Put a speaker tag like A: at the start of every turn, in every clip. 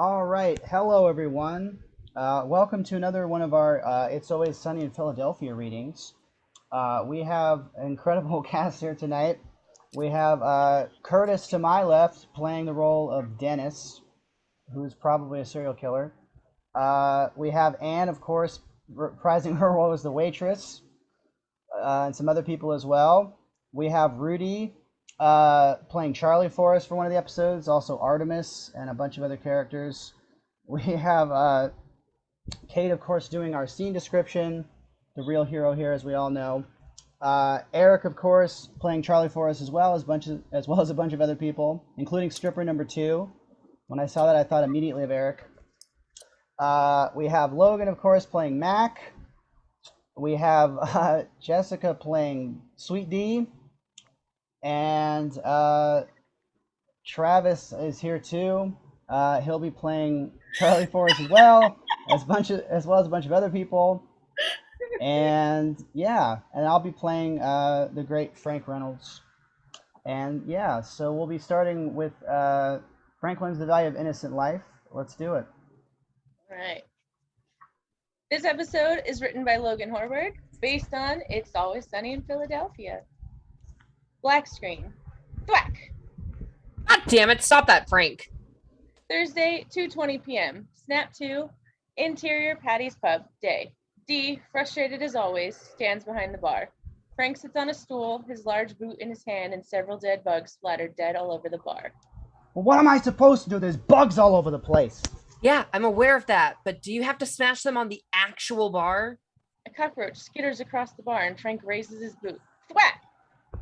A: All right. Hello, everyone. Welcome to another one of our It's Always Sunny in Philadelphia readings. We have an incredible cast here tonight. We have Curtis to my left playing the role of Dennis, who's probably a serial killer. We have Anne, of course, reprising her role as the waitress, and some other people as well. We have Rudy playing Charlie for us for one of the episodes, also Artemis and a bunch of other characters. We have Kate, of course, doing our scene description, the real hero here, as we all know. Eric, of course, playing Charlie for us as well as a bunch of other people, including stripper number 2. When I saw that, I thought immediately of Eric. We have Logan, of course, playing Mac. We have Jessica playing Sweet D, and Travis is here too. He'll be playing Charlie Forrest as well as a bunch of other people. And yeah, and I'll be playing the great Frank Reynolds. And yeah, so we'll be starting with Frank Learns the Value of Innocent Life. Let's do it.
B: All right. This episode is written by Logan Horberg, based on It's Always Sunny in Philadelphia. Black screen. Thwack.
C: God damn it, stop that, Frank.
B: Thursday, 2:20 p.m. Snap 2, interior Patty's Pub, day. D, frustrated as always, stands behind the bar. Frank sits on a stool, his large boot in his hand, and several dead bugs splattered dead all over the bar.
A: Well, what am I supposed to do? There's bugs all over the place.
C: Yeah, I'm aware of that, but do you have to smash them on the actual bar?
B: A cockroach skitters across the bar, and Frank raises his boot. Thwack!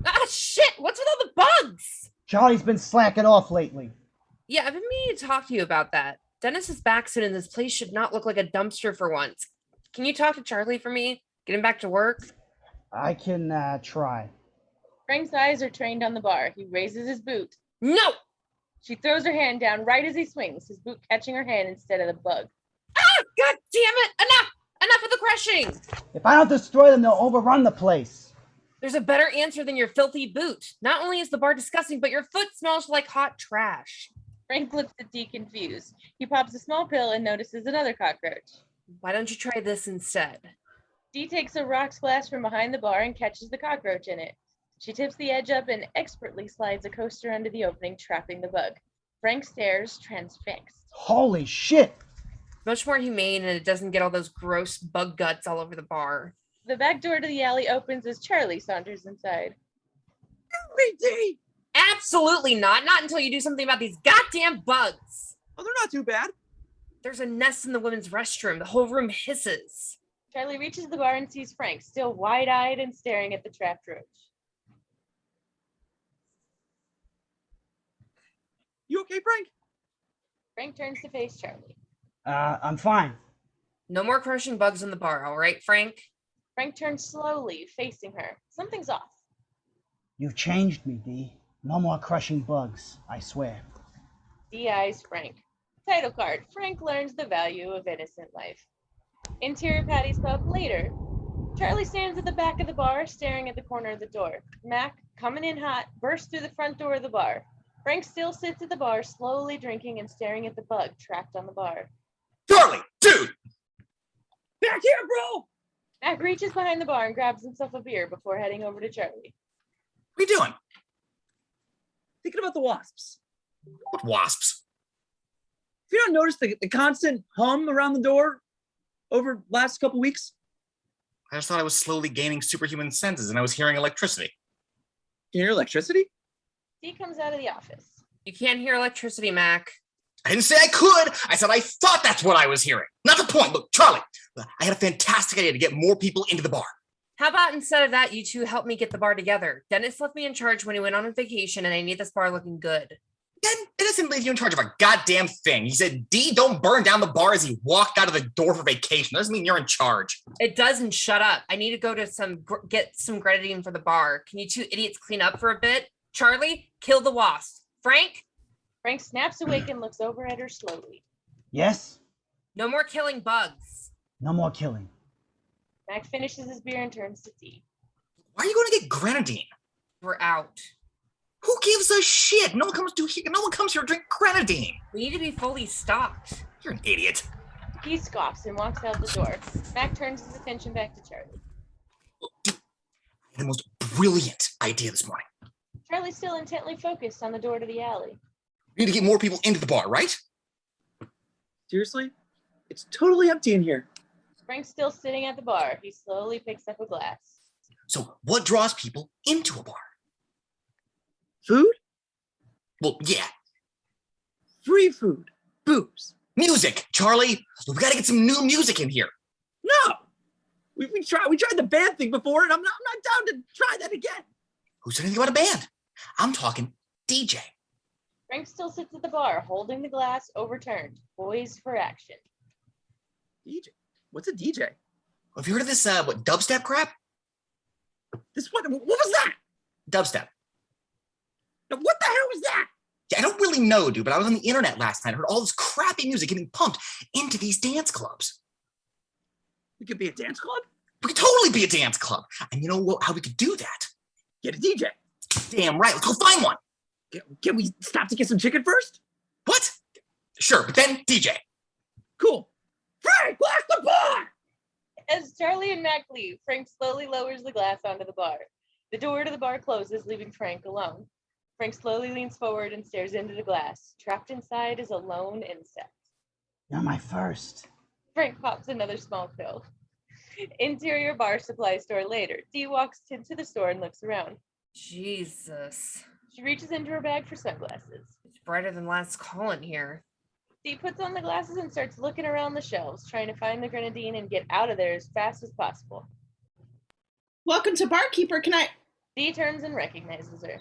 C: Ah, shit! What's with all the bugs?
A: Charlie's been slacking off lately.
C: Yeah, I've been meaning to talk to you about that. Dennis's backseat in this place should not look like a dumpster for once. Can you talk to Charlie for me? Get him back to work?
A: I can try.
B: Frank's eyes are trained on the bar. He raises his boot.
C: No!
B: She throws her hand down right as he swings, his boot catching her hand instead of the bug.
C: Ah, god damn it! Enough! Enough of the crushing!
A: If I don't destroy them, they'll overrun the place.
C: There's a better answer than your filthy boot. Not only is the bar disgusting, but your foot smells like hot trash.
B: Frank looks at D confused. He pops a small pill and notices another cockroach.
C: Why don't you try this instead?
B: D takes a rocks glass from behind the bar and catches the cockroach in it. She tips the edge up and expertly slides a coaster under the opening, trapping the bug. Frank stares, transfixed.
A: Holy shit!
C: Much more humane, and it doesn't get all those gross bug guts all over the bar.
B: The back door to the alley opens as Charlie saunters inside.
C: D! Absolutely not. Not until you do something about these goddamn bugs.
D: Oh, they're not too bad.
C: There's a nest in the women's restroom. The whole room hisses.
B: Charlie reaches the bar and sees Frank, still wide-eyed and staring at the trapped roach.
D: You okay, Frank?
B: Frank turns to face Charlie.
A: I'm fine.
C: No more crushing bugs in the bar, all right, Frank?
B: Frank turns slowly, facing her. Something's off.
A: You've changed me, Dee. No more crushing bugs, I swear.
B: D eyes Frank. Title card. Frank learns the value of innocent life. Interior Patty's Pub, later. Charlie stands at the back of the bar, staring at the corner of the door. Mac, coming in hot, bursts through the front door of the bar. Frank still sits at the bar, slowly drinking and staring at the bug trapped on the bar.
D: Charlie, dude! Back here, bro!
B: Mac reaches behind the bar and grabs himself a beer before heading over to Charlie.
D: What are you doing? Thinking about the wasps. What wasps? Have you not noticed the constant hum around the door over last couple weeks?
E: I just thought I was slowly gaining superhuman senses and I was hearing electricity.
D: Can you hear electricity?
B: D comes out of the office.
C: You can't hear electricity, Mac.
E: I didn't say I could. I said I thought that's what I was hearing. Not the point. Look, Charlie, I had a fantastic idea to get more people into the bar.
C: How about instead of that, you two help me get the bar together? Dennis left me in charge when he went on vacation, and I need this bar looking good.
E: Dennis didn't leave you in charge of a goddamn thing. He said, D, don't burn down the bar as he walked out of the door for vacation. That doesn't mean you're in charge.
C: It doesn't. Shut up. I need to go to get some grenadine for the bar. Can you two idiots clean up for a bit? Charlie, kill the wasp. Frank?
B: Frank snaps awake and looks over at her slowly.
A: Yes?
C: No more killing bugs.
A: No more killing.
B: Mac finishes his beer and turns to D.
E: Why are you going to get grenadine?
C: We're out.
E: Who gives a shit? No one comes here to drink grenadine.
C: We need to be fully stocked.
E: You're an idiot.
B: He scoffs and walks out the door. Mac turns his attention back to Charlie.
E: I had the most brilliant idea this morning.
B: Charlie's still intently focused on the door to the alley.
E: We need to get more people into the bar, right?
D: Seriously? It's totally empty in here.
B: Frank's still sitting at the bar. He slowly picks up a glass.
E: So what draws people into a bar?
D: Food?
E: Well, yeah,
D: Free food. Booze.
E: music, Charlie. We gotta get some new music in here.
D: No! We tried the band thing before, and I'm not down to try that again.
E: Who said anything about a band? I'm talking DJ.
B: Frank still sits at the bar, holding the glass overturned, poised for action.
D: DJ? What's a DJ?
E: Have you heard of this, dubstep crap?
D: What was that?
E: Dubstep.
D: Now, what the hell was that?
E: Yeah, I don't really know, dude, but I was on the internet last night. I heard all this crappy music getting pumped into these dance clubs.
D: We could be a dance club?
E: We could totally be a dance club. And you know how we could do that?
D: Get a DJ.
E: Damn right. Let's go find one.
D: Can we stop to get some chicken first?
E: What? Sure, but then DJ.
D: Cool. Frank, lock the bar!
B: As Charlie and Mac leave, Frank slowly lowers the glass onto the bar. The door to the bar closes, leaving Frank alone. Frank slowly leans forward and stares into the glass. Trapped inside is a lone insect.
A: You're my first.
B: Frank pops another small pill. Interior bar supply store later. Dee walks into the store and looks around.
C: Jesus.
B: She reaches into her bag for sunglasses.
C: It's brighter than last call in here.
B: Dee puts on the glasses and starts looking around the shelves, trying to find the grenadine and get out of there as fast as possible.
F: Welcome to Barkeeper. Can I?
B: Dee turns and recognizes her.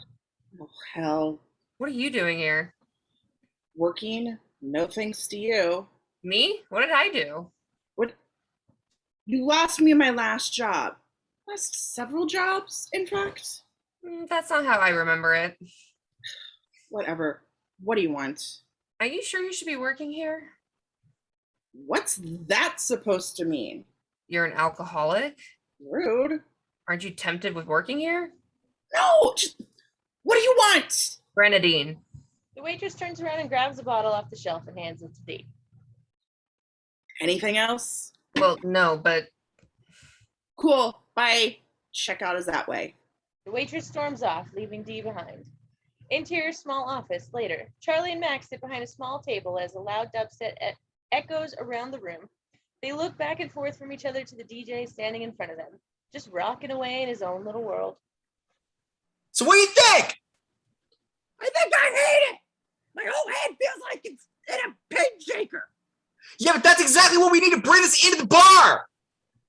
F: Oh, hell.
C: What are you doing here?
F: Working? No thanks to you.
C: Me? What did I do?
F: What? You lost me in my last job. Last several jobs, in fact.
C: That's not how I remember it.
F: Whatever. What do you want?
C: Are you sure you should be working here?
F: What's that supposed to mean?
C: You're an alcoholic?
F: Rude.
C: Aren't you tempted with working here?
F: No! Just, what do you want?
C: Grenadine.
B: The waitress turns around and grabs a bottle off the shelf and hands it to Dee.
F: Anything else?
C: Well, no, but
F: Cool. Bye. Checkout is that way.
B: The waitress storms off, leaving Dee behind. Interior small office later. Charlie and Max sit behind a small table as a loud dubstep echoes around the room. They look back and forth from each other to the DJ standing in front of them, just rocking away in his own little world.
E: So what do you think?
D: I think I hate it. My whole head feels like it's in a pin shaker.
E: Yeah, but that's exactly what we need to bring this into the bar.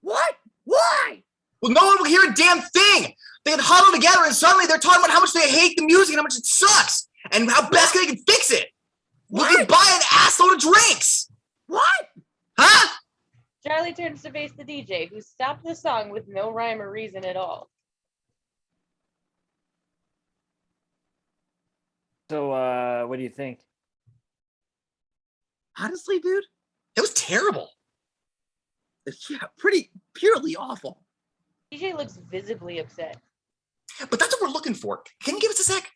D: What? Why?
E: Well, no one will hear a damn thing. They get huddled together and suddenly they're talking about how much they hate the music and how much it sucks and how best they can fix it. We can buy an assload of drinks.
D: What?
E: Huh?
B: Charlie turns to face the DJ, who stopped the song with no rhyme or reason at all.
G: So, what do you think?
D: Honestly, dude?
E: It was terrible.
D: Yeah, pretty purely awful.
B: DJ looks visibly upset.
E: But that's what we're looking for. Can you give us a sec?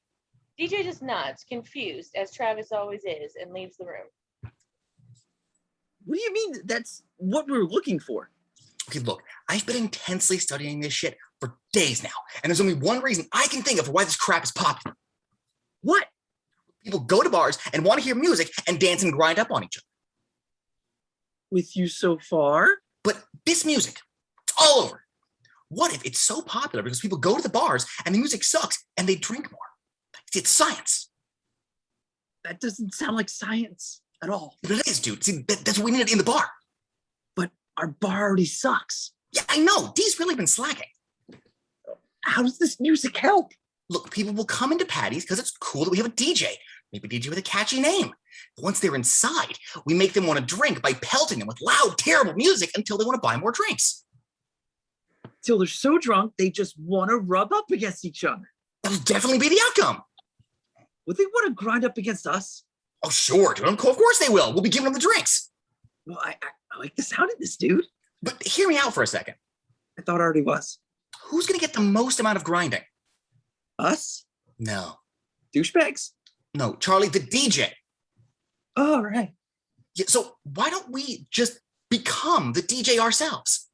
B: DJ just nods, confused, as Travis always is, and leaves the room.
D: What do you mean that's what we're looking for?
E: Okay, look, I've been intensely studying this shit for days now, and there's only one reason I can think of for why this crap is popular.
D: What?
E: People go to bars and want to hear music and dance and grind up on each other.
D: With you so far?
E: But this music, it's all over. What if it's so popular because people go to the bars and the music sucks and they drink more? It's science.
D: That doesn't sound like science at all.
E: But it is, dude. See, that's what we needed in the bar.
D: But our bar already sucks.
E: Yeah, I know. Dee's really been slacking.
D: How does this music help?
E: Look, people will come into Patty's because it's cool that we have a DJ. Maybe a DJ with a catchy name. But once they're inside, we make them want to drink by pelting them with loud, terrible music until they want to buy more drinks.
D: Till they're so drunk, they just want to rub up against each other.
E: That'll definitely be the outcome.
D: Would they want to grind up against us?
E: Oh, sure, dude. Of course they will. We'll be giving them the drinks.
D: Well, I like the sound of this, dude.
E: But hear me out for a second.
D: I thought it already was.
E: Who's going to get the most amount of grinding?
D: Us?
E: No.
D: douchebags?
E: No, Charlie, the DJ.
D: Oh, right.
E: Yeah, so why don't we just become the DJ ourselves?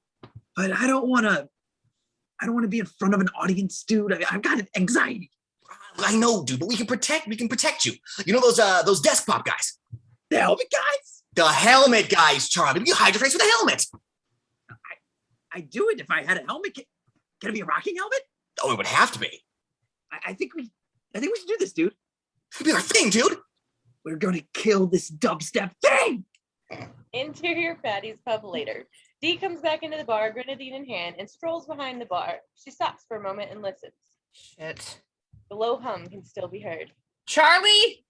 D: But I don't want to be in front of an audience, dude. I've got anxiety.
E: I know, dude, but we can protect you. You know those desk pop guys?
D: The helmet guys?
E: The helmet guys, Charlie. You hide your face with a helmet.
D: I'd do it if I had a helmet. Can it be a rocking helmet?
E: Oh, it would have to be.
D: I think we should do this, dude.
E: It'd be our thing, dude.
D: We're gonna kill this dubstep thing.
B: Interior Patty's pub later. Dee comes back into the bar, grenadine in hand, and strolls behind the bar. She stops for a moment and listens.
C: Shit.
B: The low hum can still be heard.
C: Charlie?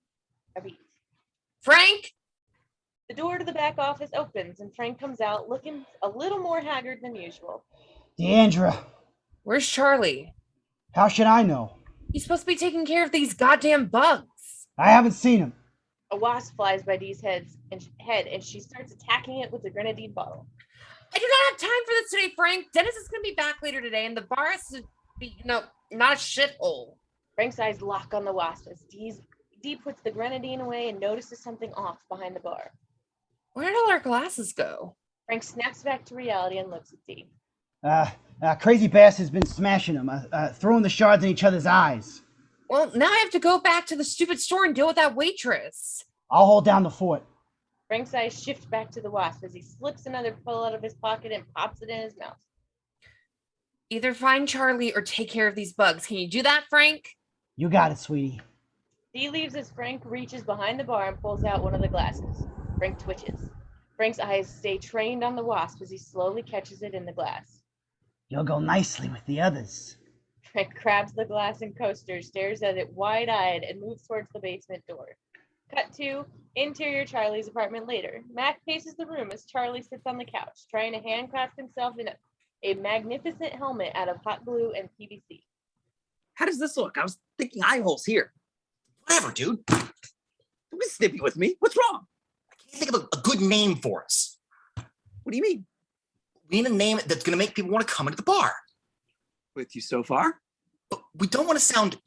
B: A beat.
C: Frank?
B: The door to the back office opens, and Frank comes out looking a little more haggard than usual.
A: Deandra,
C: Where's Charlie?
A: how should I know?
C: He's supposed to be taking care of these goddamn bugs.
A: I haven't seen him.
B: A wasp flies by Dee's head, and she starts attacking it with a grenadine bottle.
C: I do not have time for this today, Frank. Dennis is going to be back later today, and the bar has to be, not a shithole.
B: Frank's eyes lock on the wasp as Dee puts the grenadine away and notices something off behind the bar.
C: Where did all our glasses go?
B: Frank snaps back to reality and looks at Dee.
A: Crazy bastard's been smashing them, throwing the shards in each other's eyes.
C: Well, now I have to go back to the stupid store and deal with that waitress.
A: I'll hold down the fort.
B: Frank's eyes shift back to the wasp as he slips another pill out of his pocket and pops it in his mouth.
C: Either find Charlie or take care of these bugs. Can you do that, Frank?
A: You got it, sweetie.
B: Dee leaves as Frank reaches behind the bar and pulls out one of the glasses. Frank twitches. Frank's eyes stay trained on the wasp as he slowly catches it in the glass.
A: You'll go nicely with the others.
B: Frank grabs the glass and coaster, stares at it wide-eyed, and moves towards the basement door. Cut to interior Charlie's apartment later. Mac paces the room as Charlie sits on the couch, trying to handcraft himself in a magnificent helmet out of hot glue and PVC.
D: How does this look? I was thinking eye holes here.
E: Whatever, dude.
D: Don't be snippy with me. What's wrong?
E: I can't think of a good name for us.
D: What do you mean?
E: We need a name that's going to make people want to come into the bar.
D: With you so far?
E: But we don't want to sound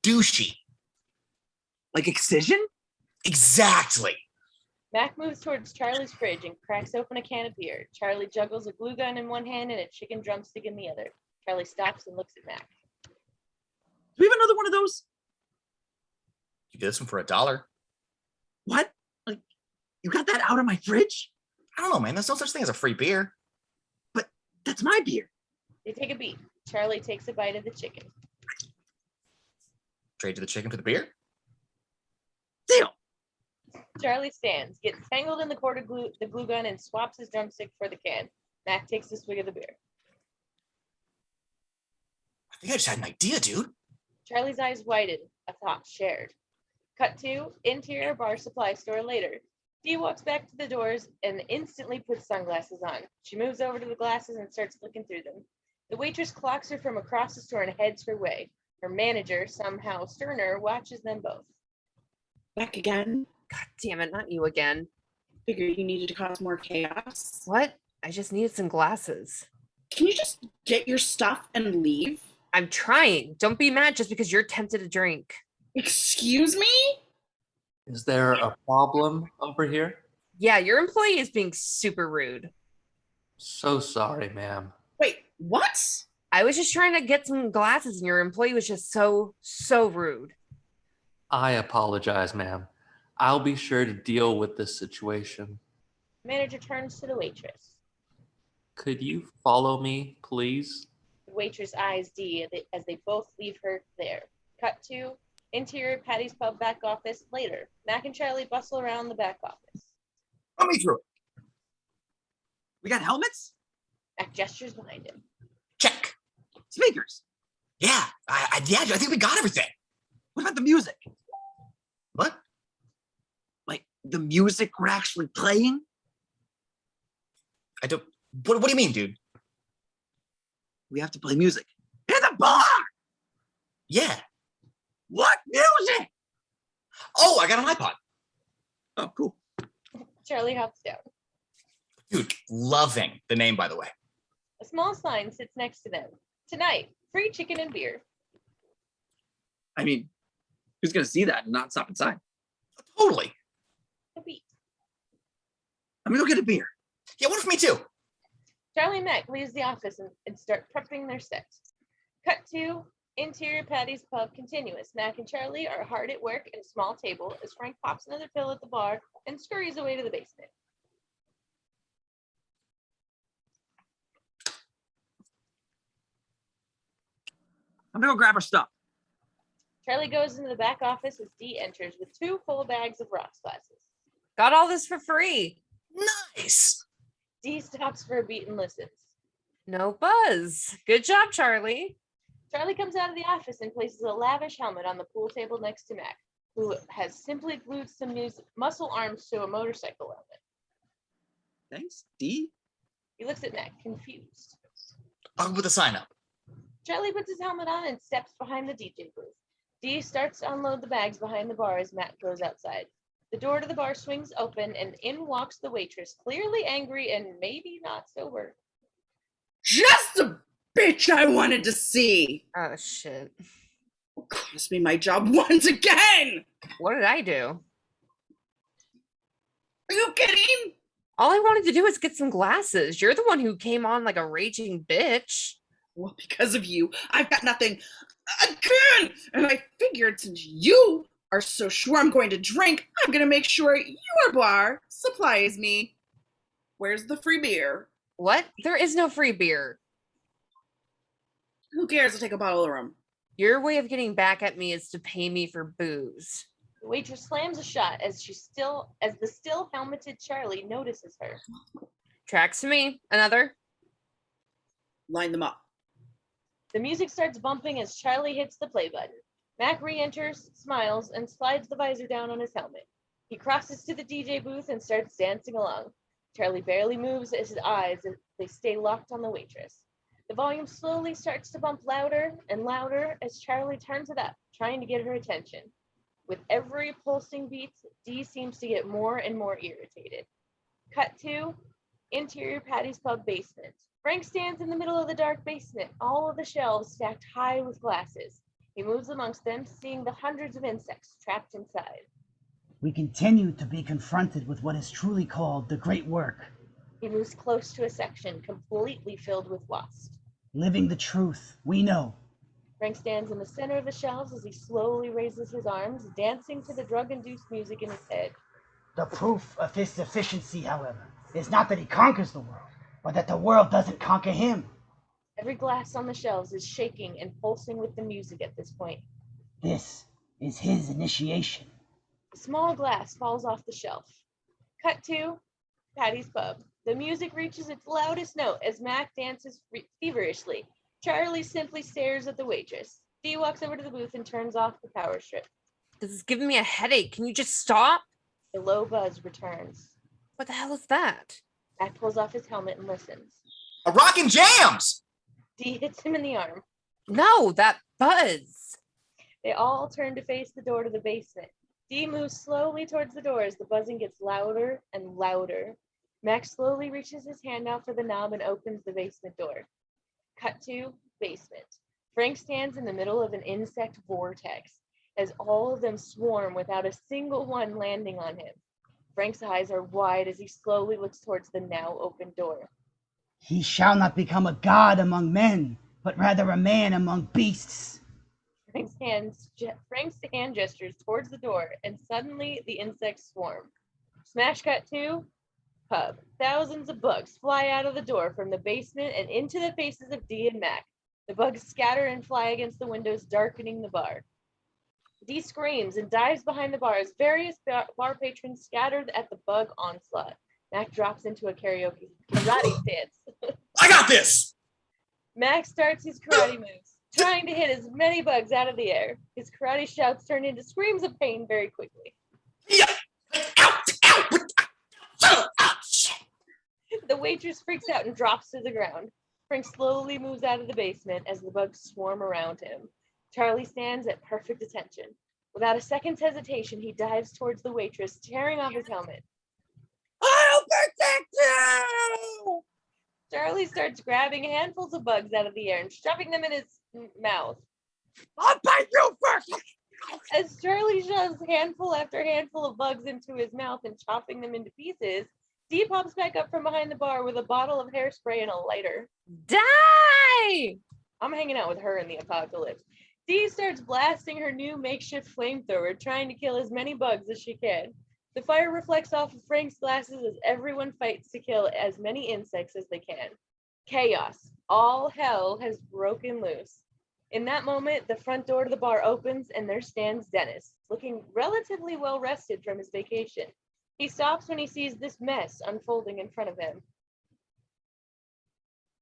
E: douchey.
D: Like Excision?
E: Exactly.
B: Mac moves towards Charlie's fridge and cracks open a can of beer. Charlie juggles a glue gun in one hand and a chicken drumstick in the other. Charlie stops and looks at Mac.
D: Do we have another one of those?
E: You get this one for $1.
D: What? Like, you got that out of my fridge?
E: I don't know, man. There's no such thing as a free beer.
D: But that's my beer.
B: They take a beat. Charlie takes a bite of the chicken.
E: Trade to the chicken for the beer?
D: Deal.
B: Charlie stands, gets tangled in the cord of the glue gun, and swaps his drumstick for the can. Mac takes a swig of the beer.
E: I think I just had an idea, dude.
B: Charlie's eyes widen, a thought shared. Cut to interior bar supply store later. Dee walks back to the doors and instantly puts sunglasses on. She moves over to the glasses and starts looking through them. The waitress clocks her from across the store and heads her way. Her manager, somehow sterner, watches them both.
F: Back again?
C: God damn it, not you again.
F: Figured you needed to cause more chaos.
C: What? I just needed some glasses.
F: Can you just get your stuff and leave?
C: I'm trying. Don't be mad just because you're tempted to drink.
F: Excuse me?
H: Is there a problem over here?
C: Yeah, your employee is being super rude.
H: So sorry, ma'am.
F: Wait, what?
C: I was just trying to get some glasses and your employee was just so rude.
H: I apologize, ma'am. I'll be sure to deal with this situation.
B: Manager turns to the waitress.
H: Could you follow me, please?
B: The waitress eyes Dee as they both leave her there. Cut to interior Patty's Pub back office later. Mac and Charlie bustle around the back office.
E: Run me through it.
D: We got helmets?
B: Mac gestures behind him.
E: Check.
D: Speakers?
E: Yeah, I think we got everything.
D: What about the music?
E: What?
D: Like, the music we're actually playing?
E: I don't. What do you mean, dude?
D: We have to play music. In the bar!
E: Yeah.
D: What music?
E: Oh, I got an iPod.
D: Oh, cool.
B: Charlie hops down.
E: Dude, loving the name, by the way.
B: A small sign sits next to them. Tonight, free chicken and beer.
D: I mean, Who's gonna see that and not stop inside?
E: Totally.
B: A beat.
D: I'm gonna go get a beer.
E: Yeah, one for me too.
B: Charlie and Mac leaves the office and start prepping their sets. Cut to interior Patty's Pub continuous. Mac and Charlie are hard at work at a small table as Frank pops another pill at the bar and scurries away to the basement.
D: I'm gonna go grab our stuff.
B: Charlie goes into the back office as Dee enters with 2 full bags of rocks glasses.
C: Got all this for free.
E: Nice.
B: Dee stops for a beat and listens.
C: No buzz. Good job, Charlie.
B: Charlie comes out of the office and places a lavish helmet on the pool table next to Mac, who has simply glued some new muscle arms to a motorcycle helmet.
D: Thanks, D.
B: He looks at Mac, confused.
E: I'll put the sign up.
B: Charlie puts his helmet on and steps behind the DJ booth. Dee starts to unload the bags behind the bar as Mac goes outside. The door to the bar swings open and in walks the waitress, clearly angry and maybe not sober.
F: Just the bitch I wanted to see.
C: Oh, shit.
F: Cost me my job once again.
C: What did I do?
F: Are you kidding?
C: All I wanted to do was get some glasses. You're the one who came on like a raging bitch.
F: Well, because of you, I've got nothing again. And I figured since you are so sure I'm going to drink, I'm going to make sure your bar supplies me. Where's the free beer?
C: What? There is no free beer.
F: Who cares? I'll take a bottle of rum.
C: Your way of getting back at me is to pay me for booze.
B: The waitress slams a shot as the still helmeted Charlie notices her.
C: Tracks to me. Another.
F: Line them up.
B: The music starts bumping as Charlie hits the play button. Mac re-enters, smiles, and slides the visor down on his helmet. He crosses to the DJ booth and starts dancing along. Charlie barely moves his eyes as they stay locked on the waitress. The volume slowly starts to bump louder and louder as Charlie turns it up, trying to get her attention. With every pulsing beat, Dee seems to get more and more irritated. Cut to interior Patty's Pub basement. Frank stands in the middle of the dark basement, all of the shelves stacked high with glasses. He moves amongst them, seeing the hundreds of insects trapped inside.
A: We continue to be confronted with what is truly called the Great Work.
B: He moves close to a section completely filled with wasps.
A: Living the truth, we know.
B: Frank stands in the center of the shelves as he slowly raises his arms, dancing to the drug-induced music in his head.
A: The proof of his sufficiency, however, is not that he conquers the world, but that the world doesn't conquer him.
B: Every glass on the shelves is shaking and pulsing with the music at this point.
A: This is his initiation.
B: A small glass falls off the shelf. Cut to Patty's Pub. The music reaches its loudest note as Mac dances feverishly. Charlie simply stares at the waitress. Dee walks over to the booth and turns off the power strip.
C: This is giving me a headache. Can you just stop?
B: The low buzz returns.
C: What the hell is that?
B: Mac pulls off his helmet and listens.
E: A rockin' jams!
B: Dee hits him in the arm.
C: No, that buzz.
B: They all turn to face the door to the basement. Dee moves slowly towards the door as the buzzing gets louder and louder. Mac slowly reaches his hand out for the knob and opens the basement door. Cut to basement. Frank stands in the middle of an insect vortex as all of them swarm without a single one landing on him. Frank's eyes are wide as he slowly looks towards the now open door.
A: He shall not become a god among men, but rather a man among beasts.
B: Frank's hand gestures towards the door, and suddenly the insects swarm. Smash cut to pub. Thousands of bugs fly out of the door from the basement and into the faces of Dee and Mac. The bugs scatter and fly against the windows, darkening the bar. Dee screams and dives behind the bar as various bar patrons scattered at the bug onslaught. Mac drops into a karate stance.
E: I got this!
B: Mac starts his karate moves, trying to hit as many bugs out of the air. His karate shouts turn into screams of pain very quickly.
E: Yeah! Ow! Ow! Ow! Ow! Shit!
B: The waitress freaks out and drops to the ground. Frank slowly moves out of the basement as the bugs swarm around him. Charlie stands at perfect attention. Without a second's hesitation, he dives towards the waitress, tearing off his helmet.
D: I'll protect you!
B: Charlie starts grabbing handfuls of bugs out of the air and shoving them in his mouth.
D: I'll bite you first!
B: As Charlie shoves handful after handful of bugs into his mouth and chopping them into pieces, Dee pops back up from behind the bar with a bottle of hairspray and a lighter.
C: Die!
B: I'm hanging out with her in the apocalypse. Dee starts blasting her new makeshift flamethrower, trying to kill as many bugs as she can. The fire reflects off of Frank's glasses as everyone fights to kill as many insects as they can. Chaos. All hell has broken loose. In that moment, the front door to the bar opens and there stands Dennis, looking relatively well rested from his vacation. He stops when he sees this mess unfolding in front of him.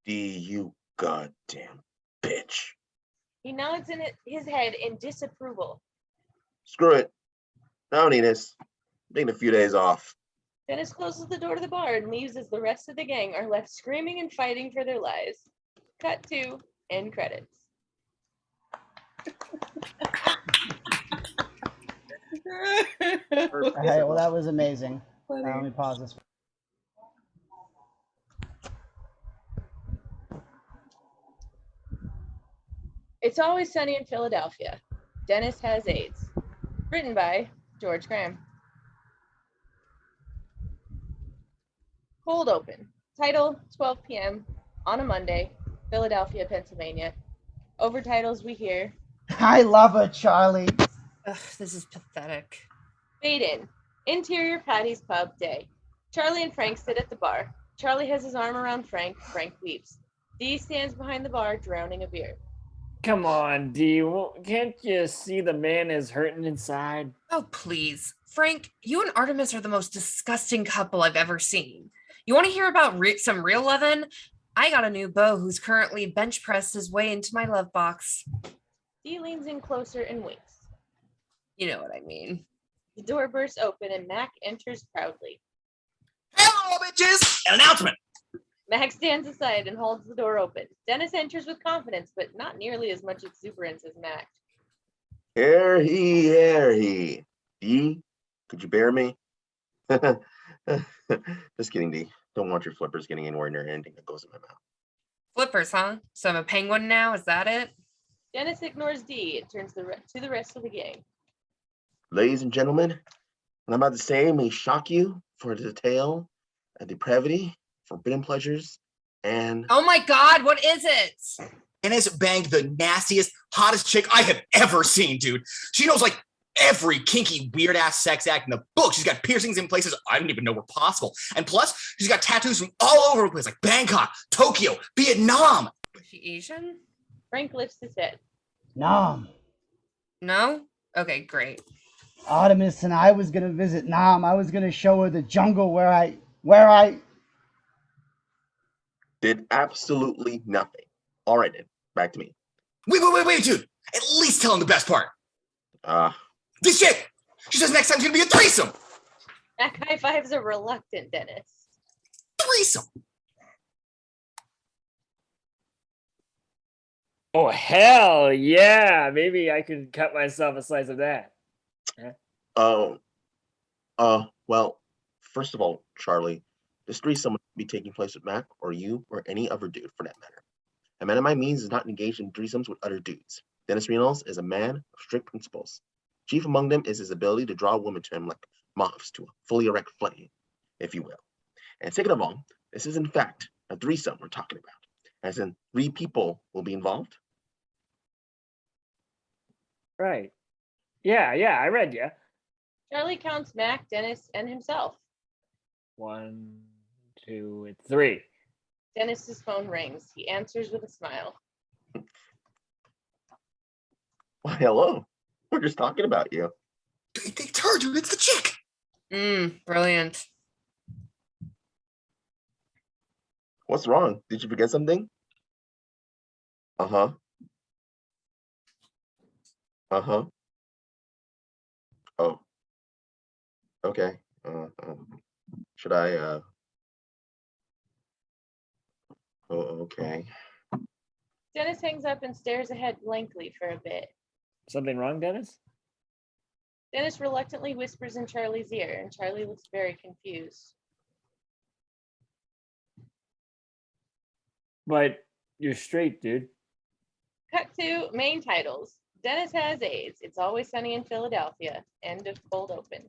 I: Dee, you goddamn bitch.
B: He nods in his head in disapproval.
I: Screw it. I don't need this. I'm taking a few days off.
B: Dennis closes the door to the bar and leaves as the rest of the gang are left screaming and fighting for their lives. Cut to end credits.
A: Hey, well, that was amazing. Let me pause this.
B: It's Always Sunny in Philadelphia. Dennis Has AIDS. Written by George Graham. Cold open. Title, 12 p.m. on a Monday, Philadelphia, Pennsylvania. Overtitles we hear.
A: I love it, Charlie.
C: Ugh, this is pathetic.
B: Fade in. Interior Patty's Pub day. Charlie and Frank sit at the bar. Charlie has his arm around Frank. Frank weeps. Dee stands behind the bar, drowning a beer.
G: Come on, Dee. Can't you see the man is hurting inside?
C: Oh, please. Frank, you and Artemis are the most disgusting couple I've ever seen. You want to hear about some real lovin'? I got a new beau who's currently bench pressed his way into my love box.
B: Dee leans in closer and winks.
C: You know what I mean.
B: The door bursts open and Mac enters proudly.
E: Hello, bitches! An announcement.
B: Mac stands aside and holds the door open. Dennis enters with confidence, but not nearly as much exuberance as Mac.
I: Here he. Dee, could you bear me? Just kidding, Dee. Don't want your flippers getting anywhere near anything that goes in my mouth.
C: Flippers, huh? So I'm a penguin now? Is that it?
B: Dennis ignores Dee and turns to the rest of the gang.
I: Ladies and gentlemen, what I'm about to say may shock you for the tale of depravity, forbidden pleasures, and...
C: Oh my God, what is it?
E: Dennis banged the nastiest, hottest chick I have ever seen, dude. She knows like every kinky, weird ass sex act in the book. She's got piercings in places I didn't even know were possible. And plus, she's got tattoos from all over the place, like Bangkok, Tokyo, Vietnam.
C: Is she Asian?
B: Frank lifts his head.
A: Nam.
C: No? Okay, great.
A: Artemis and I was gonna visit Nam. I was gonna show her the jungle where I
I: did absolutely nothing. All right, then. Back to me.
E: Wait, dude. At least tell him the best part. This chick! She says next time's gonna be a threesome!
B: Mac high fives a reluctant Dennis.
E: Threesome!
G: Oh, hell yeah. Maybe I could cut myself a slice of that.
I: Well, first of all, Charlie, this threesome would be taking place with Mac or you or any other dude for that matter. A man of my means is not engaged in threesomes with other dudes. Dennis Reynolds is a man of strict principles. Chief among them is his ability to draw women to him like moths to a fully erect flame, if you will. And second of all, this is in fact a threesome we're talking about, as in 3 people will be involved.
G: Right. Yeah, I read you.
B: Charlie counts Mac, Dennis, and himself.
G: 1, 2, and 3.
B: Dennis's phone rings. He answers with a smile.
I: Why, hello. We're just talking about you.
E: It's her, dude. It's the chick.
C: Brilliant.
I: What's wrong? Did you forget something? Uh-huh. Oh. Okay. Should I, Oh, okay.
B: Dennis hangs up and stares ahead blankly for a bit.
G: Something wrong, Dennis?
B: Dennis reluctantly whispers in Charlie's ear, and Charlie looks very confused.
G: But you're straight, dude.
B: Cut to main titles. Dennis has AIDS. It's Always Sunny in Philadelphia. End of cold open.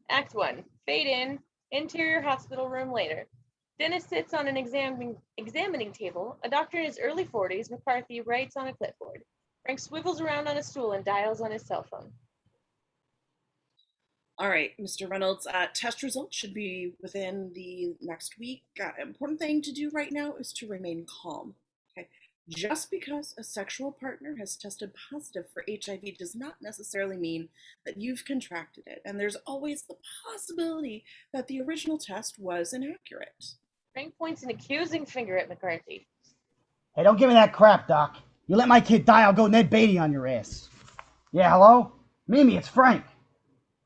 B: Act 1. Fade in. Interior hospital room later. Dennis sits on an examining table. A doctor in his early 40s, McCarthy, writes on a clipboard. Frank swivels around on a stool and dials on his cell phone.
F: All right, Mr. Reynolds, test results should be within the next week. Important thing to do right now is to remain calm. Okay, just because a sexual partner has tested positive for HIV does not necessarily mean that you've contracted it, and there's always the possibility that the original test was inaccurate.
B: Frank points an accusing finger at McCarthy.
A: Hey, don't give me that crap, Doc. You let my kid die, I'll go Ned Beatty on your ass. Yeah, hello? Mimi, it's Frank.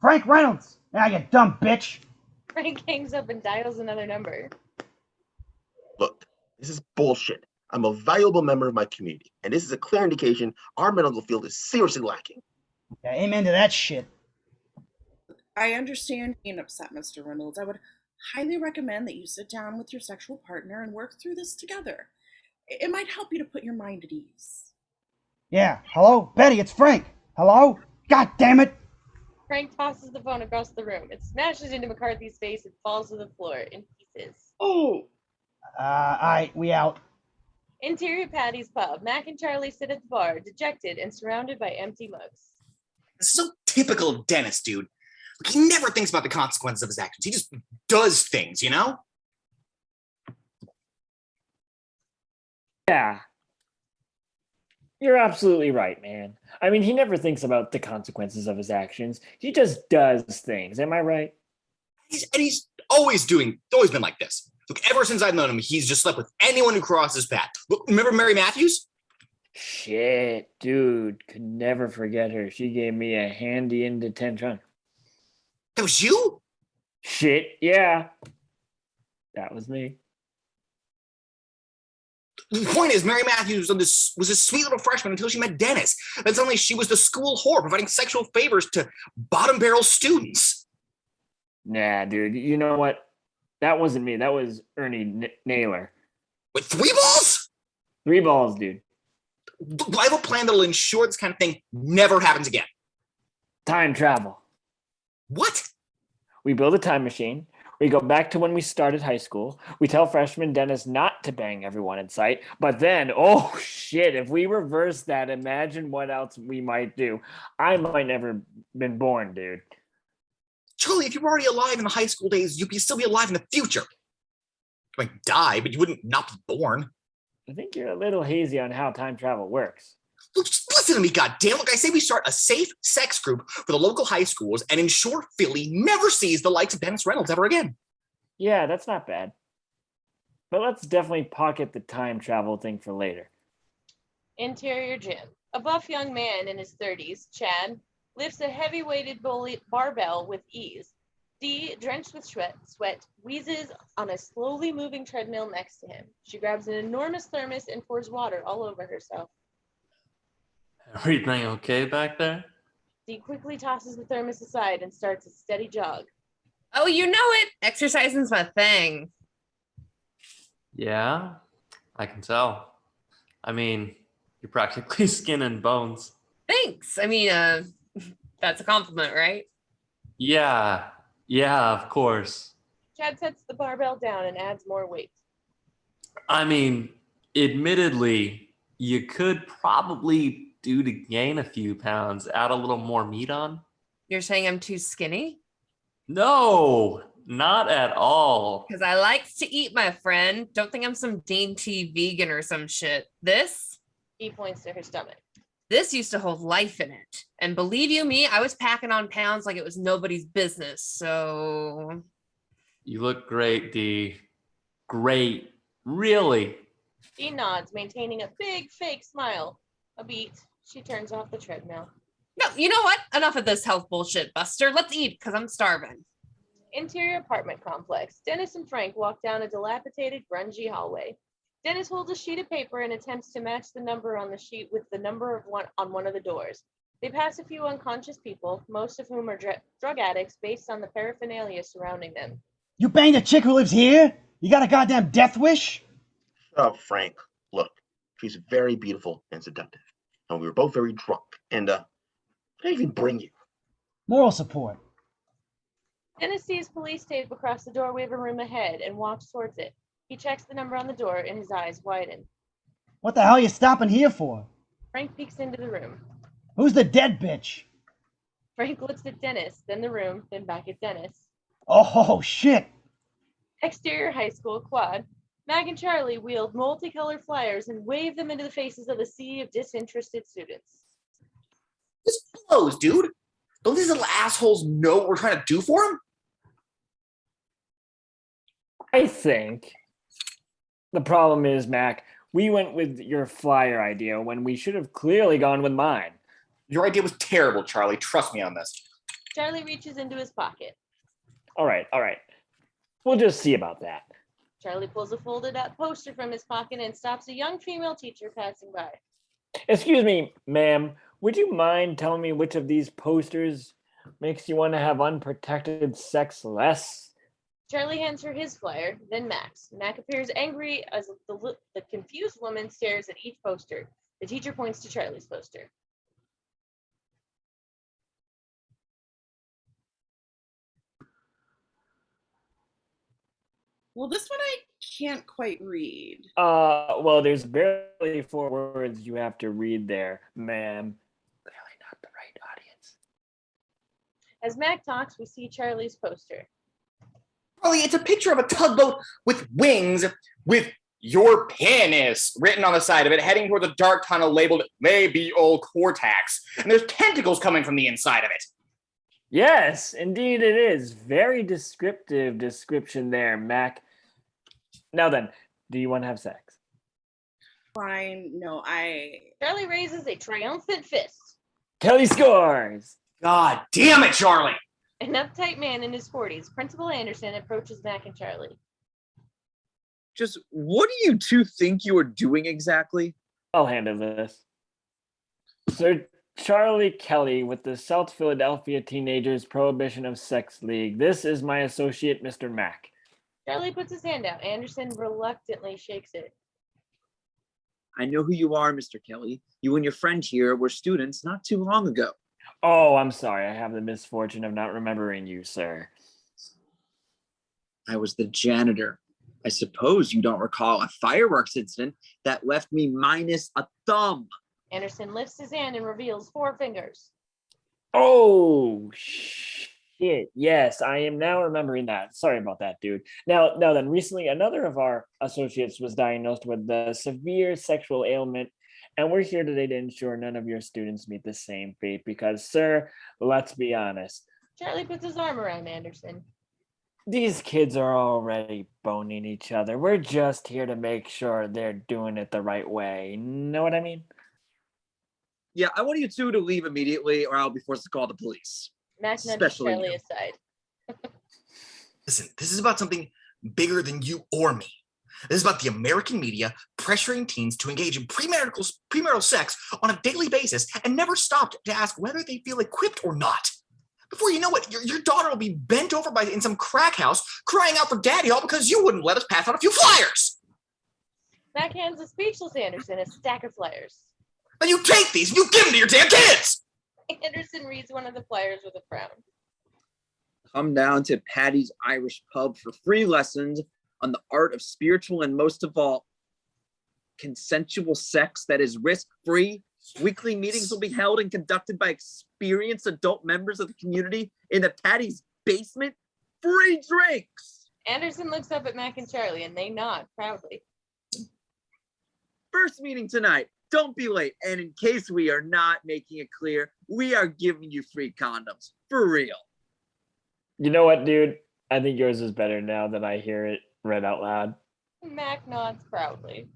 A: Frank Reynolds! Ah, you dumb bitch!
B: Frank hangs up and dials another number.
I: Look, this is bullshit. I'm a valuable member of my community, and this is a clear indication our medical field is seriously lacking.
A: Yeah, amen to that shit.
F: I understand being upset, Mr. Reynolds. I would highly recommend that you sit down with your sexual partner and work through this together. It might help you to put your mind at ease.
A: Yeah, hello? Betty, it's Frank. Hello? God damn it!
B: Frank tosses the phone across the room. It smashes into McCarthy's face and falls to the floor in pieces.
F: Oh!
A: Alright, we out.
B: Interior Patty's pub. Mac and Charlie sit at the bar, dejected and surrounded by empty mugs.
E: This is so typical of Dennis, dude. Like, he never thinks about the consequences of his actions. He just does things, you know?
G: Yeah. You're absolutely right, man. I mean, he never thinks about the consequences of his actions. He just does things. Am I right?
E: He's always been like this. Look, ever since I've known him, he's just slept with anyone who crosses his path. Look, remember Mary Matthews?
G: Shit, dude. Could never forget her. She gave me a handy in detention.
E: That was you?
G: Shit, yeah. That was me.
E: The point is, Mary Matthews was a sweet little freshman until she met Dennis. Then suddenly she was the school whore providing sexual favors to bottom barrel students.
G: Nah, dude. You know what? That wasn't me. That was Ernie Naylor.
E: With 3 balls?
G: 3 balls, dude.
E: I have a plan that'll ensure this kind of thing never happens again.
G: Time travel.
E: What?
G: We build a time machine. We go back to when we started high school. We tell freshman Dennis not to bang everyone in sight. But then, oh shit, if we reverse that, imagine what else we might do. I might never been born, dude.
E: Charlie, if you were already alive in the high school days, you'd still be alive in the future. You might die, but you wouldn't not be born.
G: I think you're a little hazy on how time travel works.
E: Look, just listen to me, goddamn. Look, I say we start a safe sex group for the local high schools and ensure Philly never sees the likes of Dennis Reynolds ever again.
G: Yeah, that's not bad. But let's definitely pocket the time travel thing for later.
B: Interior gym. A buff young man in his 30s, Chad, lifts a heavy-weighted barbell with ease. Dee, drenched with sweat, wheezes on a slowly moving treadmill next to him. She grabs an enormous thermos and pours water all over herself.
H: Everything okay back there?
B: Dee quickly tosses the thermos aside and starts a steady jog.
C: Oh, you know it. Exercising's my thing.
H: Yeah, I can tell. I mean, you're practically skin and bones.
C: Thanks. I mean, that's a compliment, right?
H: Yeah, of course.
B: Chad sets the barbell down and adds more weight.
H: I mean, admittedly, you could probably do to gain a few pounds, add a little more meat on.
C: You're saying I'm too skinny?
H: No, not at all.
C: Because I like to eat, my friend. Don't think I'm some dainty vegan or some shit.
B: He points to her stomach.
C: This used to hold life in it. And believe you me, I was packing on pounds like it was nobody's business. So
H: You look great, Dee. Great. Really.
B: Dee nods, maintaining a big fake smile. A beat. She turns off the treadmill.
C: no, you know what? Enough of this health bullshit, Buster. Let's eat because I'm starving.
B: Interior apartment complex. Dennis and Frank walk down a dilapidated, grungy hallway. Dennis holds a sheet of paper and attempts to match the number on the sheet with the number on one of the doors. They pass a few unconscious people, most of whom are drug addicts based on the paraphernalia surrounding them.
A: You banged a chick who lives here? You got a goddamn death wish?
I: Shut up, Frank. Look, she's very beautiful and seductive. and we were both very drunk. And I didn't even bring you.
A: Moral support.
B: Dennis sees police tape across the doorway of a room ahead and walks towards it. He checks the number on the door and his eyes widen.
A: What the hell are you stopping here for?
B: Frank peeks into the room.
A: Who's the dead bitch?
B: Frank looks at Dennis, then the room, then back at Dennis.
A: Oh, shit.
B: Exterior high school quad. Mac and Charlie wield multicolored flyers and wave them into the faces of a sea of disinterested students.
E: This blows, dude. Don't these little assholes know what we're trying to do for them?
G: I think the problem is, Mac, we went with your flyer idea when we should have clearly gone with mine.
E: Your idea was terrible, Charlie. Trust me on this.
B: Charlie reaches into his pocket.
G: All right. We'll just see about that.
B: Charlie pulls a folded up poster from his pocket and stops a young female teacher passing by.
G: Excuse me, ma'am. Would you mind telling me which of these posters makes you want to have unprotected sex less?
B: Charlie hands her his flyer, then Mac's. Mac appears angry as the confused woman stares at each poster. The teacher points to Charlie's poster.
F: Well, this one I can't quite read.
G: Well, there's barely 4 words you have to read there, ma'am. Clearly not the right audience.
B: As Mac talks, we see Charlie's poster.
E: Charlie, it's a picture of a tugboat with wings with your penis written on the side of it, heading toward the dark tunnel labeled Maybe Old Cortex. And there's tentacles coming from the inside of it.
G: Yes, indeed it is. Very descriptive description there, Mac. Now then, do you want to have sex?
F: Fine. No,
B: Charlie raises a triumphant fist.
G: Kelly scores!
E: God damn it, Charlie!
B: An uptight man in his 40s, Principal Anderson, approaches Mac and Charlie.
D: Just what do you two think you are doing exactly?
G: I'll handle this. Sir Charlie Kelly with the South Philadelphia Teenagers Prohibition of Sex League. This is my associate, Mr. Mack.
B: Charlie puts his hand out. Anderson reluctantly shakes it.
D: I know who you are, Mr. Kelly. You and your friend here were students not too long ago.
G: Oh, I'm sorry. I have the misfortune of not remembering you, sir.
D: I was the janitor. I suppose you don't recall a fireworks incident that left me minus a thumb.
B: Anderson lifts his hand and reveals 4 fingers.
G: Oh, shit. Yes, I am now remembering that. Sorry about that, dude. Now then, recently another of our associates was diagnosed with the severe sexual ailment, and we're here today to ensure none of your students meet the same fate because, sir, let's be honest.
B: Charlie puts his arm around Anderson.
G: These kids are already boning each other. We're just here to make sure they're doing it the right way. Know what I mean?
D: Yeah, I want you two to leave immediately or I'll be forced to call the police.
B: Mac nudges
D: Especially
B: Charlie
D: you.
B: aside.
E: Listen, this is about something bigger than you or me. This is about the American media pressuring teens to engage in premarital sex on a daily basis and never stopped to ask whether they feel equipped or not. Before you know it, your daughter will be bent over in some crack house crying out for daddy all because you wouldn't let us pass out a few flyers.
B: Mac hands the speechless Anderson a stack of flyers.
E: Then you take these and you give them to your damn kids.
B: Anderson reads one of the flyers with a frown.
D: Come down to Patty's Irish Pub for free lessons on the art of spiritual and most of all, consensual sex that is risk-free. Weekly meetings will be held and conducted by experienced adult members of the community in the Patty's basement. Free drinks.
B: Anderson looks up at Mac and Charlie and they nod proudly.
D: First meeting tonight. Don't be late. And in case we are not making it clear, we are giving you free condoms. For real.
G: You know what, dude? I think yours is better now that I hear it read out loud.
B: Mac nods proudly.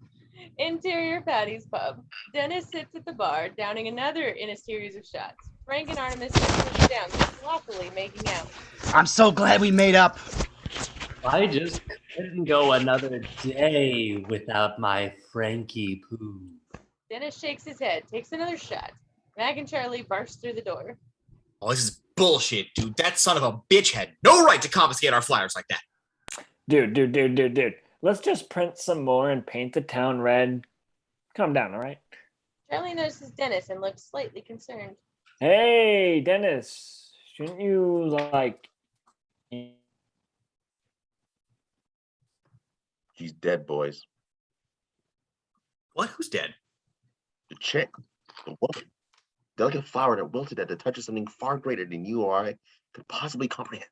B: Interior Patty's Pub. Dennis sits at the bar, downing another in a series of shots. Frank and Artemis sit down, sloppily making out.
A: I'm so glad we made up.
H: I just couldn't go another day without my Frankie Poo.
B: Dennis shakes his head, takes another shot. Mac and Charlie burst through the door.
E: Oh, this is bullshit, dude. That son of a bitch had no right to confiscate our flyers like that.
G: Dude. Let's just print some more and paint the town red. Calm down, all right?
B: Charlie notices Dennis and looks slightly concerned.
G: Hey, Dennis, shouldn't you like?
I: She's dead, boys.
E: What? Who's dead?
I: The chick, the woman, delicate flower that wilted at the touch of something far greater than you or I could possibly comprehend.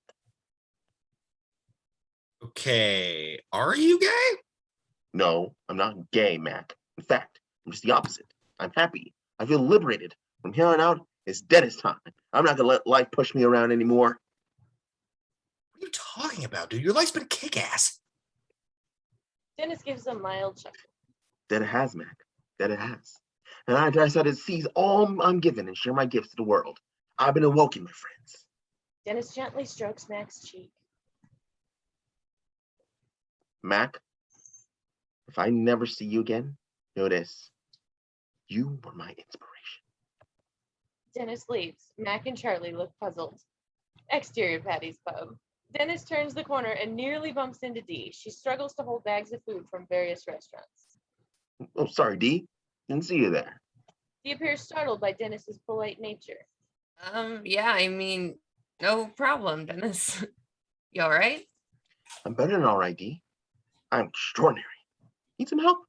E: Okay, are you gay?
I: No, I'm not gay, Mac. In fact, I'm just the opposite. I'm happy. I feel liberated. From here on out, it's Dennis time. I'm not gonna let life push me around anymore.
E: What are you talking about, dude? Your life's been kick-ass.
B: Dennis gives a mild chuckle.
I: That it has, Mac. That it has. And I decided to seize all I'm given and share my gifts to the world. I've been awoken, my friends.
B: Dennis gently strokes Mac's cheek.
I: Mac, if I never see you again, know this. You were my inspiration.
B: Dennis leaves. Mac and Charlie look puzzled. Exterior Patty's pub. Dennis turns the corner and nearly bumps into Dee. She struggles to hold bags of food from various restaurants.
I: Oh, sorry, Dee. Didn't see you there.
B: Dee appears startled by Dennis's polite nature.
C: Yeah, I mean, no problem, Dennis. You all right?
I: I'm better than all right, Dee. I'm extraordinary. Need some help?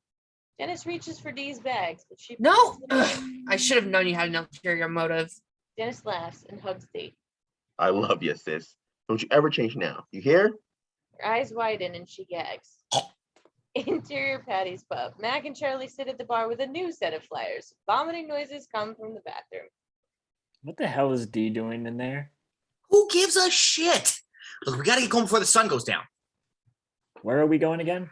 B: Dennis reaches for Dee's bags, but she
C: No!
B: pushes them away.
C: Ugh, I should have known you had an ulterior motive.
B: Dennis laughs and hugs Dee.
I: I love you, sis. Don't you ever change now. You hear?
B: Her eyes widen and she gags. Interior Patty's pub. Mac and Charlie sit at the bar with a new set of flyers. Vomiting noises come from the bathroom.
G: What the hell is Dee doing in there?
E: Who gives a shit? Look, we gotta get home before the sun goes down.
G: Where are we going again?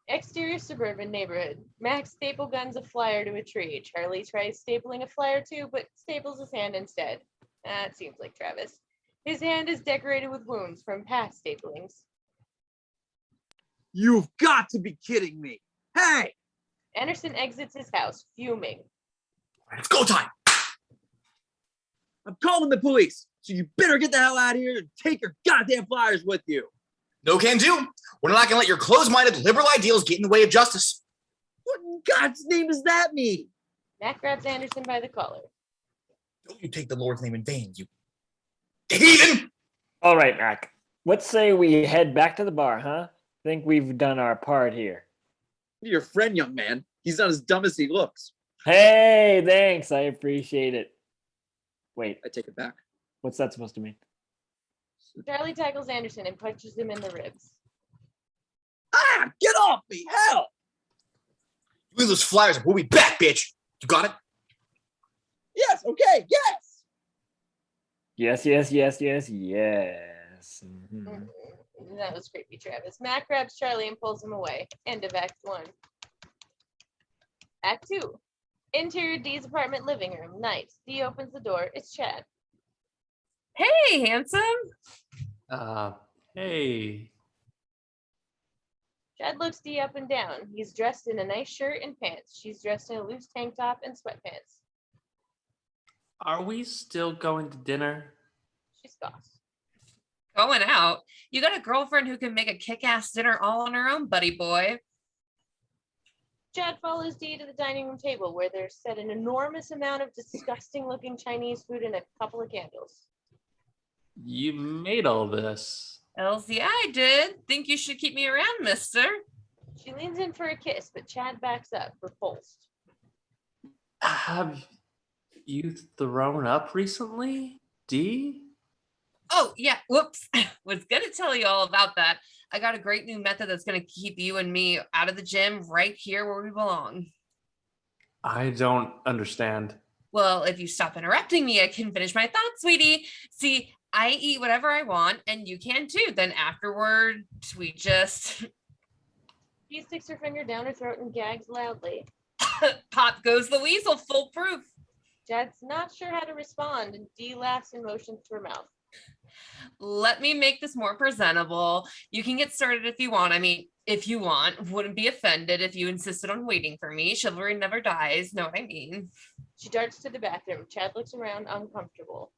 B: Exterior suburban neighborhood. Max staple guns a flyer to a tree. Charlie tries stapling a flyer too, but staples his hand instead. That seems like Travis. His hand is decorated with wounds from past staplings.
D: You've got to be kidding me. Hey!
B: Anderson exits his house, fuming.
E: It's go time.
D: I'm calling the police, so you better get the hell out of here and take your goddamn flyers with you.
E: No can do. We're not gonna let your closed-minded liberal ideals get in the way of justice.
D: What in God's name does that mean?
B: Mac grabs Anderson by the collar.
E: Don't you take the Lord's name in vain, you heathen!
G: All right, Mac. Let's say we head back to the bar, huh? Think we've done our part here.
D: Your friend, young man. He's not as dumb as he looks.
G: Hey, thanks. I appreciate it. Wait,
D: I take it back.
G: what's that supposed to mean?
B: Charlie tackles Anderson and punches him in the ribs.
D: Ah! Get off me! Hell!
E: You leave those flyers and we'll be back, bitch. You got it?
D: Yes, okay, yes!
G: Yes, yes, yes, yes, yes. Mhm.
B: That was creepy, Travis. Mac grabs Charlie and pulls him away. End of Act 1. Act 2. Interior Dee's apartment living room. Night. Dee opens the door. It's Chad.
C: Hey, handsome.
H: Hey.
B: Chad looks Dee up and down. He's dressed in a nice shirt and pants. She's dressed in a loose tank top and sweatpants.
H: Are we still going to dinner?
B: She scoffs.
C: Going out. You got a girlfriend who can make a kick-ass dinner all on her own, buddy boy.
B: Chad follows Dee to the dining room table where there's set an enormous amount of disgusting looking Chinese food and a couple of candles.
H: You made all this.
C: Elsie, I did. Think you should keep me around, mister.
B: She leans in for a kiss, but Chad backs up, repulsed.
H: Have you thrown up recently, Dee?
C: Oh, yeah. Whoops. Was going to tell you all about that. I got a great new method that's going to keep you and me out of the gym right here where we belong.
H: I don't understand.
C: Well, if you stop interrupting me, I can finish my thoughts, sweetie. See, I eat whatever I want, and you can too. Then afterward, we just...
B: She sticks her finger down her throat and gags loudly.
C: Pop goes the weasel, foolproof.
B: Chad's not sure how to respond, and Dee laughs and motions to her mouth.
C: Let me make this more presentable. You can get started if you want. I mean, if you want. Wouldn't be offended if you insisted on waiting for me. Chivalry never dies. Know what I mean?
B: She darts to the bathroom. Chad looks around, uncomfortable.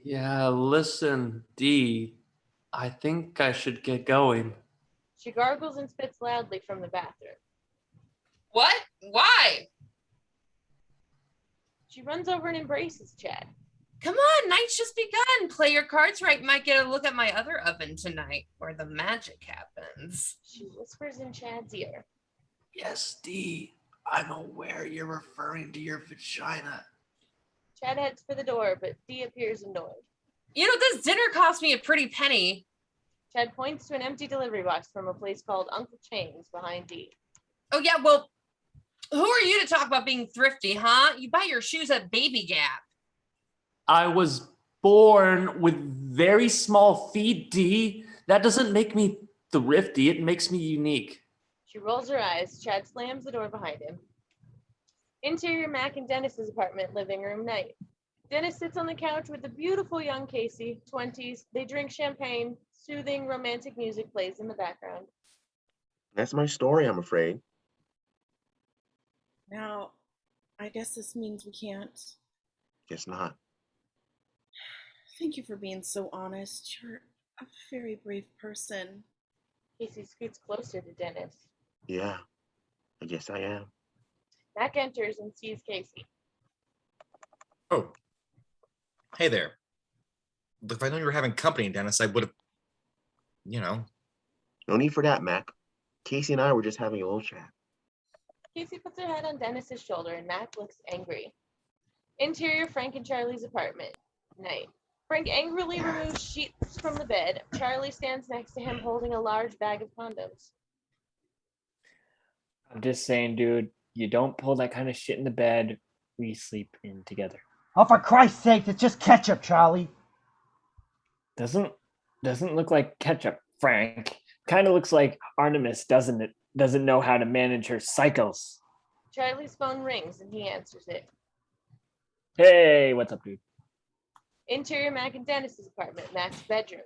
H: Yeah, listen, Dee. I think I should get going.
B: She gargles and spits loudly from the bathroom.
C: What? Why?
B: She runs over and embraces Chad.
C: Come on, night's just begun. Play your cards right. Might get a look at my other oven tonight, where the magic happens.
B: She whispers in Chad's ear.
H: Yes, Dee. I'm aware you're referring to your vagina.
B: Chad heads for the door, but Dee appears annoyed.
C: You know, this dinner cost me a pretty penny.
B: Chad points to an empty delivery box from a place called Uncle Chang's behind Dee.
C: Oh, yeah, well, who are you to talk about being thrifty, huh? You buy your shoes at Baby Gap.
H: I was born with very small feet, Dee. That doesn't make me thrifty. It makes me unique.
B: She rolls her eyes. Chad slams the door behind him. Interior Mac and Dennis's apartment, living room night. Dennis sits on the couch with the beautiful young Casey, 20s. They drink champagne. Soothing, romantic music plays in the background.
I: That's my story, I'm afraid.
F: Now, I guess this means we can't.
I: Guess not.
F: Thank you for being so honest. You're a very brave person.
B: Casey scoots closer to Dennis.
I: Yeah, I guess I am.
B: Mac enters and sees Casey.
E: Oh. Hey there. Look, if I knew you were having company, Dennis, I would have,
I: No need for that, Mac. Casey and I were just having a little chat.
B: Casey puts her head on Dennis's shoulder and Mac looks angry. Interior Frank and Charlie's apartment. Night. Frank angrily removes sheets from the bed. Charlie stands next to him holding a large bag of condoms.
G: I'm just saying, dude, you don't pull that kind of shit in the bed. We sleep in together.
A: Oh, for Christ's sake, it's just ketchup, Charlie.
G: Doesn't look like ketchup, Frank. Kind of looks like Artemis doesn't know how to manage her cycles.
B: Charlie's phone rings and he answers it.
G: Hey, what's up, dude?
B: Interior Mac and Dennis's apartment, Mac's bedroom.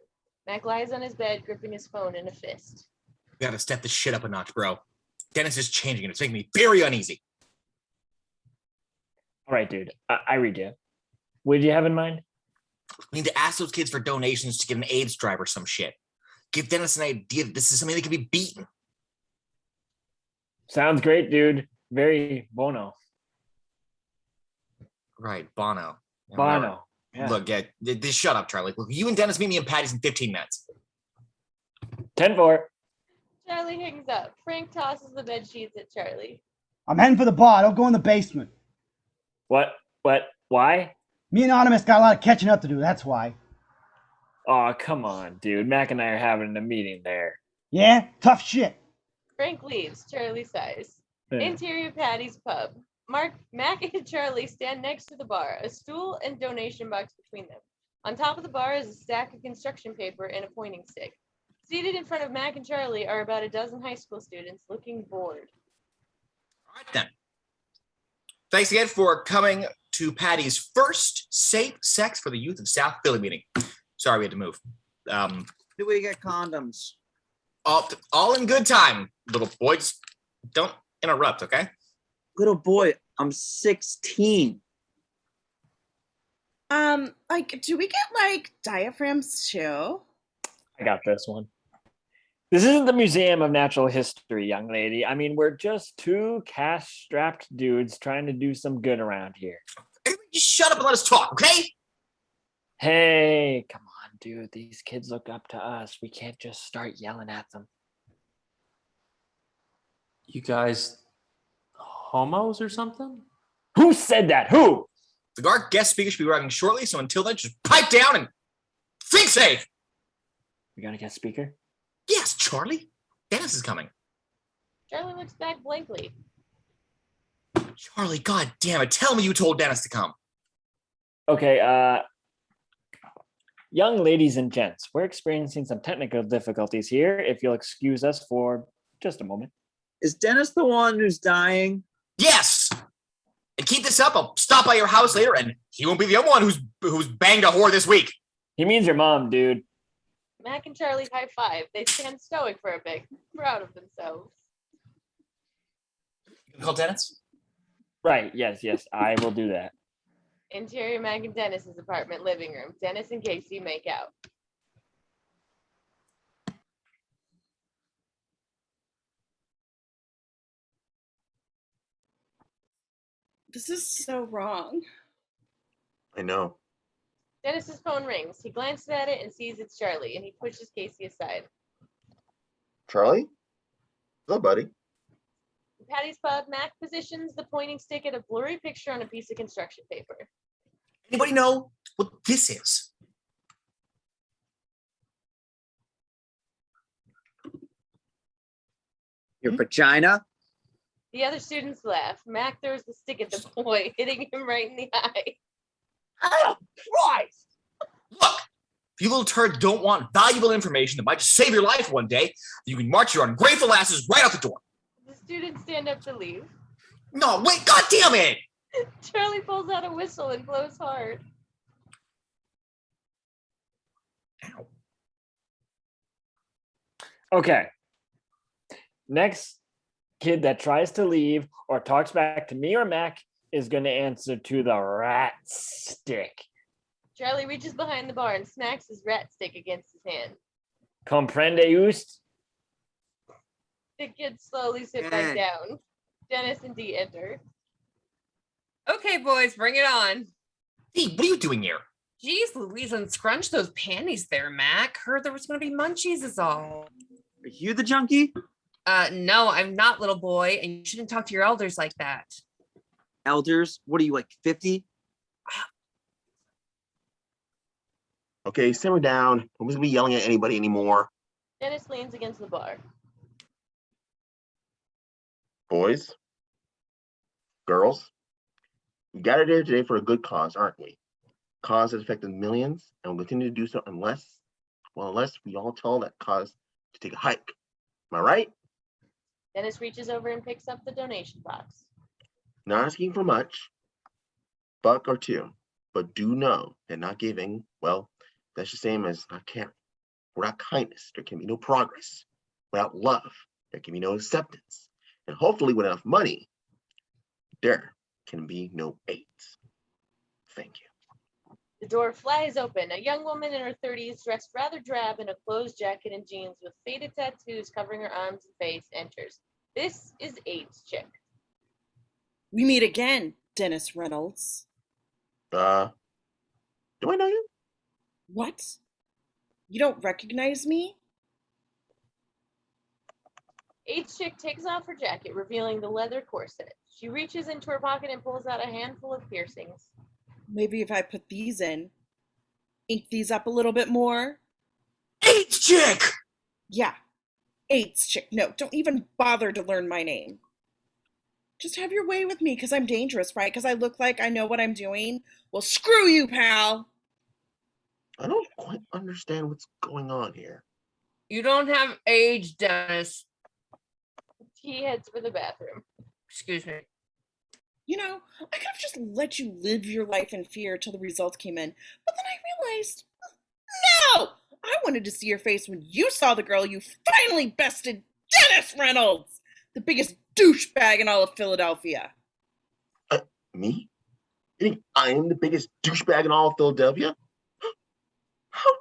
B: Mac lies on his bed, gripping his phone in a fist.
E: We gotta step this shit up a notch, bro. Dennis is changing and it's making me very uneasy.
G: All right, dude. I read you. What did you have in mind?
E: We need to ask those kids for donations to get an AIDS drive or some shit. Give Dennis an idea that this is something that can be beaten.
G: Sounds great, dude. Very Bono.
E: Right, Bono.
G: Bono. Yeah.
E: Look, just shut up, Charlie. Look, you and Dennis meet me in Patty's in 15 minutes.
G: 10-4.
B: Charlie hangs up. Frank tosses the bed sheets at Charlie.
A: I'm heading for the bar. Don't go in the basement.
G: What? Why?
A: Me and Anonymous got a lot of catching up to do. That's why.
G: Oh, come on, dude. Mac and I are having a meeting there.
A: Yeah? Tough shit.
B: Frank leaves. Charlie sighs.
G: Yeah.
B: Interior Patty's pub. Mac and Charlie stand next to the bar, a stool and donation box between them. On top of the bar is a stack of construction paper and a pointing stick. Seated in front of Mac and Charlie are about a dozen high school students looking bored.
E: All right, then. Thanks again for coming to Patty's first Safe Sex for the Youth of South Philly meeting. Sorry we had to move.
D: Do we get condoms?
E: All in good time, little boys. Don't interrupt, okay?
D: Little boy, I'm 16.
F: Do we get diaphragms too?
G: I got this one. This isn't the Museum of Natural History, young lady. I mean, we're just two cash-strapped dudes trying to do some good around here.
E: Everybody just shut up and let us talk, okay?
G: Hey, come on, dude. These kids look up to us. We can't just start yelling at them.
H: You guys homos or something?
G: Who said that? Who?
E: The guard guest speaker should be arriving shortly, so until then, just pipe down and think safe.
G: We got a guest speaker?
E: Yes, Charlie. Dennis is coming.
B: Charlie looks back blankly.
E: Charlie, god damn it. Tell me you told Dennis to come.
G: Okay, young ladies and gents, we're experiencing some technical difficulties here. If you'll excuse us for just a moment.
D: Is Dennis the one who's dying?
E: Yes. And keep this up. I'll stop by your house later, and he won't be the only one who's banged a whore this week.
G: He means your mom, dude.
B: Mac and Charlie high five. They stand stoic for a bit, proud of themselves.
E: You can call Dennis?
G: Right, yes, I will do that.
B: Interior Mac and Dennis's apartment living room. Dennis and Casey make out.
F: This is so wrong.
I: I know.
B: Dennis's phone rings. He glances at it and sees it's Charlie, and he pushes Casey aside.
I: Charlie? Hello, buddy.
B: In Patty's pub, Mac positions the pointing stick at a blurry picture on a piece of construction paper.
E: Anybody know what this is?
D: Your vagina?
B: The other students laugh. Mac throws the stick at the boy, hitting him right in the eye.
E: Oh, Christ! Look, if you little turds don't want valuable information that might just save your life one day, you can march your ungrateful asses right out the door.
B: The students stand up to leave.
E: No, wait, God damn it!
B: Charlie pulls out a whistle and blows hard.
E: Ow.
G: Okay. Next kid that tries to leave or talks back to me or Mac is going to answer to the rat stick.
B: Charlie reaches behind the bar and smacks his rat stick against his hand.
G: Comprende usted?
B: The kids slowly sit back down. Dennis and Dee enter.
C: Okay, boys, bring it on.
E: Hey, what are you doing here?
C: Jeez, Louise, unscrunch those panties there, Mac. Heard there was going to be munchies is all.
D: Are you the junkie?
C: No, I'm not, little boy, and you shouldn't talk to your elders like that.
D: Elders? What are you, like 50?
I: Okay, simmer down. Nobody's gonna be yelling at anybody anymore.
B: Dennis leans against the bar.
I: Boys, girls, we gathered here today for a good cause, aren't we? Cause has affected millions and will continue to do so unless we all tell that cause to take a hike. Am I right?
B: Dennis reaches over and picks up the donation box.
I: Not asking for much, buck or two, but do know that not giving, well, that's the same as not caring. Without kindness, there can be no progress. Without love, there can be no acceptance. And hopefully with enough money, there can be no AIDS. Thank you.
B: The door flies open. A young woman in her 30s, dressed rather drab in a closed jacket and jeans with faded tattoos covering her arms and face, enters. This is AIDS Chick.
F: We meet again, Dennis Reynolds.
I: Do I know you?
F: What? You don't recognize me?
B: AIDS Chick takes off her jacket, revealing the leather corset. She reaches into her pocket and pulls out a handful of piercings.
F: Maybe if I put these in, ink these up a little bit more.
E: AIDS Chick!
F: Yeah, AIDS Chick. No, don't even bother to learn my name. Just have your way with me because I'm dangerous, right? Because I look like I know what I'm doing. Well, screw you, pal.
I: I don't quite understand what's going on here.
C: You don't have age, Dennis.
B: He heads for the bathroom.
C: Excuse me.
F: You know, I could have just let you live your life in fear till the results came in. But then I realized, no! I wanted to see your face when you saw the girl you finally bested, Dennis Reynolds! The biggest douchebag in all of Philadelphia.
I: Me? You think I am the biggest douchebag in all of Philadelphia? How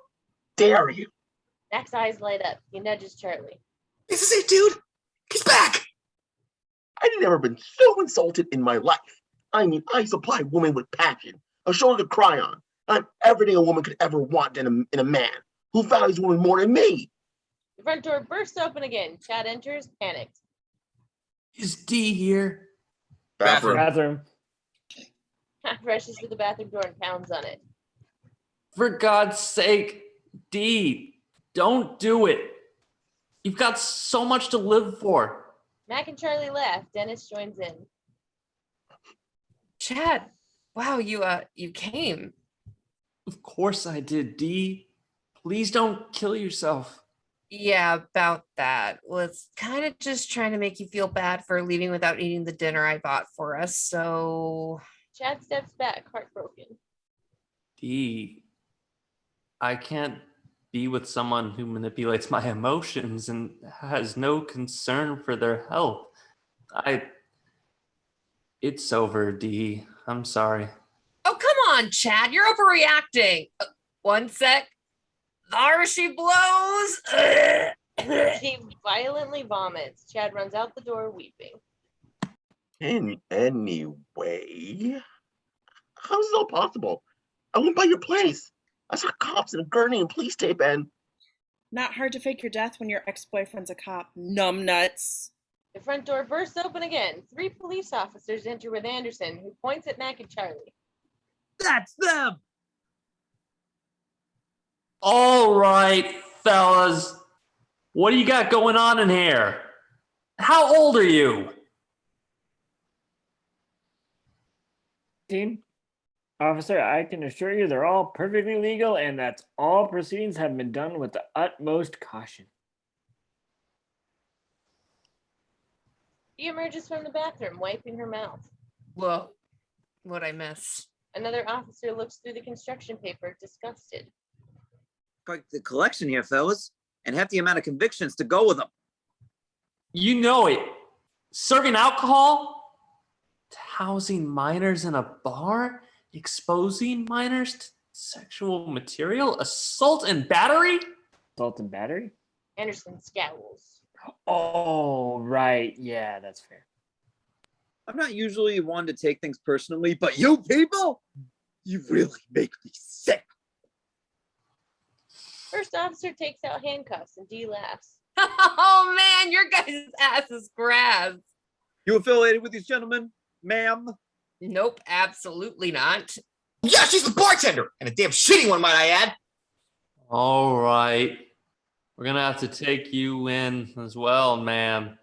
I: dare you?
B: Mac's eyes light up. He nudges Charlie.
E: This is it, dude! He's back!
I: I've never been so insulted in my life. I mean, I supply women with passion, a shoulder to cry on. I'm everything a woman could ever want in a man who values women more than me.
B: The front door bursts open again. Chad enters, panicked.
H: Is D here?
G: Bathroom.
B: Mac rushes to the bathroom door and pounds on it.
H: For God's sake, D, don't do it. You've got so much to live for.
B: Mac and Charlie laugh. Dennis joins in.
C: Chad, wow, you came.
H: Of course I did, D. Please don't kill yourself.
C: Yeah, about that. Was kind of just trying to make you feel bad for leaving without eating the dinner I bought for us, so...
B: Chad steps back, heartbroken.
H: D, I can't be with someone who manipulates my emotions and has no concern for their health. It's over, D. I'm sorry.
C: Oh, come on, Chad. You're overreacting. One sec. There she blows.
B: He violently vomits. Chad runs out the door weeping.
I: Anyway, how is this all possible? I went by your place. I saw cops and a gurney and police tape and
F: Not hard to fake your death when your ex-boyfriend's a cop, numbnuts.
B: The front door bursts open again. 3 police officers enter with Anderson, who points at Mac and Charlie.
D: That's them.
H: All right, fellas. What do you got going on in here? How old are you?
G: Team officer, I can assure you they're all perfectly legal and that all proceedings have been done with the utmost caution.
B: She emerges from the bathroom, wiping her mouth.
C: Whoa, what'd I miss?
B: Another officer looks through the construction paper, disgusted.
D: Quite the collection here, fellas, and hefty amount of convictions to go with them.
H: You know it. Serving alcohol, housing minors in a bar, exposing minors to sexual material, assault and battery.
G: Assault and battery?
B: Anderson scowls.
G: Oh, right. Yeah, that's fair.
D: I'm not usually one to take things personally, but you people, you really make me sick.
B: First officer takes out handcuffs and Dee laughs.
C: Oh man, your guys' ass is grass.
D: You affiliated with these gentlemen, ma'am?
C: Nope, absolutely not.
E: Yeah, she's the bartender, and a damn shitty one, might I add.
H: All right. We're going to have to take you in as well, ma'am.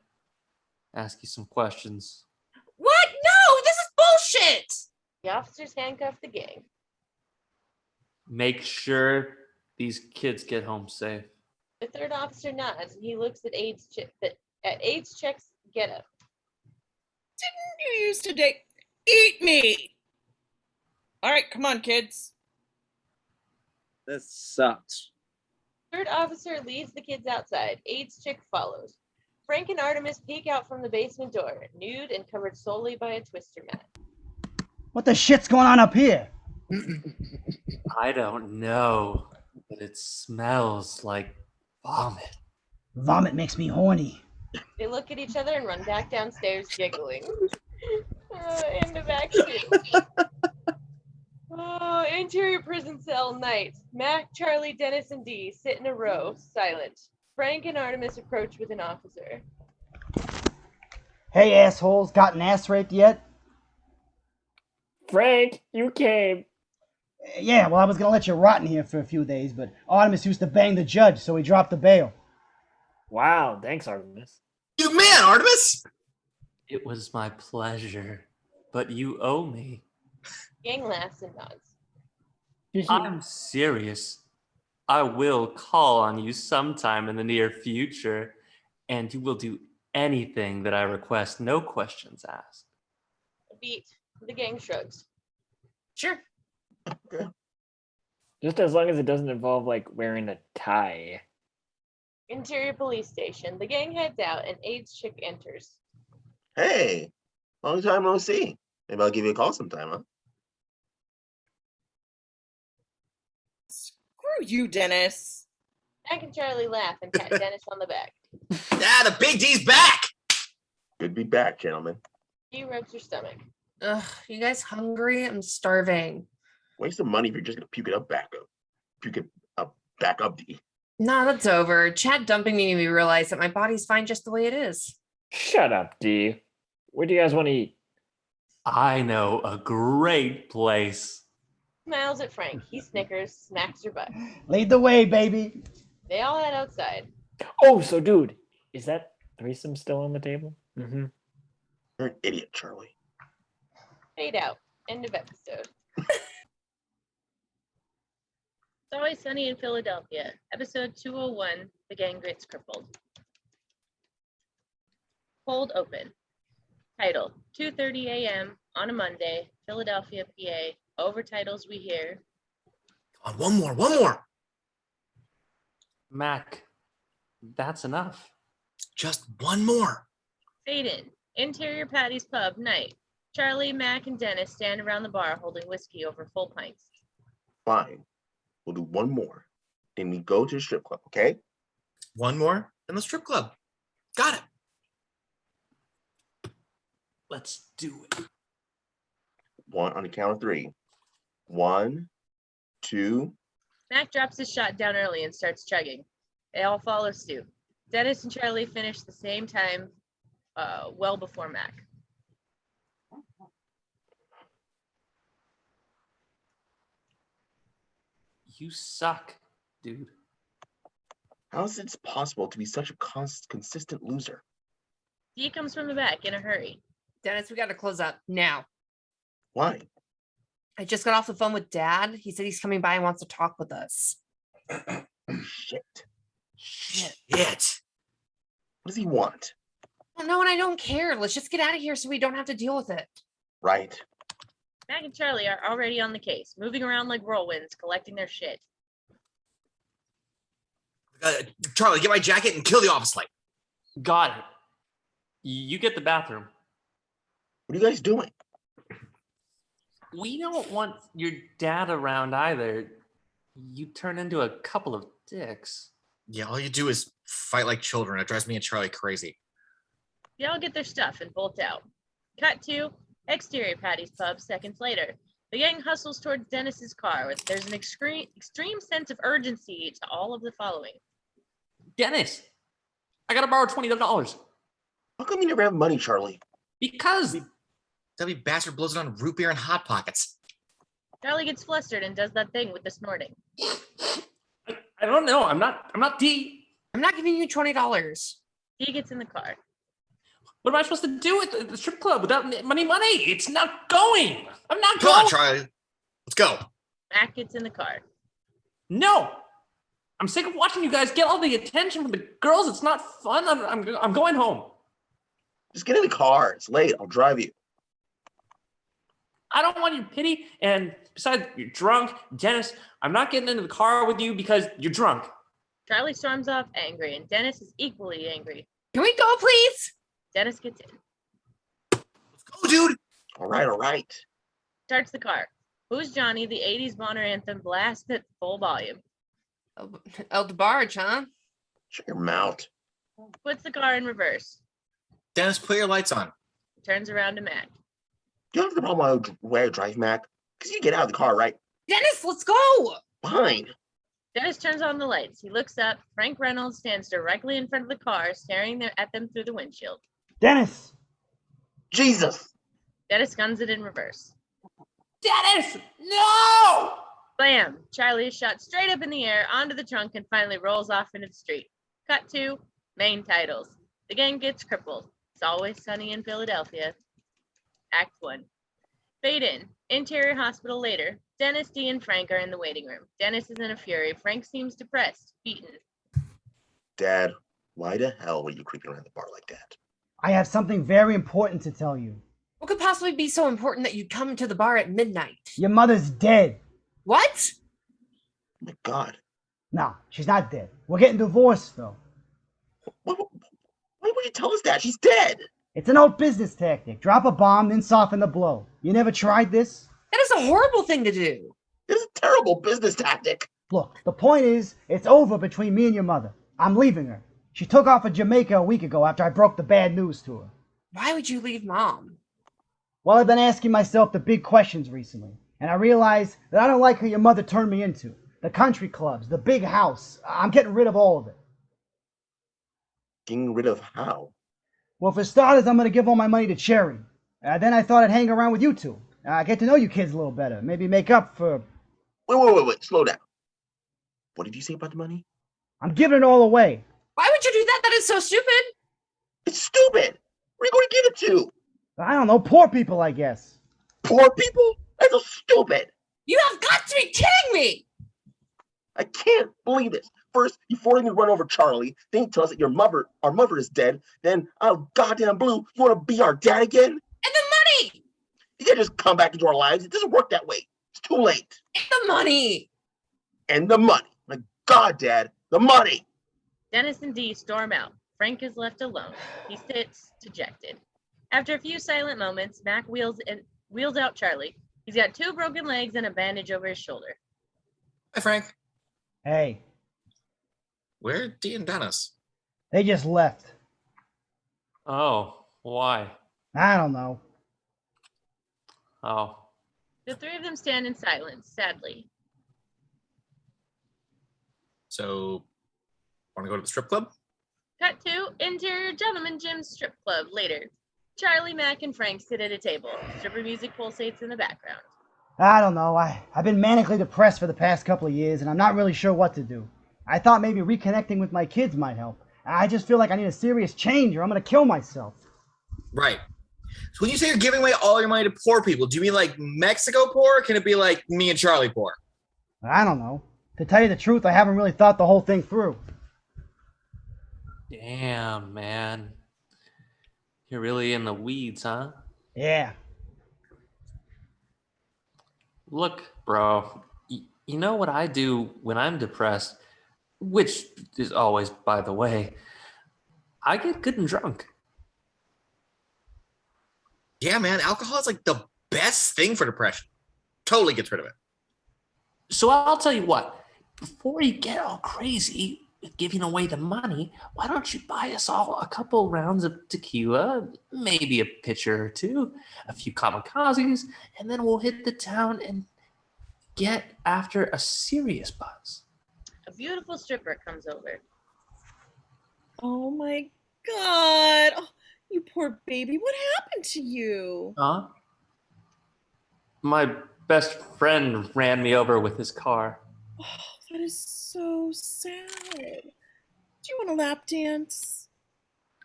H: Ask you some questions.
C: What? No, this is bullshit.
B: The officers handcuff the gang.
H: Make sure these kids get home safe.
B: The third officer nods and he looks at AIDS checks get up.
F: Didn't you used to date? Eat me! All right, come on, kids.
D: This sucks.
B: Third officer leads the kids outside. AIDS chick follows. Frank and Artemis peek out from the basement door, nude and covered solely by a twister mat.
A: What the shit's going on up here?
H: I don't know, but it smells like vomit.
A: Vomit makes me horny.
B: They look at each other and run back downstairs, giggling. In the backseat. Interior prison cell night. Mac, Charlie, Dennis, and Dee sit in a row, silent. Frank and Artemis approach with an officer.
A: Hey, assholes, gotten ass raped yet?
G: Frank, you came.
A: Yeah, well, I was gonna let you rot in here for a few days, but Artemis used to bang the judge, so he dropped the bail.
G: Wow, thanks, Artemis.
E: You man, Artemis!
H: It was my pleasure, but you owe me.
B: Gang laughs and nods.
H: I'm serious. I will call on you sometime in the near future, and you will do anything that I request, no questions asked.
B: A beat. The gang shrugs.
C: Sure.
G: Just as long as it doesn't involve like wearing a tie.
B: Interior police station. The gang heads out and AIDS chick enters.
I: hey, long time no see. Maybe I'll give you a call sometime, huh?
F: Screw you, Dennis.
B: Mac and Charlie laugh and pat Dennis on the back.
E: Ah, the big D's back!
I: Good to be back, gentlemen.
B: Dee rubs her stomach.
C: Ugh, you guys hungry? I'm starving.
I: Waste of money if you're just gonna puke it up back up. Puke it up back up, D.
C: No, that's over. Chad dumping me made me realize that my body's fine just the way it is.
G: Shut up, D. Where do you guys want to eat?
H: I know a great place.
B: Smiles at Frank. He snickers, smacks her butt.
A: Lead the way, baby.
B: They all head outside.
G: Oh, so dude, is that threesome still on the table? Mm-hmm.
I: You're an idiot, Charlie.
B: Fade out. End of episode. It's Always Sunny in Philadelphia. Episode 201. The gang gets crippled. Cold open. Title: 2:30 a.m. on a Monday, Philadelphia, PA. Overtitles we hear.
E: Come on, one more.
H: Mac, that's enough.
E: Just one more.
B: Fade in. Interior Patty's Pub night. Charlie, Mac, and Dennis stand around the bar holding whiskey over full pints.
I: Fine. We'll do one more. Then we go to the strip club, okay?
E: One more in the strip club. Got it.
H: Let's do it.
I: One on the count of 3. 1, 2.
B: Mac drops his shot down early and starts chugging. They all follow suit. Dennis and Charlie finish the same time, well before Mac.
H: You suck, dude.
I: How is it possible to be such a consistent loser?
B: Dee comes from the back in a hurry.
C: Dennis, we got to close up now.
I: Why?
C: I just got off the phone with Dad. He said he's coming by and wants to talk with us.
I: Shit.
C: Shit.
E: Shit.
I: What does he want?
C: I don't know, and I don't care. Let's just get out of here so we don't have to deal with it.
I: Right.
B: Mac and Charlie are already on the case, moving around like whirlwinds, collecting their shit.
E: Charlie, get my jacket and kill the office light.
H: Got it. You get the bathroom.
I: What are you guys doing?
H: We don't want your dad around either. You turn into a couple of dicks.
E: Yeah, all you do is fight like children. It drives me and Charlie crazy.
B: They all get their stuff and bolt out. Cut to exterior Patty's Pub seconds later. The gang hustles towards Dennis's car. There's an extreme sense of urgency to all of the following.
H: Dennis, I gotta borrow $20.
I: How come you never have money, Charlie?
H: Because
E: W bastard blows it on root beer and Hot Pockets.
B: Charlie gets flustered and does that thing with the snorting.
H: I don't know. I'm not D.
C: I'm not giving you $20.
B: He gets in the car.
H: What am I supposed to do at the strip club without money? It's not going. I'm not
E: Come
H: going.
E: on, Charlie. Let's go.
B: Mac gets in the car.
H: No. I'm sick of watching you guys get all the attention from the girls. It's not fun. I'm going home.
I: Just get in the car. It's late. I'll drive you.
H: I don't want your pity. And besides, you're drunk. Dennis, I'm not getting into the car with you because you're drunk.
B: Charlie storms off angry, and Dennis is equally angry.
C: Can we go, please?
B: Dennis gets in.
E: Let's go, dude.
I: All right.
B: Starts the car. Who's Johnny? The 80s Bonner anthem blasts at full volume.
C: El DeBarge, huh?
I: Shut your mouth.
B: Puts the car in reverse.
E: Dennis, put your lights on.
B: Turns around to Mac.
I: Do you have the problem where I drive, Mac? Because you get out of the car, right?
C: Dennis, let's go.
I: Fine.
B: Dennis turns on the lights. He looks up. Frank Reynolds stands directly in front of the car, staring at them through the windshield.
A: Dennis!
I: Jesus!
B: Dennis guns it in reverse.
H: Dennis, no!
B: Blam! Charlie is shot straight up in the air onto the trunk and finally rolls off into the street. Cut to main titles. The gang gets crippled. It's Always Sunny in Philadelphia. Act 1. Fade in. Interior hospital later. Dennis, Dee, and Frank are in the waiting room. Dennis is in a fury. Frank seems depressed, beaten.
I: Dad, why the hell were you creeping around the bar like that?
A: I have something very important to tell you.
C: What could possibly be so important that you'd come to the bar at midnight?
A: Your mother's dead.
C: What?
I: Oh my God.
A: No, she's not dead. We're getting divorced, though.
I: Why would you tell us that? She's dead.
A: It's an old business tactic. Drop a bomb, then soften the blow. You never tried this?
C: That is a horrible thing to do.
I: It's a terrible business tactic.
A: Look, the point is, it's over between me and your mother. I'm leaving her. She took off for Jamaica a week ago after I broke the bad news to her.
C: Why would you leave Mom?
A: Well, I've been asking myself the big questions recently, and I realized that I don't like who your mother turned me into. The country clubs, the big house. I'm getting rid of all of it.
I: Getting rid of how?
A: Well, for starters, I'm going to give all my money to Cherry. Then I thought I'd hang around with you two. Get to know you kids a little better. Maybe make up for...
I: Wait. Slow down. What did you say about the money?
A: I'm giving it all away.
C: Why would you do that? That is so stupid.
I: It's stupid. Where are you going to give it to?
A: I don't know, poor people, I guess.
I: Poor people? That's so stupid.
C: You have got to be kidding me.
I: I can't believe this. First, you forced me to run over Charlie. Then you tell us that our mother is dead. Then, oh goddamn blue, you want to be our dad again?
C: And the money.
I: You can't just come back into our lives. It doesn't work that way. It's too late.
C: And the money.
I: And the money. My God, Dad, the money.
B: Dennis and Dee storm out. Frank is left alone. He sits dejected. After a few silent moments, Mac wheels out Charlie. He's got 2 broken legs and a bandage over his shoulder.
E: Hi, Frank.
A: Hey,
E: Where are Dee and Dennis?
A: they just left.
H: Oh, why?
A: I don't know.
H: Oh,
B: The three of them stand in silence, sadly.
E: So, want to go to the strip club?
B: Cut to Interior Gentleman Jim's strip club later. Charlie, Mac, and Frank sit at a table. Stripper music pulsates in the background.
A: I don't know. I've been manically depressed for the past couple of years, and I'm not really sure what to do. I thought maybe reconnecting with my kids might help. I just feel like I need a serious change, or I'm gonna kill myself.
E: Right. So when you say you're giving away all your money to poor people, do you mean like Mexico poor? Or can it be like me and Charlie poor?
A: I don't know. To tell you the truth, I haven't really thought the whole thing through.
H: damn, man. You're really in the weeds, huh?
A: Yeah.
H: Look, bro, you know what I do when I'm depressed, which is always, by the way, I get good and drunk.
E: Yeah, man, alcohol is like the best thing for depression. Totally gets rid of it.
H: So I'll tell you what, before you get all crazy with giving away the money, why don't you buy us all a couple rounds of tequila, maybe a pitcher or two, a few kamikazes, and then we'll hit the town and get after a serious buzz.
B: A beautiful stripper comes over.
F: Oh my God. Oh, you poor baby. What happened to you?
H: Huh? My best friend ran me over with his car.
F: Oh, that is so sad. Do you want a lap dance?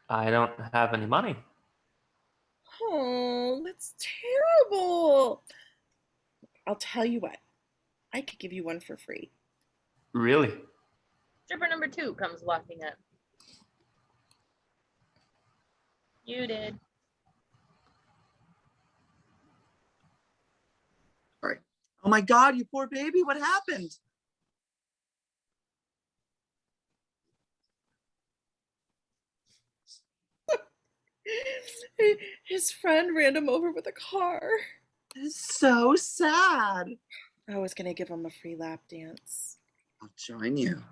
H: I don't have any money.
F: Oh, that's terrible. I'll tell you what. I could give you one for free.
H: Really?
B: Stripper number 2 comes walking up. You did.
D: All right. Oh my God, you poor baby. What happened?
F: His friend ran him over with a car.
D: It's so sad.
F: I was going to give him a free lap dance.
D: I'll join you.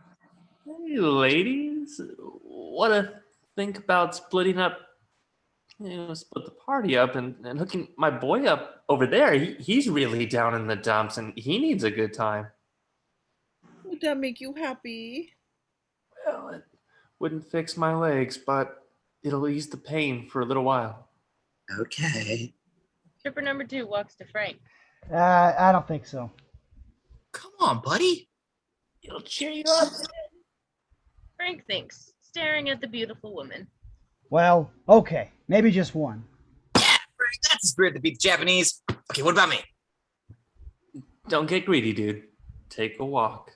H: Hey, ladies, what do you think about splitting up? Split the party up and hooking my boy up over there. He's really down in the dumps and he needs a good time.
F: Would that make you happy?
H: Well, it wouldn't fix my legs, but it'll ease the pain for a little while.
D: Okay.
B: Stripper number 2 walks to Frank.
A: I don't think so.
E: Come on, buddy.
H: It'll cheer you up.
B: Frank thinks, staring at the beautiful woman.
A: Well, okay. Maybe just one.
E: Yeah, Frank, that's the spirit that beats Japanese. Okay, what about me?
H: Don't get greedy, dude. Take a walk.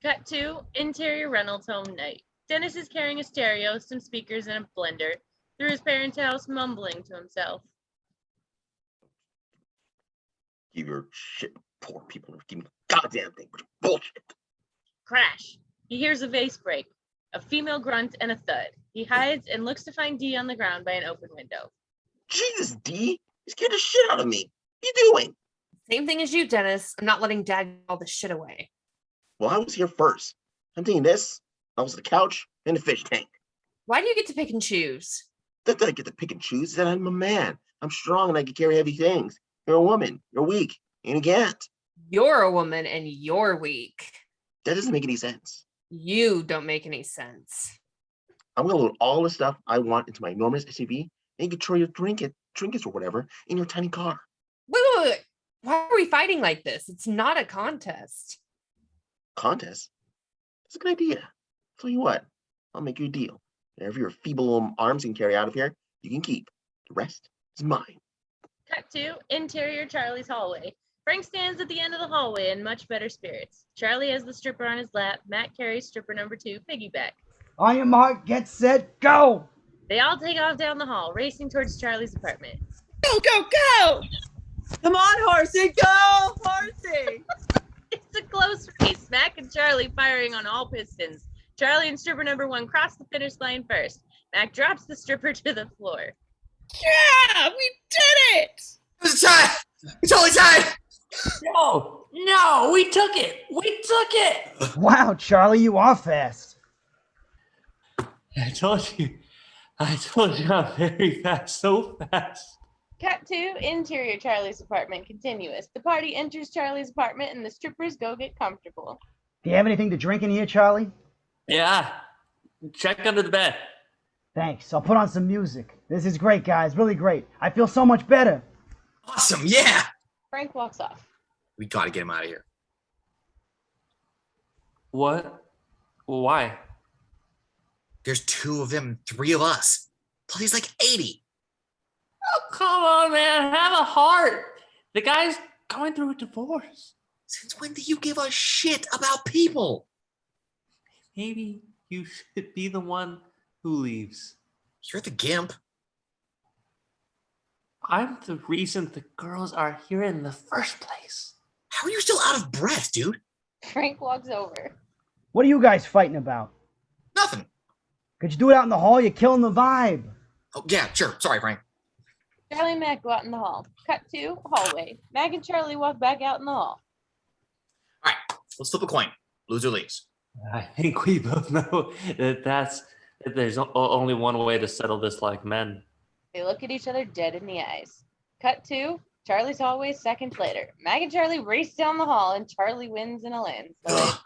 B: Cut to Interior Reynolds home night. Dennis is carrying a stereo, some speakers, and a blender through his parents' house, mumbling to himself.
I: Give your shit to poor people. Give me the goddamn thing. Bullshit.
B: Crash! He hears a vase break, a female grunt, and a thud. He hides and looks to find Dee on the ground by an open window.
I: Jesus, D. You scared the shit out of me. What are you doing?
C: Same thing as you, Dennis. I'm not letting Dad get all this shit away.
I: Well, I was here first. I'm taking this. I was the couch and the fish tank.
C: Why do you get to pick and choose?
I: That I get to pick and choose. That I'm a man. I'm strong and I can carry heavy things. You're a woman. You're weak. And you can't.
C: You're a woman and you're weak.
I: That doesn't make any sense.
C: You don't make any sense.
I: I'm gonna load all the stuff I want into my enormous SUV and you can throw your trinkets or whatever in your tiny car.
C: Wait. Why are we fighting like this? It's not a contest.
I: Contest? That's a good idea. Tell you what, I'll make you a deal. Whatever your feeble little arms can carry out of here, you can keep. The rest is mine.
B: Cut to Interior Charlie's hallway. Frank stands at the end of the hallway in much better spirits. Charlie has the stripper on his lap. Matt carries stripper number 2, piggyback.
A: On your mark, get set, go!
B: They all take off down the hall, racing towards Charlie's apartment.
F: Go, go, go!
D: Come on, horsey. Go, horsey.
B: It's a close race. Mac and Charlie firing on all pistons. Charlie and stripper number 1 cross the finish line first. Mac drops the stripper to the floor.
F: Yeah, we did it!
E: It's a tie. It's only tied.
H: No, we took it. We took it.
A: Wow, Charlie, you are fast.
H: I told you I'm very fast, so fast.
B: Cut to interior Charlie's apartment continuous. The party enters Charlie's apartment and the strippers go get comfortable.
A: Do you have anything to drink in here, Charlie?
H: Yeah. Check under the bed.
A: Thanks. I'll put on some music. This is great, guys. Really great. I feel so much better.
E: Awesome, yeah.
B: Frank walks off.
E: We gotta get him out of here.
H: What? Why?
E: There's 2 of them, 3 of us. Plus he's like 80.
H: Oh, come on, man. Have a heart. The guy's going through a divorce.
E: Since when do you give a shit about people?
H: Maybe you should be the one who leaves.
E: You're the gimp.
H: I'm the reason the girls are here in the first place.
E: How are you still out of breath, dude?
B: Frank walks over.
A: What are you guys fighting about?
E: Nothing.
A: Could you do it out in the hall? You're killing the vibe.
E: Oh, yeah, sure. Sorry, Frank.
B: Charlie and Mac go out in the hall. Cut to hallway. Mac and Charlie walk back out in the hall.
E: All right, let's flip a coin. Loser leaves.
H: I think we both know that there's only one way to settle this like men.
B: They look at each other dead in the eyes. Cut to Charlie's hallway seconds later. Mag and Charlie race down the hall and Charlie wins in a landslide.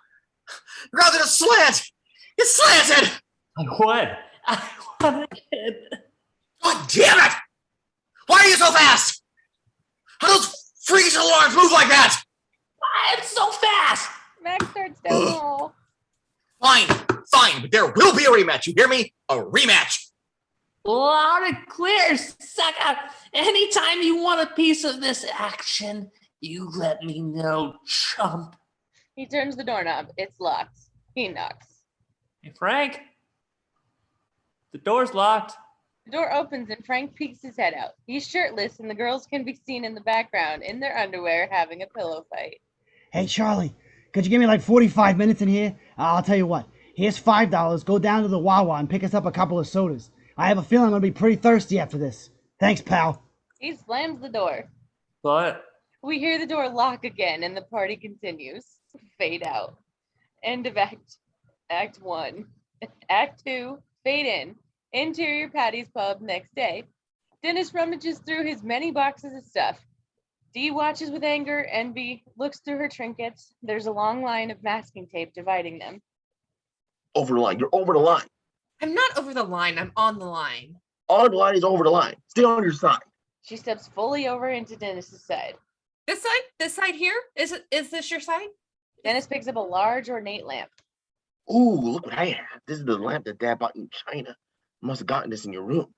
E: Rather than a slant! It's slanted!
H: I won. I won again.
E: God damn it! Why are you so fast? How do those freakish alarms move like that?
H: I'm so fast.
B: Mag starts down the hall.
E: Fine, but there will be a rematch. You hear me? A rematch.
H: Loud and clear, sucker. Anytime you want a piece of this action, you let me know, chump.
B: He turns the doorknob. It's locked. He knocks.
H: Hey, Frank. The door's locked.
B: The door opens and Frank peeks his head out. He's shirtless and the girls can be seen in the background in their underwear having a pillow fight.
A: Hey, Charlie, could you give me like 45 minutes in here? I'll tell you what. Here's $5. Go down to the Wawa and pick us up a couple of sodas. I have a feeling I'm going to be pretty thirsty after this. Thanks, pal.
B: He slams the door.
H: But
B: We hear the door lock again and the party continues. Fade out. End of Act 1. Act 2, fade in. Interior Patty's Pub next day. Dennis rummages through his many boxes of stuff. Dee watches with anger, envy, looks through her trinkets. There's a long line of masking tape dividing them.
I: Over the line. You're over the line.
C: I'm not over the line. I'm on the line.
I: On the line is over the line. Stay on your side.
B: She steps fully over into Dennis's side.
C: This side? This side here? Is this your side?
B: Dennis picks up a large ornate lamp.
I: Ooh, look what I have. This is the lamp that Dad bought in China. Must have gotten this in your room.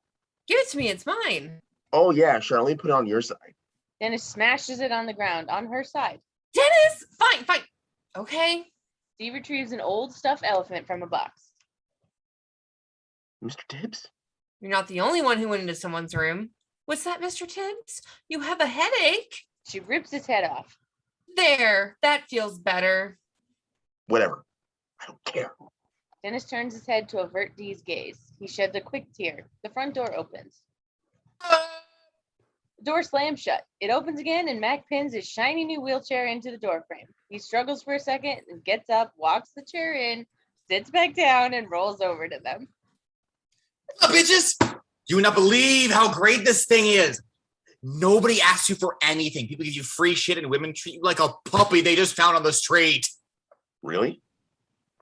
C: Give it to me. It's mine.
I: Oh yeah, Charlene, put it on your side.
B: Dennis smashes it on the ground on her side.
C: Dennis! Fine. Okay.
B: Dee retrieves an old stuffed elephant from a box.
I: Mr. Tibbs?
C: You're not the only one who went into someone's room. What's that, Mr. Tibbs? You have a headache.
B: She rips his head off.
C: There. That feels better.
I: Whatever. I don't care.
B: Dennis turns his head to avert Dee's gaze. He sheds a quick tear. The front door opens. The door slams shut. It opens again, and Mac pins his shiny new wheelchair into the doorframe. He struggles for a second and gets up, walks the chair in, sits back down, and rolls over to them.
E: What's up, bitches? You would not believe how great this thing is. Nobody asks you for anything. People give you free shit, and women treat you like a puppy they just found on the street.
I: Really?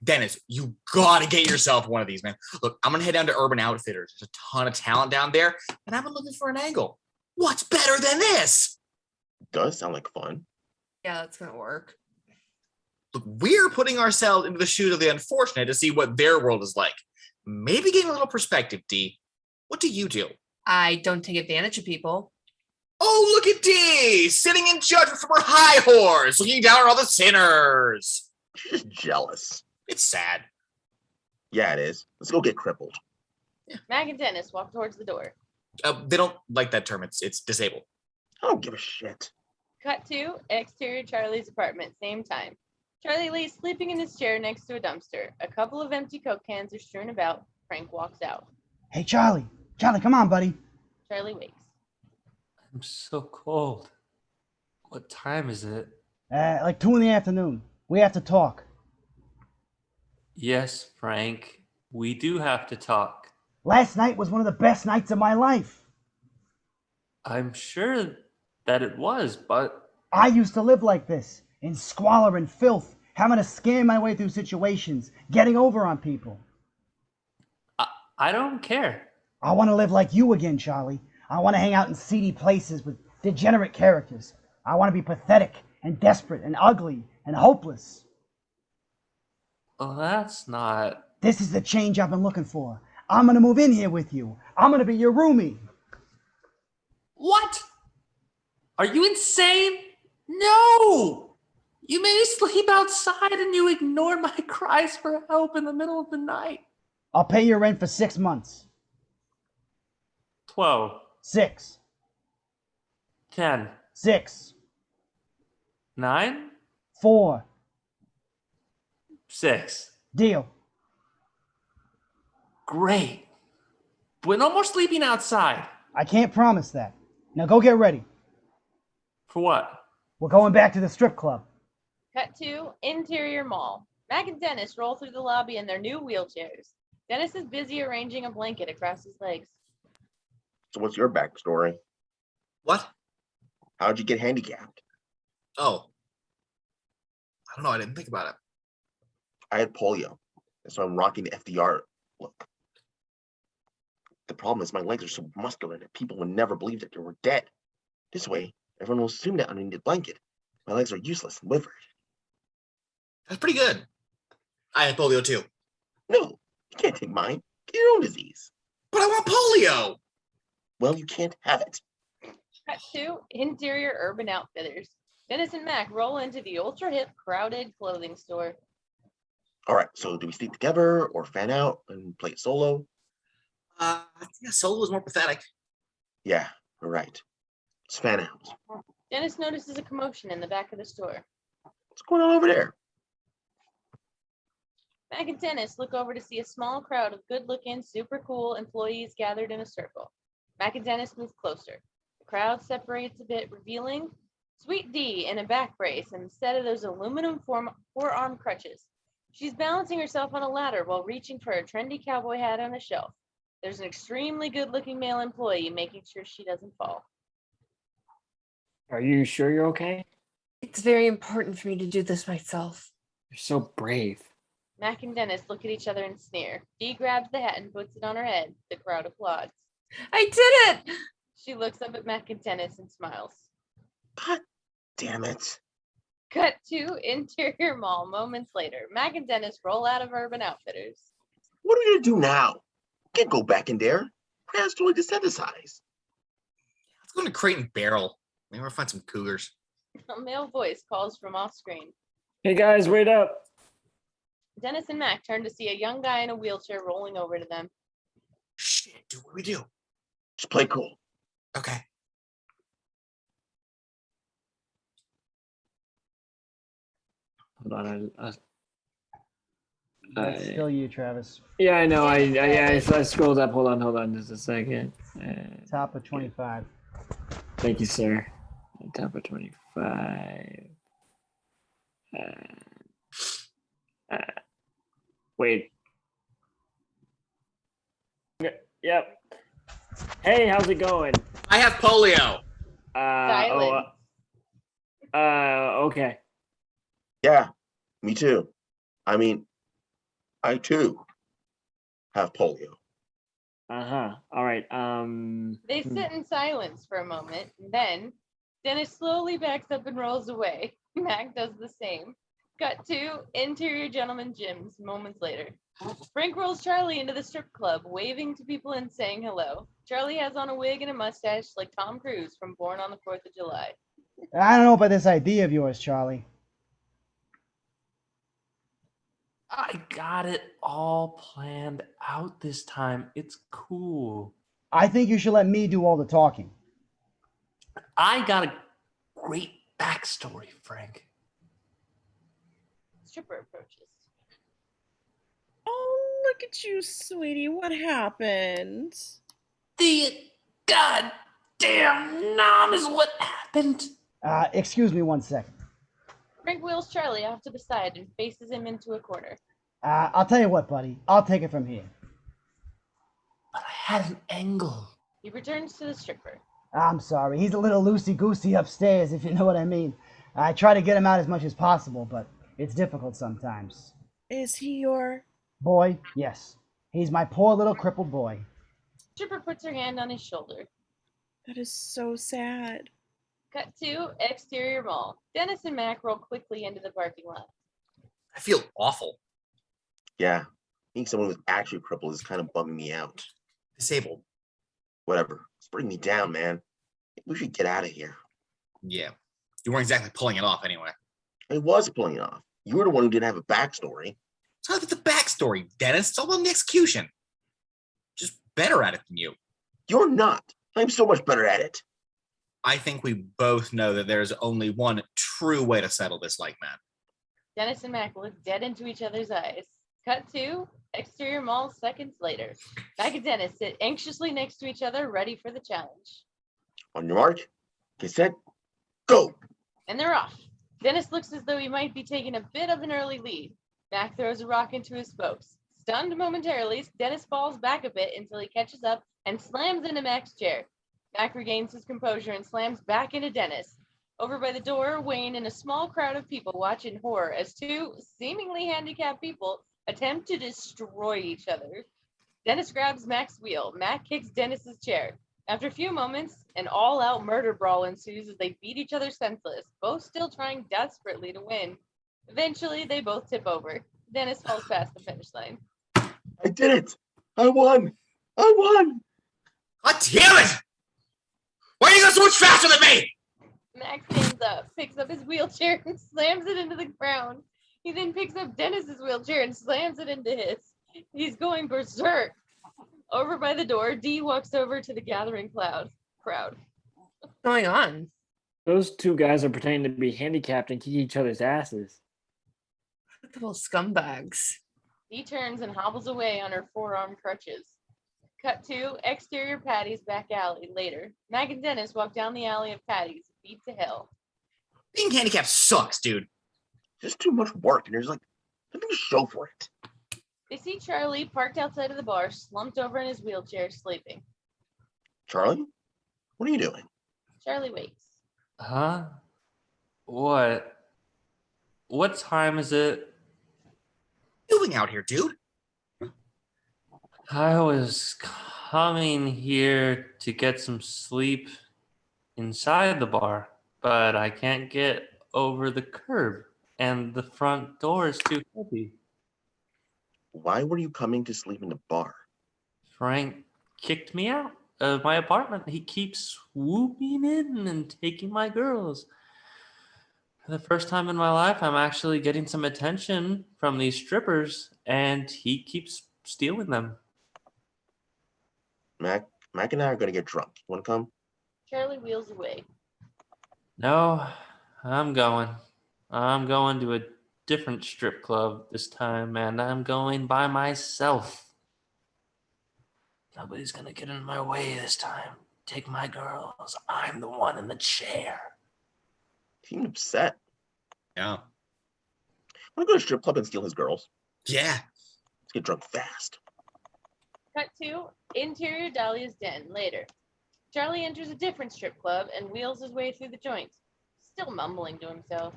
E: Dennis, you gotta get yourself one of these, man. Look, I'm gonna head down to Urban Outfitters. There's a ton of talent down there, and I've been looking for an angle. What's better than this?
I: Does sound like fun.
C: Yeah, that's gonna work.
E: Look, we're putting ourselves into the shoes of the unfortunate to see what their world is like. Maybe gain a little perspective, Dee. What do you do?
C: I don't take advantage of people.
E: Oh, look at Dee, sitting in judgment from her high horse, looking down on all the sinners.
I: She's just jealous.
E: It's sad.
I: Yeah, it is. Let's go get crippled.
B: Mac and Dennis walk towards the door.
E: They don't like that term. It's disabled.
I: I don't give a shit.
B: Cut to exterior Charlie's apartment, same time. Charlie lays sleeping in his chair next to a dumpster. A couple of empty Coke cans are strewn about. Frank walks out.
A: Hey, Charlie. Charlie, come on, buddy.
B: Charlie wakes.
H: I'm so cold. What time is it?
A: Like 2 in the afternoon. We have to talk.
H: Yes, Frank. We do have to talk.
A: Last night was one of the best nights of my life.
H: I'm sure that it was, but
A: I used to live like this, in squalor and filth, having to scam my way through situations, getting over on people.
H: I don't care.
A: I want to live like you again, Charlie. I want to hang out in seedy places with degenerate characters. I want to be pathetic and desperate and ugly and hopeless.
H: Well, that's not.
A: This is the change I've been looking for. I'm going to move in here with you. I'm going to be your roomie.
H: What? Are you insane? No! You made me sleep outside and you ignored my cries for help in the middle of the night.
A: I'll pay your rent for 6 months.
H: 12,
A: 6.
H: 10,
A: 6.
H: 9,
A: 4.
H: 6.
A: Deal.
H: Great. But no more sleeping outside.
A: I can't promise that. Now go get ready.
H: For what?
A: We're going back to the strip club.
B: Cut to interior mall. Mac and Dennis roll through the lobby in their new wheelchairs. Dennis is busy arranging a blanket across his legs.
I: So what's your backstory?
E: What?
I: How'd you get handicapped?
E: Oh. I don't know. I didn't think about it.
I: I had polio, and so I'm rocking the FDR look. The problem is my legs are so muscular that people would never believe that they were dead. This way, everyone will assume that underneath the blanket, my legs are useless and withered.
E: That's pretty good. I had polio too.
I: No, you can't take mine. Get your own disease.
E: But I want polio!
I: Well, you can't have it.
B: Cut to interior Urban Outfitters. Dennis and Mac roll into the ultra-hip, crowded clothing store.
I: All right, so do we stick together or fan out and play it solo?
E: I think solo was more pathetic.
I: Yeah, all right. Let's fan out.
B: Dennis notices a commotion in the back of the store.
I: What's going on over there?
B: Mac and Dennis look over to see a small crowd of good-looking, super cool employees gathered in a circle. Mac and Dennis move closer. The crowd separates a bit, revealing Sweet D in a back brace instead of those aluminum forearm crutches. She's balancing herself on a ladder while reaching for a trendy cowboy hat on a shelf. There's an extremely good-looking male employee making sure she doesn't fall.
G: Are you sure you're okay?
C: It's very important for me to do this myself.
G: You're so brave.
B: Mac and Dennis look at each other and sneer. Dee grabs the hat and puts it on her head. The crowd applauds.
C: I did it!
B: She looks up at Mac and Dennis and smiles.
I: God damn it.
B: Cut to interior mall moments later. Mac and Dennis roll out of Urban Outfitters.
I: What are we gonna do now? Can't go back in there. Perhaps totally desensitized.
E: Let's go to Crate and Barrel. Maybe we'll find some cougars.
B: A male voice calls from off screen.
G: Hey guys, wait up.
B: Dennis and Mac turn to see a young guy in a wheelchair rolling over to them.
E: Shit, dude, what do we do?
I: Just play cool.
E: Okay.
G: Hold on.
A: That's still you, Travis.
G: Yeah, I know. I scrolled up. Hold on just a second.
A: Top of 25.
G: Thank you, sir. Top of 25. Wait. Yep. Hey, how's it going?
E: I have polio.
B: Silence.
G: Okay.
I: Yeah, me too. I mean, I too have polio.
G: All right.
B: They sit in silence for a moment. Then Dennis slowly backs up and rolls away. Mac does the same. Cut to interior gentleman gyms moments later. Frank rolls Charlie into the strip club, waving to people and saying hello. Charlie has on a wig and a mustache like Tom Cruise from Born on the 4th of July.
A: I don't know about this idea of yours, Charlie.
H: I got it all planned out this time. It's cool.
A: I think you should let me do all the talking.
H: I got a great backstory, Frank.
B: Stripper approaches.
F: Oh, look at you, sweetie. What happened?
H: The goddamn nom is what happened.
A: Excuse me 1 second.
B: Frank wheels Charlie off to the side and faces him into a corner.
A: I'll tell you what, buddy. I'll take it from here.
H: But I had an angle.
B: He returns to the stripper.
A: I'm sorry. He's a little loosey-goosey upstairs, if you know what I mean. I try to get him out as much as possible, but it's difficult sometimes.
F: Is he your...
A: Boy, yes. He's my poor little crippled boy.
B: Stripper puts her hand on his shoulder.
F: That is so sad.
B: Cut to exterior mall. Dennis and Mac roll quickly into the parking lot.
E: I feel awful.
I: Yeah, being someone who's actually crippled is kind of bumming me out.
E: Disabled.
I: Whatever. It's bringing me down, man. We should get out of here.
E: Yeah. You weren't exactly pulling it off anyway.
I: I was pulling it off. You were the one who didn't have a backstory.
E: It's not the backstory, Dennis. It's all about the execution. Just better at it than you.
I: You're not. I'm so much better at it.
E: I think we both know that there's only one true way to settle this like man.
B: Dennis and Mac look dead into each other's eyes. Cut to exterior mall seconds later. Mac and Dennis sit anxiously next to each other, ready for the challenge.
I: On your mark, get set, go.
B: And they're off. Dennis looks as though he might be taking a bit of an early lead. Mac throws a rock into his spokes. Stunned momentarily, Dennis falls back a bit until he catches up and slams into Mac's chair. Mac regains his composure and slams back into Dennis. Over by the door, Wayne and a small crowd of people watch in horror as two seemingly handicapped people attempt to destroy each other. Dennis grabs Mac's wheel. Mac kicks Dennis's chair. After a few moments, an all-out murder brawl ensues as they beat each other senseless, both still trying desperately to win. Eventually, they both tip over. Dennis falls past the finish line.
I: I did it. I won. I won.
E: God damn it! Why are you going so much faster than me?
B: Max stands up, picks up his wheelchair, and slams it into the ground. He then picks up Dennis's wheelchair and slams it into his. He's going berserk. Over by the door, Dee walks over to the gathering crowd.
C: What's going on?
G: Those two guys are pretending to be handicapped and kick each other's asses.
C: Little scumbags.
B: Dee turns and hobbles away on her four-arm crutches. Cut to exterior Patty's back alley later. Mac and Dennis walk down the alley of Patty's, beat to hell.
E: Being handicapped sucks, dude.
I: Just too much work, and there's like nothing to show for it.
B: They see Charlie parked outside of the bar, slumped over in his wheelchair, sleeping.
I: Charlie, what are you doing?
B: Charlie wakes.
H: Huh? What? What time is it?
E: Doing out here, dude?
H: I was coming here to get some sleep inside the bar, but I can't get over the curb, and the front door is too heavy.
I: Why were you coming to sleep in the bar?
H: Frank kicked me out of my apartment. He keeps swooping in and taking my girls. For the first time in my life, I'm actually getting some attention from these strippers, and he keeps stealing them.
I: Mac and I are gonna get drunk. You wanna come?
B: Charlie wheels away.
H: No, I'm going. I'm going to a different strip club this time, and I'm going by myself. Nobody's gonna get in my way this time. Take my girls. I'm the one in the chair.
I: You seem upset.
E: Yeah.
I: Wanna go to a strip club and steal his girls?
E: Yeah.
I: Let's get drunk fast.
B: Cut to interior Dahlia's den later. Charlie enters a different strip club and wheels his way through the joint, still mumbling to himself.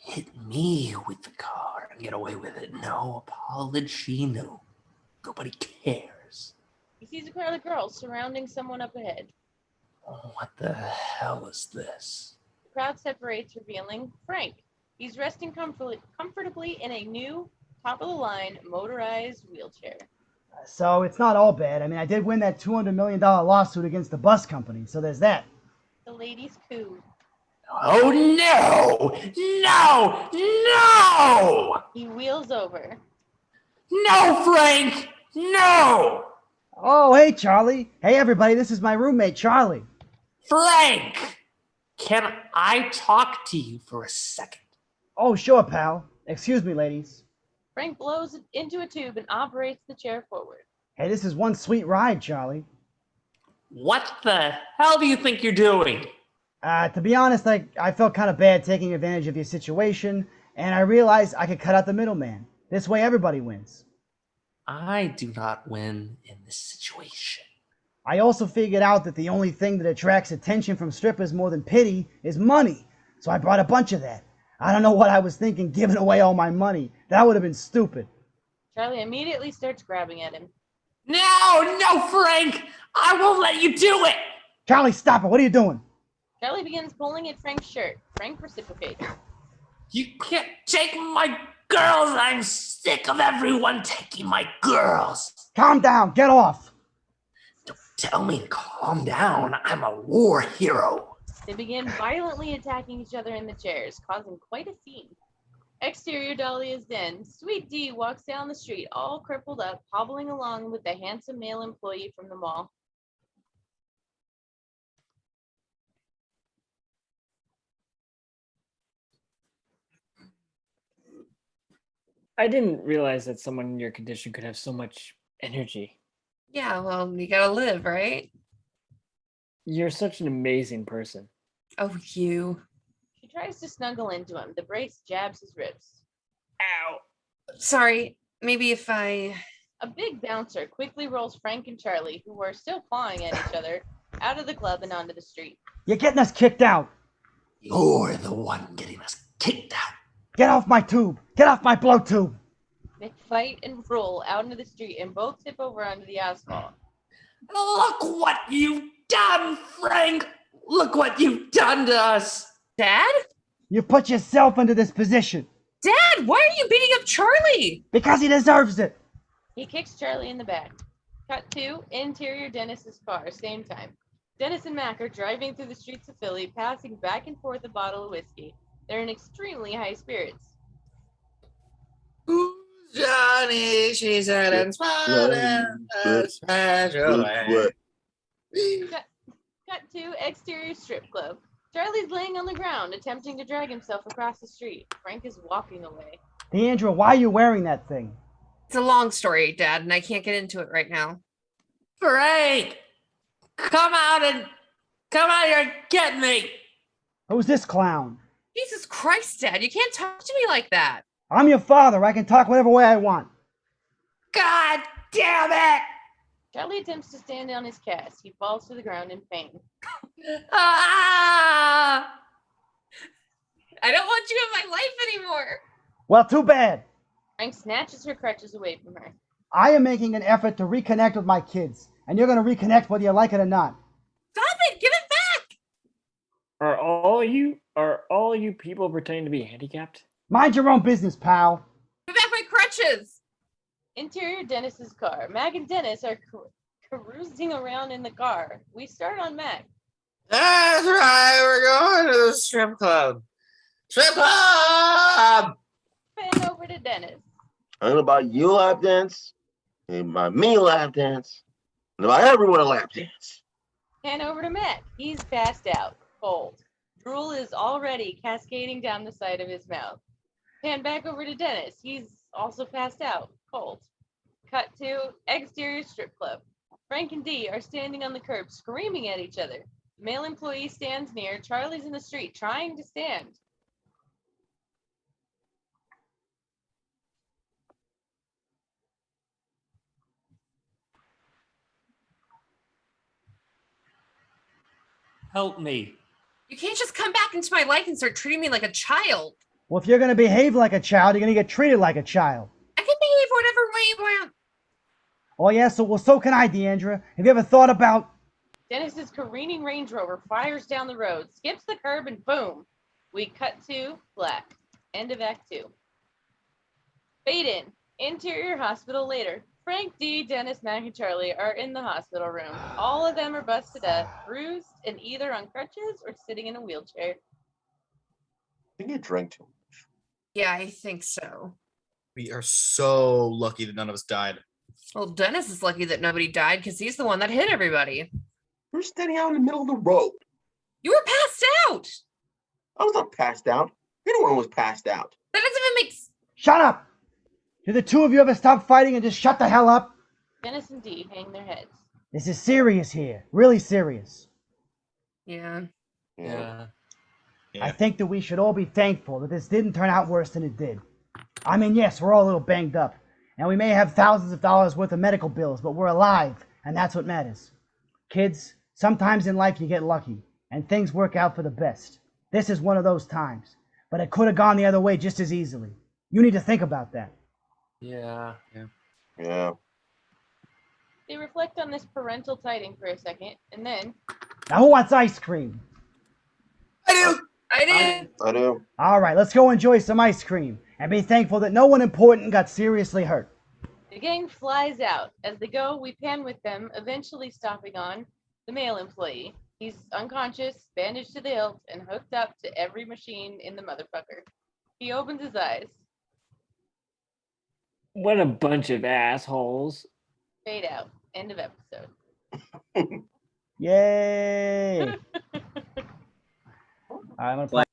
H: Hit me with the car and get away with it. No apology, no. Nobody cares.
B: He sees a crowd of girls surrounding someone up ahead.
H: Oh, what the hell is this?
B: The crowd separates, revealing Frank. He's resting comfortably in a new, top-of-the-line motorized wheelchair.
A: So it's not all bad. I mean, I did win that $200 million lawsuit against the bus company, so there's that.
B: The ladies coo.
H: Oh no! No! No!
B: He wheels over.
H: No, Frank! No!
A: Oh, hey, Charlie. Hey, everybody, this is my roommate, Charlie.
H: Frank! Can I talk to you for a second?
A: Oh, sure, pal. Excuse me, ladies.
B: Frank blows into a tube and operates the chair forward.
A: Hey, this is one sweet ride, Charlie.
H: What the hell do you think you're doing?
A: To be honest, I felt kind of bad taking advantage of your situation, and I realized I could cut out the middleman. This way, everybody wins.
H: I do not win in this situation.
A: I also figured out that the only thing that attracts attention from strippers more than pity is money. So I brought a bunch of that. I don't know what I was thinking giving away all my money. That would have been stupid.
B: Charlie immediately starts grabbing at him.
H: No, Frank! I won't let you do it!
A: Charlie, stop it. What are you doing?
B: Charlie begins pulling at Frank's shirt. Frank reciprocates.
H: You can't take my girls! I'm sick of everyone taking my girls!
A: Calm down. Get off.
H: Don't tell me to calm down. I'm a war hero.
B: They begin violently attacking each other in the chairs, causing quite a scene. Exterior Dahlia's den. Sweet Dee walks down the street, all crippled up, hobbling along with the handsome male employee from the mall.
G: I didn't realize that someone in your condition could have so much energy.
C: Yeah, well, you gotta live, right?
G: You're such an amazing person.
C: Oh, you.
B: She tries to snuggle into him. The brace jabs his ribs.
C: Ow. Sorry, maybe if I...
B: A big bouncer quickly rolls Frank and Charlie, who are still clawing at each other, out of the club and onto the street.
A: You're getting us kicked out.
H: You're the one getting us kicked out.
A: Get off my tube. Get off my blow tube.
B: They fight and roll out into the street and both tip over onto the asphalt.
H: Look what you've done, Frank! Look what you've done to us!
C: Dad?
A: You put yourself into this position.
C: Dad, why are you beating up Charlie?
A: Because he deserves it.
B: He kicks Charlie in the back. Cut to interior Dennis's car, same time. Dennis and Mac are driving through the streets of Philly, passing back and forth a bottle of whiskey. They're in extremely high spirits.
E: Who's Johnny? She said, and smiled special way.
B: Cut to exterior strip club. Charlie's laying on the ground, attempting to drag himself across the street. Frank is walking away.
A: Deandra, why are you wearing that thing?
C: It's a long story, Dad, and I can't get into it right now.
H: Frank! Come out here and get me!
A: Who's this clown?
C: Jesus Christ, Dad, you can't talk to me like that.
A: I'm your father. I can talk whatever way I want.
H: God damn it!
B: Charlie attempts to stand on his cast. He falls to the ground in pain.
H: Ah!
C: I don't want you in my life anymore.
A: Well, too bad.
B: Frank snatches her crutches away from her.
A: I am making an effort to reconnect with my kids, and you're going to reconnect whether you like it or not.
C: Stop it! Give it back!
G: Are all you people pretending to be handicapped?
A: Mind your own business, pal.
C: Give back my crutches!
B: Interior Dennis's car. Mac and Dennis are carousing around in the car. We start on Mac.
E: That's right, we're going to the strip club. Strip club!
B: Fan over to Dennis.
I: I don't know about you lap dance, and about me a lap dance, and about everyone a lap dance.
B: Pan over to Mac. He's passed out, cold. Drool is already cascading down the side of his mouth. Pan back over to Dennis. He's also passed out, cold. Cut to exterior strip club. Frank and Dee are standing on the curb, screaming at each other. Male employee stands near. Charlie's in the street, trying to stand.
H: Help me.
C: You can't just come back into my life and start treating me like a child.
A: Well, if you're going to behave like a child, you're going to get treated like a child.
C: I can behave whatever way you want.
A: Oh, yeah? So can I, Deandra. Have you ever thought about...
B: Dennis's careening Range Rover fires down the road, skips the curb, and boom. We cut to black. End of Act 2. Fade in. Interior hospital later. Frank, Dee, Dennis, Mac, and Charlie are in the hospital room. All of them are busted up, bruised, and either on crutches or sitting in a wheelchair.
I: I think you drank too much.
C: Yeah, I think so.
E: We are so lucky that none of us died.
C: Well, Dennis is lucky that nobody died because he's the one that hit everybody.
I: You're standing out in the middle of the road.
C: You were passed out.
I: I was not passed out. You're the one who was passed out.
C: That doesn't even make sense.
A: Shut up! Do the two of you ever stop fighting and just shut the hell up?
B: Dennis and Dee hang their heads.
A: This is serious here. Really serious.
C: Yeah.
H: Yeah.
A: I think that we should all be thankful that this didn't turn out worse than it did. I mean, yes, we're all a little banged up, and we may have thousands of dollars worth of medical bills, but we're alive, and that's what matters. Kids, sometimes in life you get lucky and things work out for the best. This is one of those times, but it could have gone the other way just as easily. You need to think about that.
H: Yeah.
I: Yeah.
B: They reflect on this parental tiding for a second, and then
A: Now, who wants ice cream?
E: I do.
C: I did.
I: I do.
A: All right, let's go enjoy some ice cream and be thankful that no one important got seriously hurt.
B: the gang flies out. As they go, we pan with them, eventually stopping on the male employee. He's unconscious, bandaged to the hilt, and hooked up to every machine in the motherfucker. He opens his eyes.
G: What a bunch of assholes.
B: Fade out. End of episode.
A: Yay! I'm gonna play.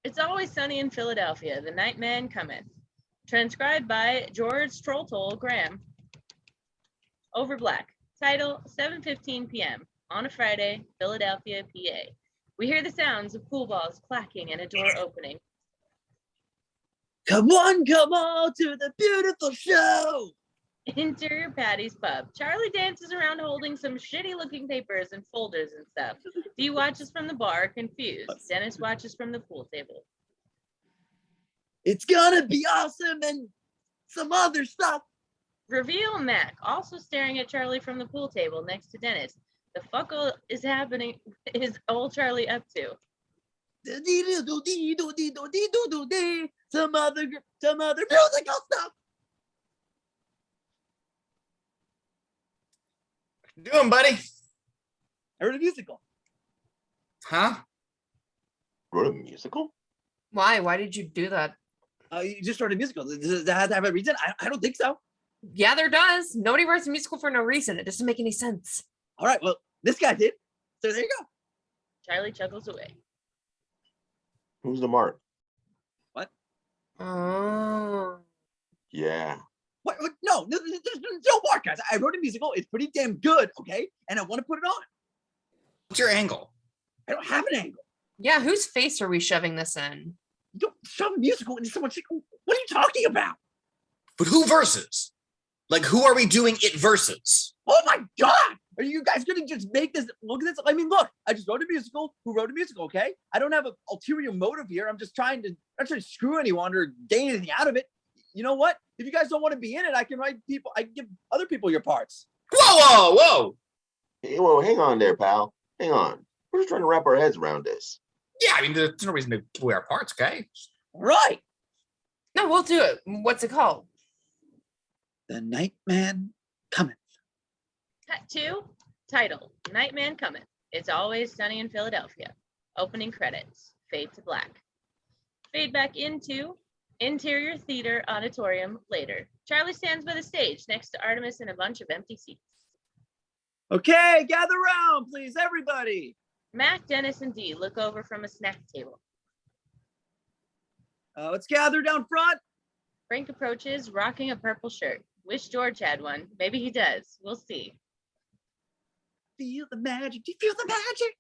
B: It's Always Sunny in Philadelphia. The Night Man Cometh. Transcribed by George Trolltol Graham. Over Black. Title 7:15 p.m. on a Friday, Philadelphia, PA. We hear the sounds of pool balls clacking and a door opening.
D: Come on to the beautiful show.
B: Interior Patty's pub. Charlie dances around holding some shitty looking papers and folders and stuff. Dee watches from the bar, confused. Dennis watches from the pool table.
D: It's gonna be awesome and some other stuff.
B: Reveal Mac, also staring at Charlie from the pool table next to Dennis. The fuck is happening? Is old Charlie up to?
D: Some other musical stuff.
E: Doing, buddy?
D: I wrote a musical.
E: Huh?
I: Wrote a musical?
C: Why? Why did you do that?
D: You just wrote a musical. Does that have to have a reason? I don't think so.
C: Yeah, there does. Nobody writes a musical for no reason. It doesn't make any sense.
D: All right, well, this guy did. So there you go.
B: Charlie chuckles away.
I: Who's the mark?
C: Oh.
I: Yeah.
D: What? No, there's no more, guys. I wrote a musical. It's pretty damn good, okay? And I want to put it on.
E: What's your angle?
D: I don't have an angle.
C: Yeah, whose face are we shoving this in?
D: You don't shove a musical into someone's. What are you talking about?
E: But who versus? Like, who are we doing it versus?
D: Oh my God! Are you guys gonna just make this? Look at this. I mean, look. I just wrote a musical. Who wrote a musical? Okay. I don't have an ulterior motive here. I'm just trying to not trying to screw anyone or gain anything out of it. You know what? If you guys don't want to be in it, I can write people. I can give other people your parts.
E: Whoa!
I: Hey, whoa, hang on there, pal. Hang on. We're just trying to wrap our heads around this.
E: Yeah, I mean, there's no reason to give away our parts, okay?
D: Right.
C: No, we'll do it. What's it called?
D: The Nightman Cometh.
B: Cut 2. Title: Nightman Cometh. It's Always Sunny in Philadelphia. Opening credits. Fade to black. Fade back into Interior Theater Auditorium later. Charlie stands by the stage next to Artemis and a bunch of empty seats.
D: Okay, gather round, please, everybody.
B: Mac, Dennis, and Dee look over from a snack table.
D: Let's gather down front.
B: Frank approaches, rocking a purple shirt. Wish George had one. Maybe he does. We'll see.
D: Feel the magic. Do you feel the magic?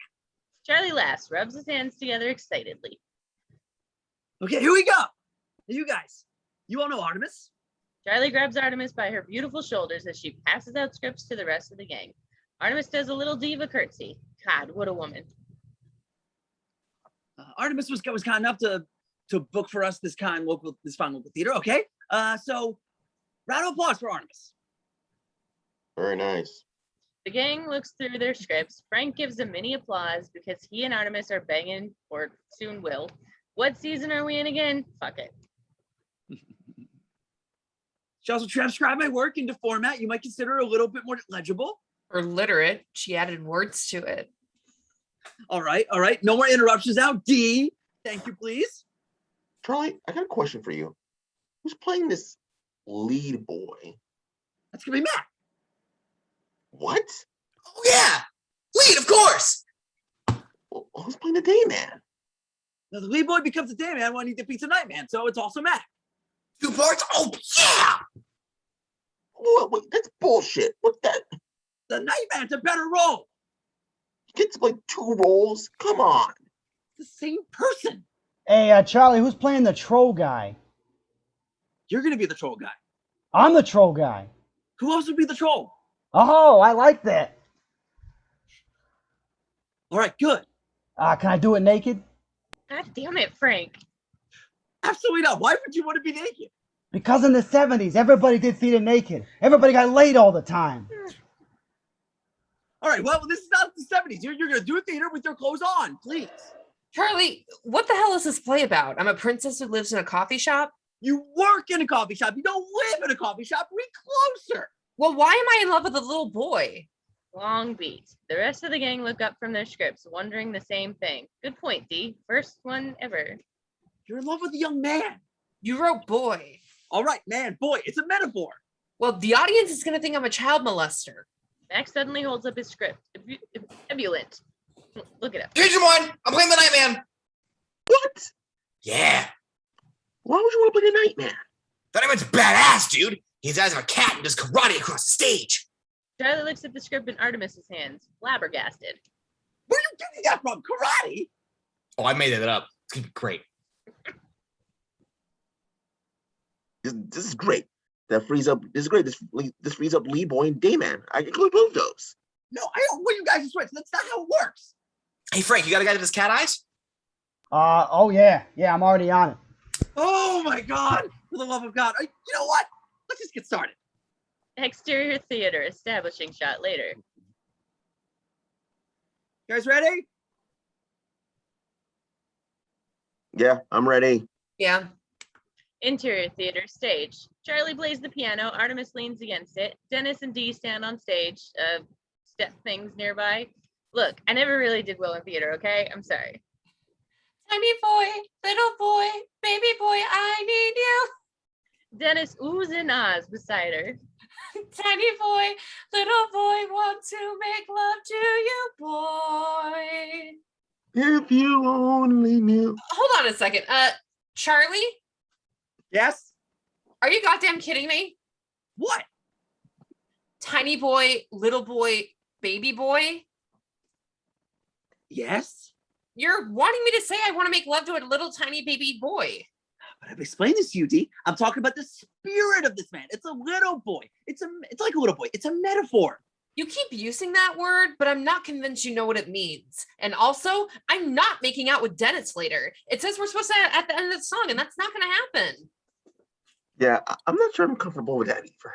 B: Charlie laughs, rubs his hands together excitedly.
D: Okay, here we go. Hey, you guys, you all know Artemis?
B: Charlie grabs Artemis by her beautiful shoulders as she passes out scripts to the rest of the gang. Artemis does a little diva curtsy. God, what a woman.
D: Artemis was kind enough to book for us this fine local theater. Okay, so round of applause for Artemis.
I: Very nice.
B: The gang looks through their scripts. Frank gives a mini applause because he and Artemis are banging, or soon will. What season are we in again? Fuck it.
D: She also transcribed my work into format you might consider a little bit more legible.
C: Or literate. She added words to it.
D: All right. No more interruptions now. D, thank you, please.
I: Charlie, I got a question for you. Who's playing this lead boy?
D: That's gonna be Matt.
I: What?
E: Oh, yeah! Lead, of course!
I: Well, who's playing the day man?
D: Now the lead boy becomes a day man when he defeats a night man, so it's also Matt.
E: 2 parts? Oh, yeah!
I: Wait, that's bullshit. What's that?
D: The night man's a better role.
I: You get to play 2 roles? Come on.
D: It's the same person.
A: Hey, Charlie, who's playing the troll guy?
D: You're gonna be the troll guy.
A: I'm the troll guy.
D: Who else would be the troll?
A: Oh, I like that.
D: All right, good.
A: Can I do it naked?
B: God damn it, Frank.
D: Absolutely not. Why would you want to be naked?
A: Because in the 70s, everybody did theater naked. Everybody got laid all the time.
D: All right, well, this is not the 70s. You're going to do theater with your clothes on, please.
C: Charlie, what the hell is this play about? I'm a princess who lives in a coffee shop?
D: You work in a coffee shop. You don't live in a coffee shop. Read closer.
C: Well, why am I in love with a little boy?
B: Long beat. The rest of the gang look up from their scripts, wondering the same thing. Good point, D. First one ever.
D: You're in love with a young man.
C: You wrote boy.
D: All right, man, boy, it's a metaphor.
C: Well, the audience is going to think I'm a child molester.
B: Max suddenly holds up his script. Ebullient. Look it up.
E: Division 1, I'm playing the Nightman.
I: What?
E: Yeah.
I: Why would you want to play the Nightman?
E: The Nightman's badass, dude. He has the eyes of a cat and does karate across the stage.
B: Charlie looks at the script in Artemis's hands, flabbergasted.
D: Where are you getting that from? Karate?
E: Oh, I made that up. It's gonna be great.
I: This is great. That frees up. This is great. This frees up Lee Boy and Dayman. I can include both those.
D: No, I don't want you guys to switch. That's not how it works.
E: Hey, Frank, you got a guy that does cat eyes?
A: Oh yeah. Yeah, I'm already on it.
D: Oh my God! For the love of God! You know what? Let's just get started.
B: Exterior theater, establishing shot later.
D: You guys ready?
I: Yeah, I'm ready.
C: Yeah.
B: Interior theater, stage. Charlie plays the piano, Artemis leans against it. Dennis and Dee stand on stage, step things nearby. Look, I never really did well in theater, okay? I'm sorry.
C: Tiny boy, little boy, baby boy, I need you.
B: Dennis oohs and ahs beside her.
C: Tiny boy, little boy, want to make love to you, boy.
I: If you only knew.
C: Hold on a second. Charlie,
D: Yes?
C: are you goddamn kidding me?
D: What?
C: Tiny boy, little boy, baby boy?
D: Yes?
C: You're wanting me to say I want to make love to a little tiny baby boy.
D: But I've explained this to you, D. I'm talking about the spirit of this man. It's a little boy. It's like a little boy. It's a metaphor.
C: You keep using that word, but I'm not convinced you know what it means. And also, I'm not making out with Dennis later. It says we're supposed to at the end of the song, and that's not going to happen.
I: Yeah, I'm not sure I'm comfortable with that either.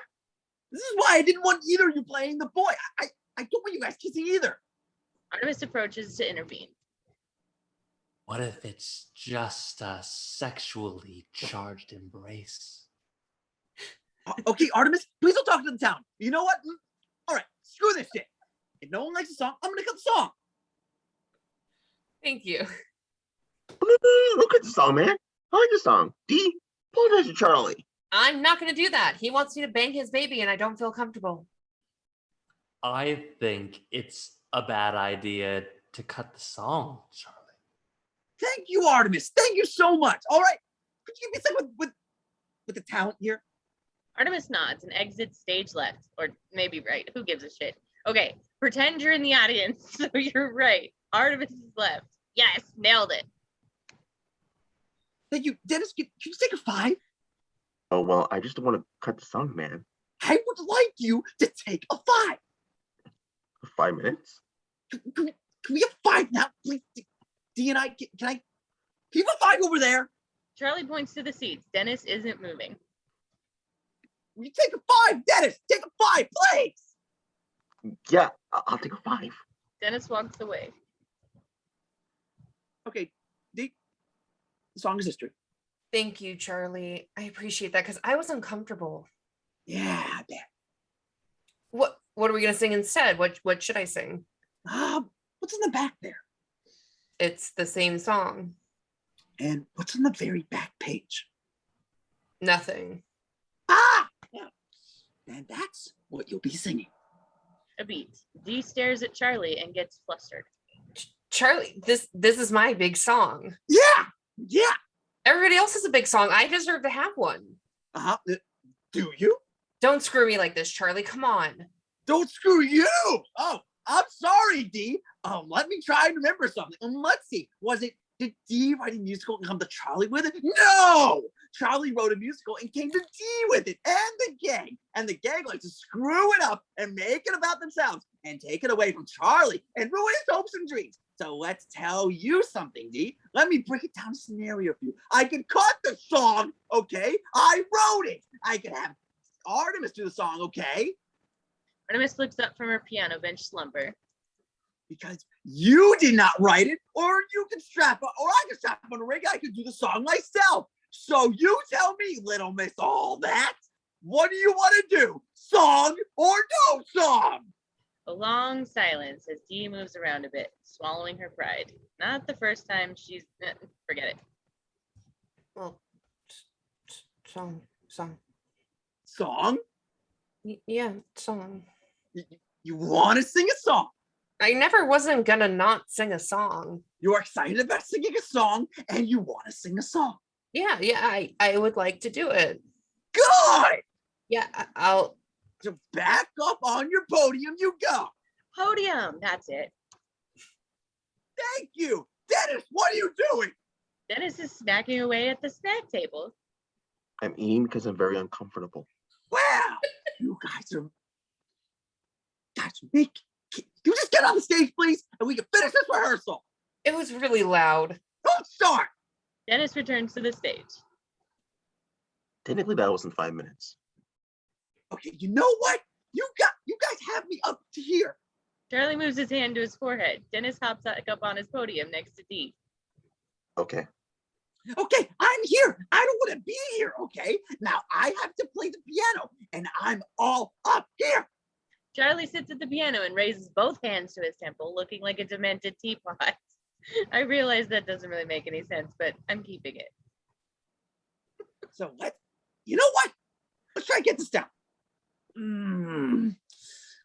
D: This is why I didn't want either of you playing the boy. I don't want you guys kissing either.
B: Artemis approaches to intervene.
H: What if it's just a sexually charged embrace?
D: Okay, Artemis, please don't talk to the town. You know what? All right, screw this shit. If no one likes the song, I'm gonna cut the song.
C: Thank you.
I: Look at the song, man. I like the song. D, apologize to Charlie.
C: I'm not going to do that. He wants me to bang his baby, and I don't feel comfortable.
H: I think it's a bad idea to cut the song, Charlie.
D: Thank you, Artemis. Thank you so much. All right, could you give me a second with the talent here?
B: Artemis nods and exits stage left, or maybe right. Who gives a shit? Okay, pretend you're in the audience, so you're right. Artemis is left. Yes, nailed it.
D: Thank you, Dennis. Can you take a 5?
I: Oh, well, I just don't want to cut the song, man.
D: I would like you to take a 5.
I: For 5 minutes?
D: Can we have 5 now, please? D and I, can I? Can you have a 5 over there?
B: Charlie points to the seats. Dennis isn't moving.
D: Will you take a 5, Dennis? Take a 5, please.
I: Yeah, I'll take a 5.
B: Dennis walks away.
D: Okay, D. The song is history.
C: Thank you, Charlie. I appreciate that because I was uncomfortable.
D: Yeah, I bet.
C: What are we going to sing instead? What should I sing?
D: What's in the back there?
C: It's the same song.
D: And what's on the very back page?
C: Nothing.
D: Yeah. And that's what you'll be singing.
B: A beat. Dee stares at Charlie and gets flustered.
C: Charlie, this is my big song.
D: Yeah.
C: Everybody else has a big song. I deserve to have one.
D: Do you?
C: Don't screw me like this, Charlie. Come on.
D: Don't screw you. Oh, I'm sorry, D. Let me try and remember something. Let's see. Did D write a musical and come to Charlie with it? No! Charlie wrote a musical and came to tea with it and the gang. And the gang likes to screw it up and make it about themselves and take it away from Charlie and ruin his hopes and dreams. So let's tell you something, D. Let me break it down a scenario for you. I could cut the song, okay? I wrote it. I could have Artemis do the song, okay?
B: Artemis looks up from her piano bench slumber.
D: Because you did not write it, or you can strap on, or I can strap on a ring. I could do the song myself. So you tell me, little miss, all that. What do you want to do? Song or no song?
B: A long silence as Dee moves around a bit, swallowing her pride. Not the first time she's... forget it.
C: Well, song.
D: Song?
C: Yeah, song.
D: You want to sing a song?
C: I never wasn't gonna not sing a song.
D: You're excited about singing a song, and you want to sing a song.
C: Yeah, I would like to do it.
D: Good!
C: Yeah, I'll...
D: So back up on your podium you go.
B: Podium, that's it.
D: Thank you. Dennis, what are you doing?
B: Dennis is snacking away at the snack table.
I: I'm eating because I'm very uncomfortable.
D: Wow, you guys are... Guys, can you just get on the stage, please, and we can finish this rehearsal?
C: It was really loud.
D: Don't start.
B: Dennis returns to the stage.
I: Technically, that wasn't 5 minutes.
D: Okay, you know what? You guys have me up to here.
B: Charlie moves his hand to his forehead. Dennis hops back up on his podium next to Dee.
I: Okay.
D: Okay, I'm here. I don't want to be here, okay? Now I have to play the piano, and I'm all up here.
B: Charlie sits at the piano and raises both hands to his temple, looking like a demented teapot. I realize that doesn't really make any sense, but I'm keeping it.
D: So you know what? Let's try and get this down.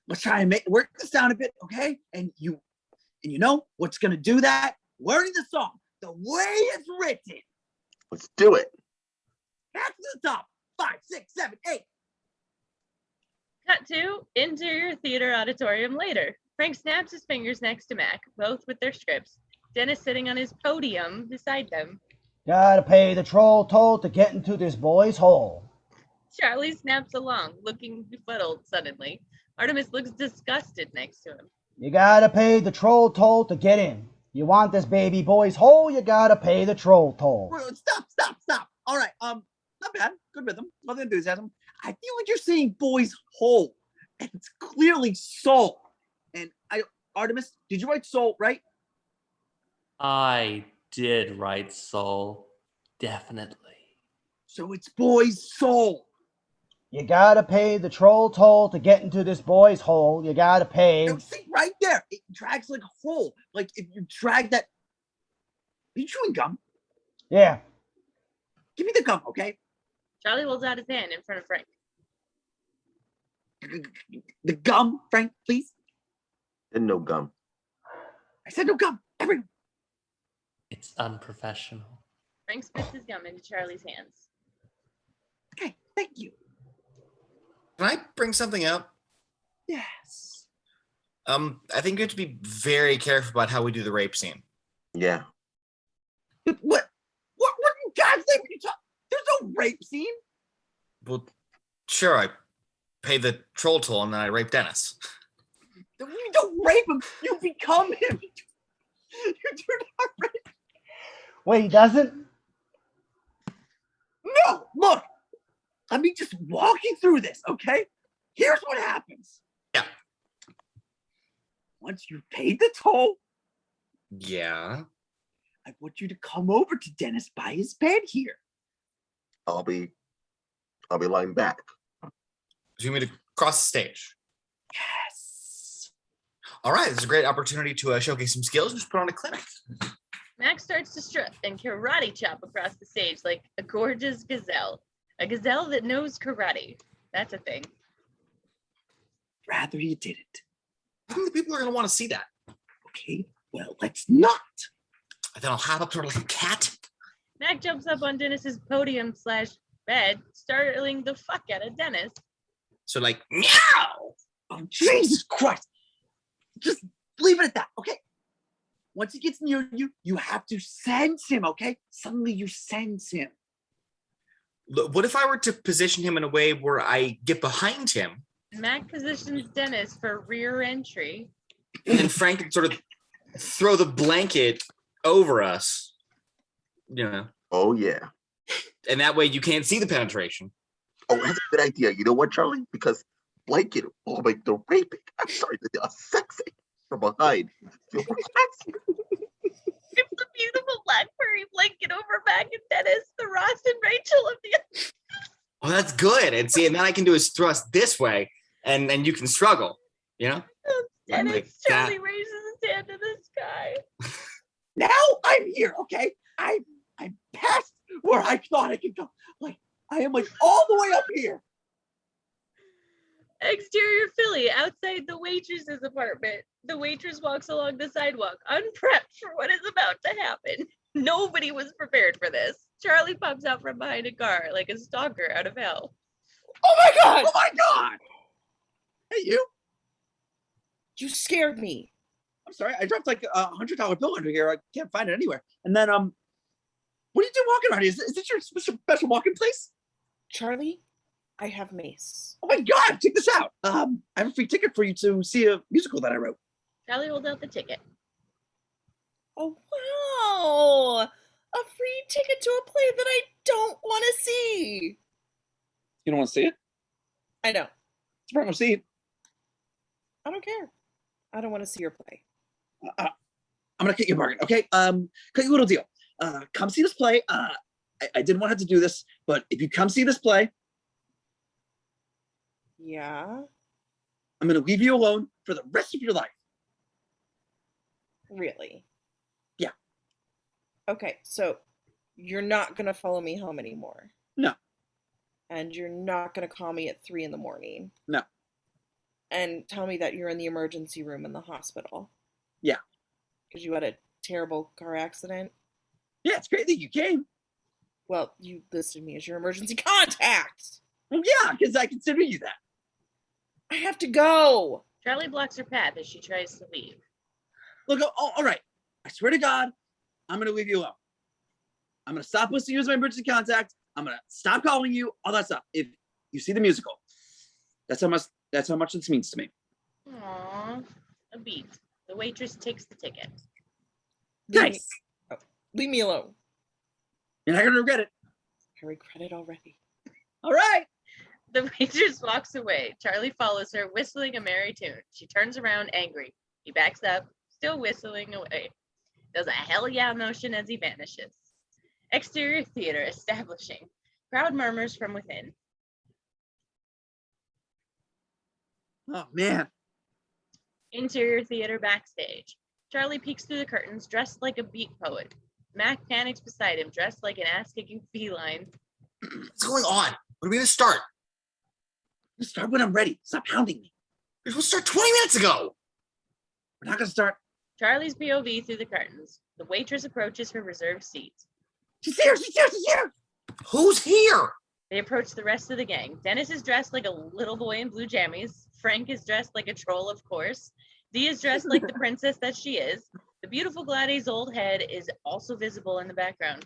D: Let's try and work this down a bit, okay? And you know what's gonna do that? Learning the song the way it's written.
I: Let's do it.
D: Back to the top. 5, 6, 7, 8.
B: Cut to interior theater auditorium later. Frank snaps his fingers next to Mac, both with their scripts. Dennis sitting on his podium beside them.
A: Gotta pay the troll toll to get into this boy's hole.
B: Charlie snaps along, looking befuddled suddenly. Artemis looks disgusted next to him.
A: You gotta pay the troll toll to get in. You want this baby boy's hole, you gotta pay the troll toll.
D: Stop. All right, not bad. Good rhythm. Love the enthusiasm. I feel like you're saying boy's hole, and it's clearly soul. And Artemis, did you write soul, right?
H: I did write soul, definitely.
D: So it's boy's soul.
A: You gotta pay the troll toll to get into this boy's hole. You gotta pay.
D: No, see, right there. It drags like a hole. Like if you drag that. Are you chewing gum?
A: Yeah.
D: Give me the gum, okay?
B: Charlie holds out his hand in front of Frank.
D: The gum, Frank, please.
I: And no gum.
D: I said no gum. Everyone.
H: It's unprofessional.
B: Frank spits his gum into Charlie's hands.
D: Okay, thank you.
E: Can I bring something up?
D: Yes.
E: I think we have to be very careful about how we do the rape scene.
I: Yeah.
D: What in God's name are you talking? There's no rape scene.
E: Well, sure, I pay the troll toll and then I rape Dennis.
D: You don't rape him. You become him. You do not rape.
A: Wait, he doesn't?
D: No, look. Let me just walk you through this, okay? Here's what happens.
E: Yeah.
D: Once you've paid the toll,
E: Yeah.
D: I want you to come over to Dennis by his bed here.
I: I'll be lying back.
E: So you want me to cross the stage?
D: Yes.
E: All right, this is a great opportunity to showcase some skills and just put on a clinic.
B: Max starts to strut and karate chop across the stage like a gorgeous gazelle. A gazelle that knows karate. That's a thing.
D: Rather you didn't.
E: I think the people are going to want to see that.
D: Okay, well, let's not.
E: And then I'll hop up to her like a cat.
B: Mac jumps up on Dennis's podium/bed, startling the fuck out of Dennis.
E: So like, meow!
D: Oh, Jesus Christ. Just leave it at that, okay? Once he gets near you, you have to sense him, okay? Suddenly you sense him.
E: What if I were to position him in a way where I get behind him?
B: Mac positions Dennis for rear entry.
E: And then Frank can sort of throw the blanket over us. You know.
I: Oh yeah.
E: And that way you can't see the penetration.
I: Oh, that's a good idea. You know what, Charlie? Because blanket will make the raping. I'm sorry, the sexy from behind. Feel sexy.
B: It's the beautiful black furry blanket over Mac and Dennis, the Ross and Rachel of the.
E: Oh, that's good. And see, and then I can do is thrust this way, and you can struggle. You know.
B: Dennis,
E: Like
B: Charlie
E: that.
B: raises his hand to the sky.
D: Now I'm here, okay? I'm past where I thought I could go. Like I am like all the way up here.
B: Exterior Philly, outside the waitress's apartment. The waitress walks along the sidewalk, unprepped for what is about to happen. Nobody was prepared for this. Charlie pops out from behind a car like a stalker out of hell.
F: Oh my god!
D: Oh my god! Hey you!
F: You scared me.
D: I'm sorry, I dropped like $100 bill under here. I can't find it anywhere. And then what are you doing walking around here? Is this your special walking place?
F: Charlie, I have mace.
D: Oh my god, check this out. I have a free ticket for you to see a musical that I wrote.
B: Charlie holds out the ticket.
F: Oh wow! A free ticket to a play that I don't want to see.
D: You don't want to see it?
F: I know.
D: It's a front row seat.
F: I don't care. I don't want to see your play.
D: I'm gonna cut you a bargain, okay? Cut you a little deal. Come see this play. I didn't want to have to do this, but if you come see this play,
F: Yeah?
D: I'm gonna leave you alone for the rest of your life.
F: Really?
D: Yeah.
F: Okay, so you're not gonna follow me home anymore.
D: No.
F: And you're not gonna call me at 3 a.m.
D: No.
F: And tell me that you're in the emergency room in the hospital.
D: Yeah.
F: Because you had a terrible car accident.
D: Yeah, it's great that you came.
F: Well, you listed me as your emergency contact.
D: Well, yeah, because I consider you that.
F: I have to go.
B: Charlie blocks her path as she tries to leave.
D: Look, all right. I swear to God, I'm gonna leave you alone. I'm gonna stop listing you as my emergency contact. I'm gonna stop calling you, all that stuff. If you see the musical, that's how much this means to me.
B: Aww, a beat. The waitress takes the ticket.
D: Nice.
F: Leave me alone.
D: You're not gonna regret it.
F: I regret it already.
D: All right.
B: The waitress walks away. Charlie follows her, whistling a merry tune. She turns around angry. He backs up, still whistling away. Does a hell yeah motion as he vanishes. Exterior theater establishing. Crowd murmurs from within.
D: Oh man.
B: Interior theater backstage. Charlie peeks through the curtains, dressed like a beat poet. Mac panics beside him, dressed like an ass-kicking feline.
E: What's going on? When are we gonna start?
D: Start when I'm ready. Stop hounding me.
E: We're supposed to start 20 minutes ago.
D: We're not gonna start.
B: Charlie's POV through the curtains. The waitress approaches her reserved seat.
D: She's here. She's here. She's here.
E: Who's here?
B: They approach the rest of the gang. Dennis is dressed like a little boy in blue jammies. Frank is dressed like a troll, of course. Dee is dressed like the princess that she is. The beautiful Gladys' old head is also visible in the background.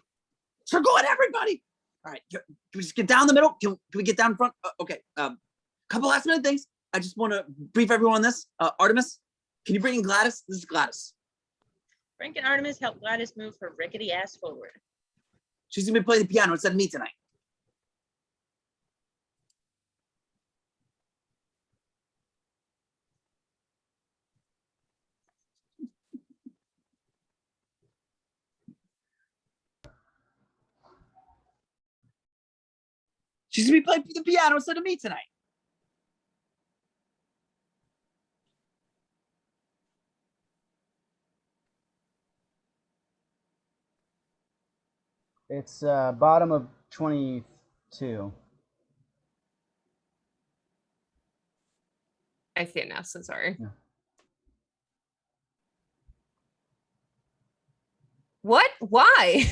D: Start going, everybody. All right. Can we just get down the middle? Can we get down in front? Okay. Couple last minute things. I just want to brief everyone on this. Artemis, can you bring in Gladys? This is Gladys.
B: Frank and Artemis help Gladys move her rickety ass forward.
D: She's gonna be playing the piano instead of me tonight. She's gonna be playing the piano instead of me tonight.
A: It's bottom of 22.
C: I see it now, so sorry.
A: Yeah.
C: What? Why?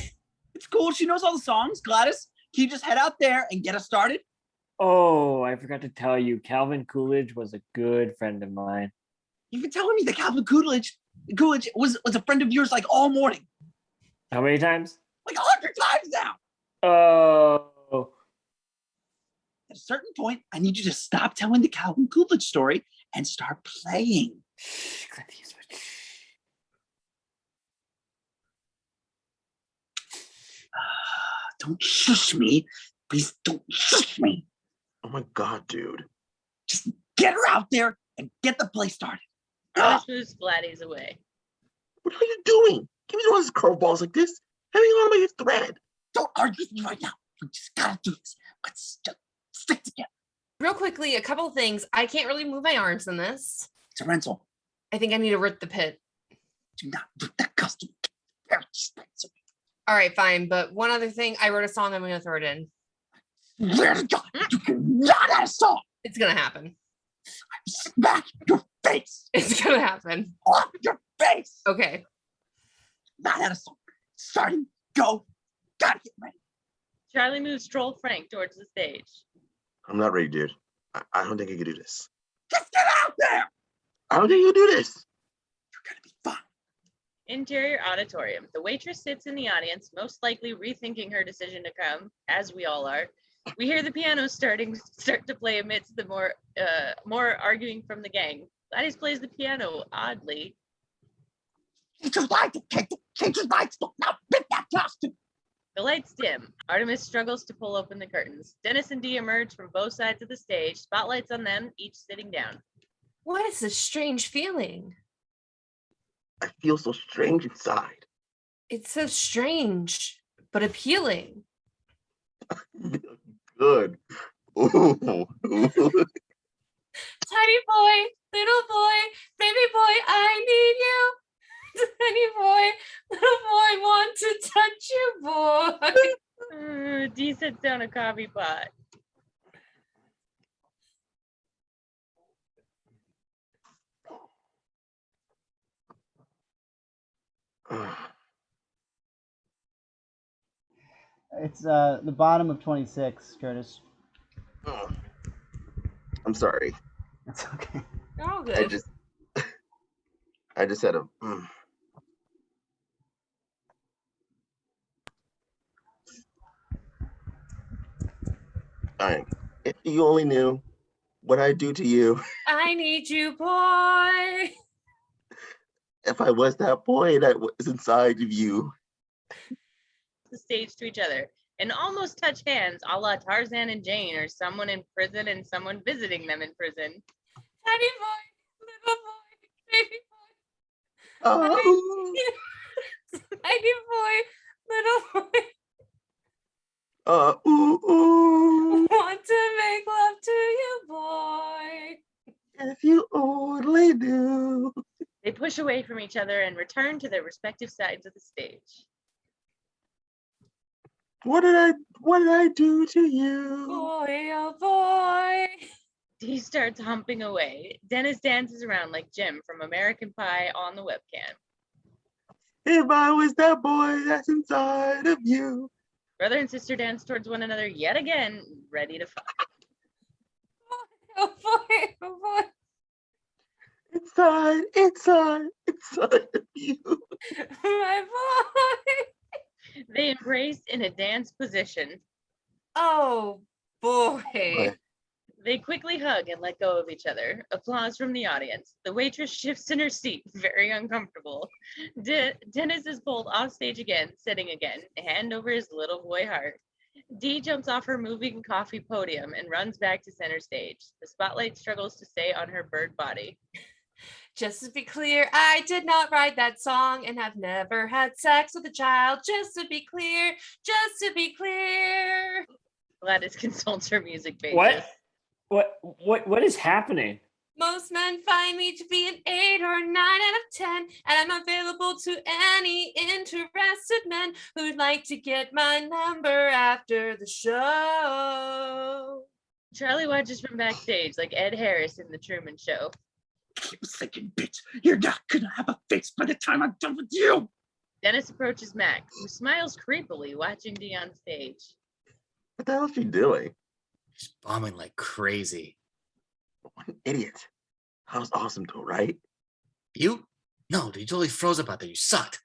D: It's cool. She knows all the songs. Gladys, can you just head out there and get us started?
G: Oh, I forgot to tell you, Calvin Coolidge was a good friend of mine.
D: You've been telling me that Calvin Coolidge was a friend of yours like all morning.
G: How many times?
D: Like 100 times now.
G: Oh,
D: at a certain point, I need you to stop telling the Calvin Coolidge story and start playing.
H: Shh, Clint Eastwood. Shh.
D: Don't shush me. Please don't shush me.
I: Oh my god, dude.
D: Just get her out there and get the play started.
B: Dennis moves Gladys away.
I: What are you doing? Give me one of those curveballs like this. Hang on my thread.
D: Don't argue with me right now. We just gotta do this. Let's just stick together.
C: Real quickly, a couple things. I can't really move my arms in this.
D: Torrential,
C: I think I need to rip the pit.
D: do not rip that custom. Very expensive.
C: All right, fine. But one other thing, I wrote a song. I'm going to throw it in.
D: Swear to God, you cannot add a song.
C: It's going to happen.
D: Smack your face.
C: It's going to happen.
D: Off your face.
C: Okay.
D: Not add a song. Starting, go. Gotta get ready.
B: Charlie moves Troll Frank towards the stage.
I: I'm not ready, dude. I don't think I can do this.
D: Just get out there.
I: I don't think you can do this.
D: You're gonna be fine.
B: Interior auditorium. The waitress sits in the audience, most likely rethinking her decision to come, as we all are. We hear the piano start to play amidst the more arguing from the gang. Gladys plays the piano oddly.
D: Change your lights, okay? Change your lights. Don't now rip that costume.
B: The lights dim. Artemis struggles to pull open the curtains. Dennis and Dee emerge from both sides of the stage, spotlights on them, each sitting down.
C: What is this strange feeling?
I: I feel so strange inside.
C: It's so strange, but appealing.
I: Good. Ooh.
C: Tiny boy, little boy, baby boy, I need you. Tiny boy, little boy, want to touch you, boy.
B: Dee sets down a coffee pot.
A: It's the bottom of 26, Curtis.
I: I'm sorry.
A: It's okay.
C: You're all good.
I: I just had a. All right. If you only knew what I do to you.
C: I need you, boy.
I: If I was that boy that was inside of you.
B: The stage to each other and almost touch hands, a la Tarzan and Jane, or someone in prison and someone visiting them in prison. Tiny boy, little boy, baby boy.
I: Oh.
B: Tiny boy, little boy.
I: Ooh, ooh.
B: Want to make love to you, boy.
I: If you only knew.
B: They push away from each other and return to their respective sides of the stage.
I: What did I do to you?
B: Boy, oh boy. Dee starts humping away. Dennis dances around like Jim from American Pie on the webcam.
I: If I was that boy that's inside of you.
B: Brother and sister dance towards one another yet again, ready to fuck. Oh boy, oh boy.
I: Inside of you.
B: My boy. They embrace in a dance position.
C: Oh boy.
B: They quickly hug and let go of each other. Applause from the audience. The waitress shifts in her seat, very uncomfortable. Dennis is pulled off stage again, sitting again, hand over his little boy heart. Dee jumps off her moving coffee podium and runs back to center stage. The spotlight struggles to stay on her bird body.
C: Just to be clear, I did not write that song and have never had sex with a child. Just to be clear, just to be clear.
B: Gladys consults her music pages.
G: What is happening?
C: Most men find me to be an 8 or 9 out of 10, and I'm available to any interested men who'd like to get my number after the show.
B: Charlie watches from backstage like Ed Harris in The Truman Show.
D: You thinking, bitch, you're not gonna have a face by the time I'm done with you.
B: Dennis approaches Mac, who smiles creepily watching Dee on stage.
I: What the hell is she doing?
E: She's bombing like crazy.
I: What an idiot. That was awesome though, right?
E: You? No, dude, you totally froze up out there. You sucked.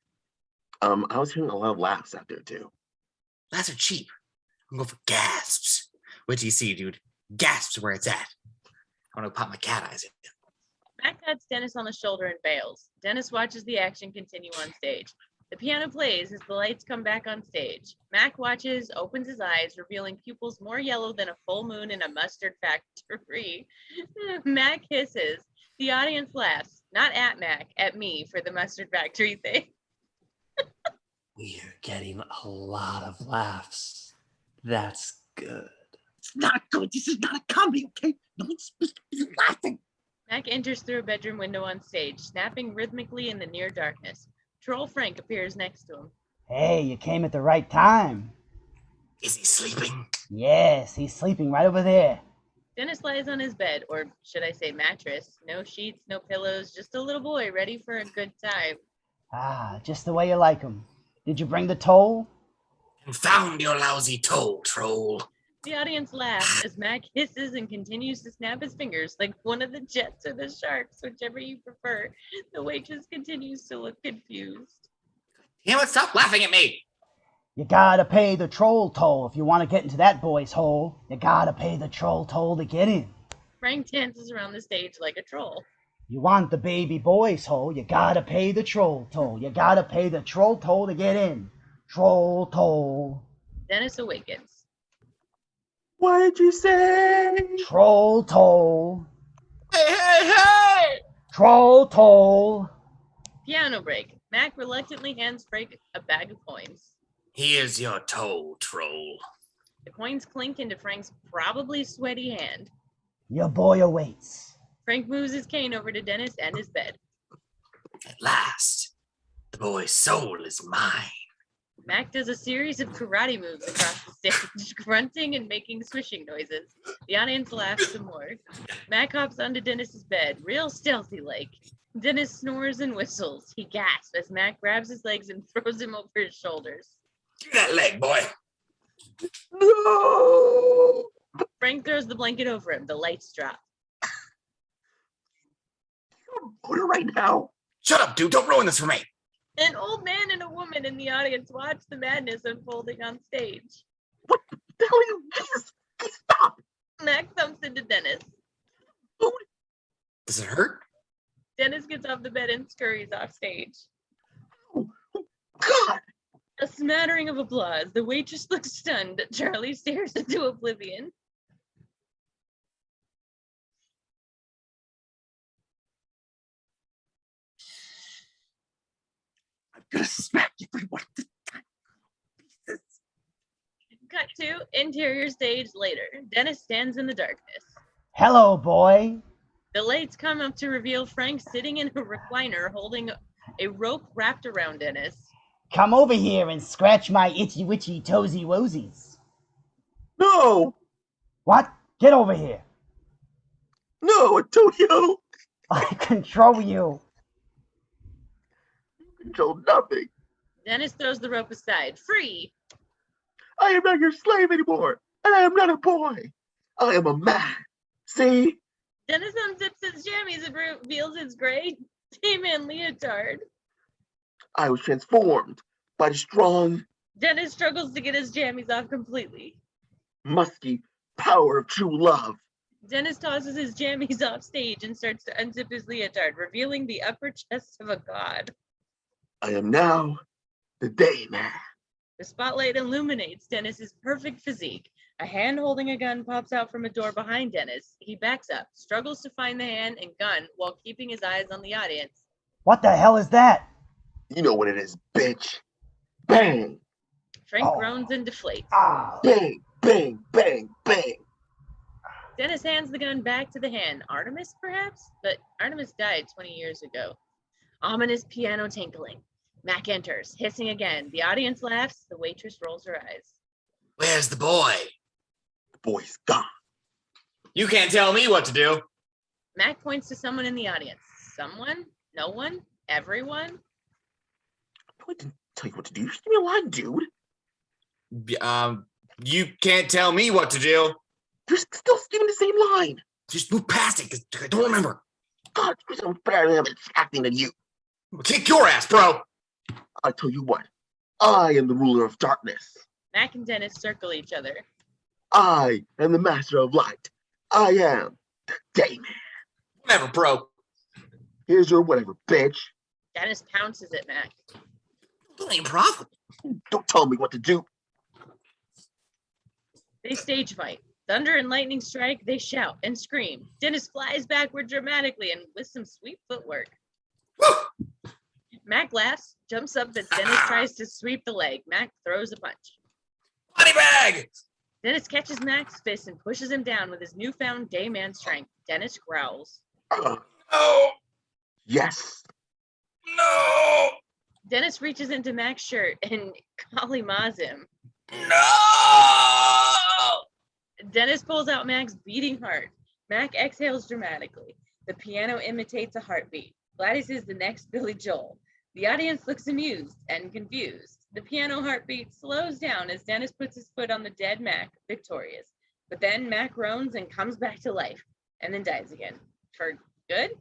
I: I was hearing a lot of laughs out there too.
E: Laughs are cheap. I'm going for gasps. Wait till you see, dude. gasps where it's at. I want to pop my cat eyes in.
B: Mac pats Dennis on the shoulder and bails. Dennis watches the action continue on stage. The piano plays as the lights come back on stage. Mac watches, opens his eyes, revealing pupils more yellow than a full moon in a mustard factory. Mac hisses. The audience laughs, not at Mac, at me for the mustard factory thing.
H: We're getting a lot of laughs. That's good.
D: It's not good. This is not a comedy, okay? No one's supposed to be laughing.
B: Mac enters through a bedroom window on stage, snapping rhythmically in the near darkness. Troll Frank appears next to him.
A: Hey, you came at the right time.
E: Is he sleeping?
A: Yes, he's sleeping right over there.
B: Dennis lies on his bed, or should I say mattress. No sheets, no pillows, just a little boy ready for a good time.
A: Ah, just the way you like 'em. Did you bring the toll?
E: Confound your lousy toll, troll.
B: The audience laughs as Mac hisses and continues to snap his fingers like one of the Jets or the Sharks, whichever you prefer. The waitress continues to look confused.
E: Damn it, stop laughing at me.
A: You gotta pay the troll toll if you want to get into that boy's hole. You gotta pay the troll toll to get in.
B: Frank dances around the stage like a troll.
A: You want the baby boy's hole, you gotta pay the troll toll. You gotta pay the troll toll to get in. Troll toll.
B: Dennis awakens.
I: What did you say?
A: Troll toll.
E: Hey!
A: Troll toll.
B: Piano break. Mac reluctantly hands Frank a bag of coins.
E: Here's your toll, troll.
B: The coins clink into Frank's probably sweaty hand.
A: Your boy awaits.
B: Frank moves his cane over to Dennis and his bed.
E: At last, the boy's soul is mine.
B: Mac does a series of karate moves across the stage, grunting and making swishing noises. The audience laughs some more. Mac hops onto Dennis's bed, real stealthy-like. Dennis snores and whistles. He gasps as Mac grabs his legs and throws him over his shoulders.
E: Give me that leg, boy.
I: No!
B: Frank throws the blanket over him. The lights drop.
I: Put her right now.
E: Shut up, dude. Don't ruin this for me.
B: An old man and a woman in the audience watch the madness unfolding on stage.
I: What the hell are you? Jesus! Stop!
B: Mac thumps into Dennis.
E: Does it hurt?
B: Dennis gets off the bed and scurries off stage.
I: God!
B: A smattering of applause. The waitress looks stunned. Charlie stares into oblivion.
D: I'm gonna smack everyone this time. Pieces.
B: Cut to interior stage later. Dennis stands in the darkness.
A: Hello, boy.
B: The lights come up to reveal Frank sitting in a recliner holding a rope wrapped around Dennis.
A: Come over here and scratch my itchy witchy toesy woesies.
I: No!
A: What? Get over here.
I: No, Antonio!
A: I control you.
I: You control nothing.
B: Dennis throws the rope aside. Free!
I: I am not your slave anymore, and I am not a boy. I am a man. See?
B: Dennis unzips his jammies and reveals his gray T-Man leotard.
I: I was transformed by the strong,
B: Dennis struggles to get his jammies off completely.
I: musky power of true love.
B: Dennis tosses his jammies off stage and starts to unzip his leotard, revealing the upper chest of a god.
I: I am now the day man.
B: The spotlight illuminates Dennis's perfect physique. A hand holding a gun pops out from a door behind Dennis. He backs up, struggles to find the hand and gun while keeping his eyes on the audience.
A: What the hell is that?
I: You know what it is, bitch. Bang,
B: Frank
A: Oh.
B: groans and deflates.
A: Ah,
I: bang, bang, bang, bang.
B: Dennis hands the gun back to the hand. Artemis, perhaps? But Artemis died 20 years ago. Ominous piano tinkling. Mac enters, hissing again. The audience laughs. The waitress rolls her eyes.
E: Where's the boy?
I: The boy's gone.
E: You can't tell me what to do.
B: Mac points to someone in the audience. Someone? No one? Everyone?
I: I didn't tell you what to do. Just give me a line, dude.
E: You can't tell me what to do.
I: You're still giving the same line.
E: Just move past it, 'cause I don't remember.
I: God, Chris, I'm better than acting than you.
E: Kick your ass, bro.
I: I tell you what, I am the ruler of darkness.
B: Mac and Dennis circle each other.
I: I am the master of light. I am the Day Man.
E: Whatever, bro.
I: Here's your whatever, bitch.
B: Dennis pounces at Mac.
E: Don't ain't a problem.
I: Don't tell me what to do.
B: They stage fight. Thunder and lightning strike, they shout and scream. Dennis flies backward dramatically and with some sweet footwork. Mac laughs, jumps up as Dennis tries to sweep the leg. Mac throws a punch.
E: Body bag!
B: Dennis catches Mac's fist and pushes him down with his newfound Dayman strength. Dennis growls.
E: No!
I: Yes.
E: No!
B: Dennis reaches into Mac's shirt and Kali Ma's him.
E: No!
B: Dennis pulls out Mac's beating heart. Mac exhales dramatically. The piano imitates a heartbeat. Gladys is the next Billy Joel. The audience looks amused and confused. The piano heartbeat slows down as Dennis puts his foot on the dead Mac, victorious. But then Mac groans and comes back to life, and then dies again. For good?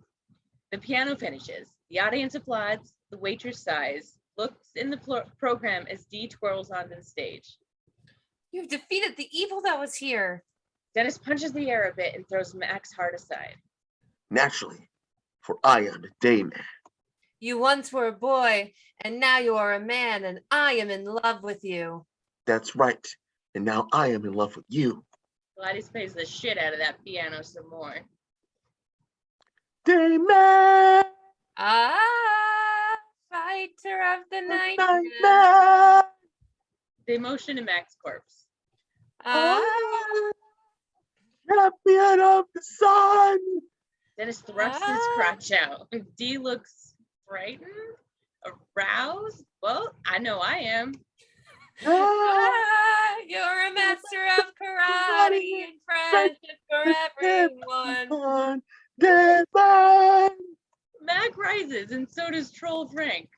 B: The piano finishes. The audience applauds. The waitress sighs, looks in the program as Dee twirls onto the stage.
C: You've defeated the evil that was here.
B: Dennis punches the air a bit and throws Mac's heart aside.
I: Naturally, for I am the Day Man.
C: You once were a boy, and now you are a man, and I am in love with you.
I: That's right. And now I am in love with you.
B: Gladys plays the shit out of that piano some more.
I: Day Man!
C: Fighter of the night.
I: Man!
B: They motion to Mac's corpse.
I: Champion of the sun!
B: Dennis thrusts his crotch out. Dee looks frightened, aroused. Well, I know I am.
C: You're a master of karate and friendship for everyone.
I: Day Man!
B: Mac rises, and so does Troll Frank.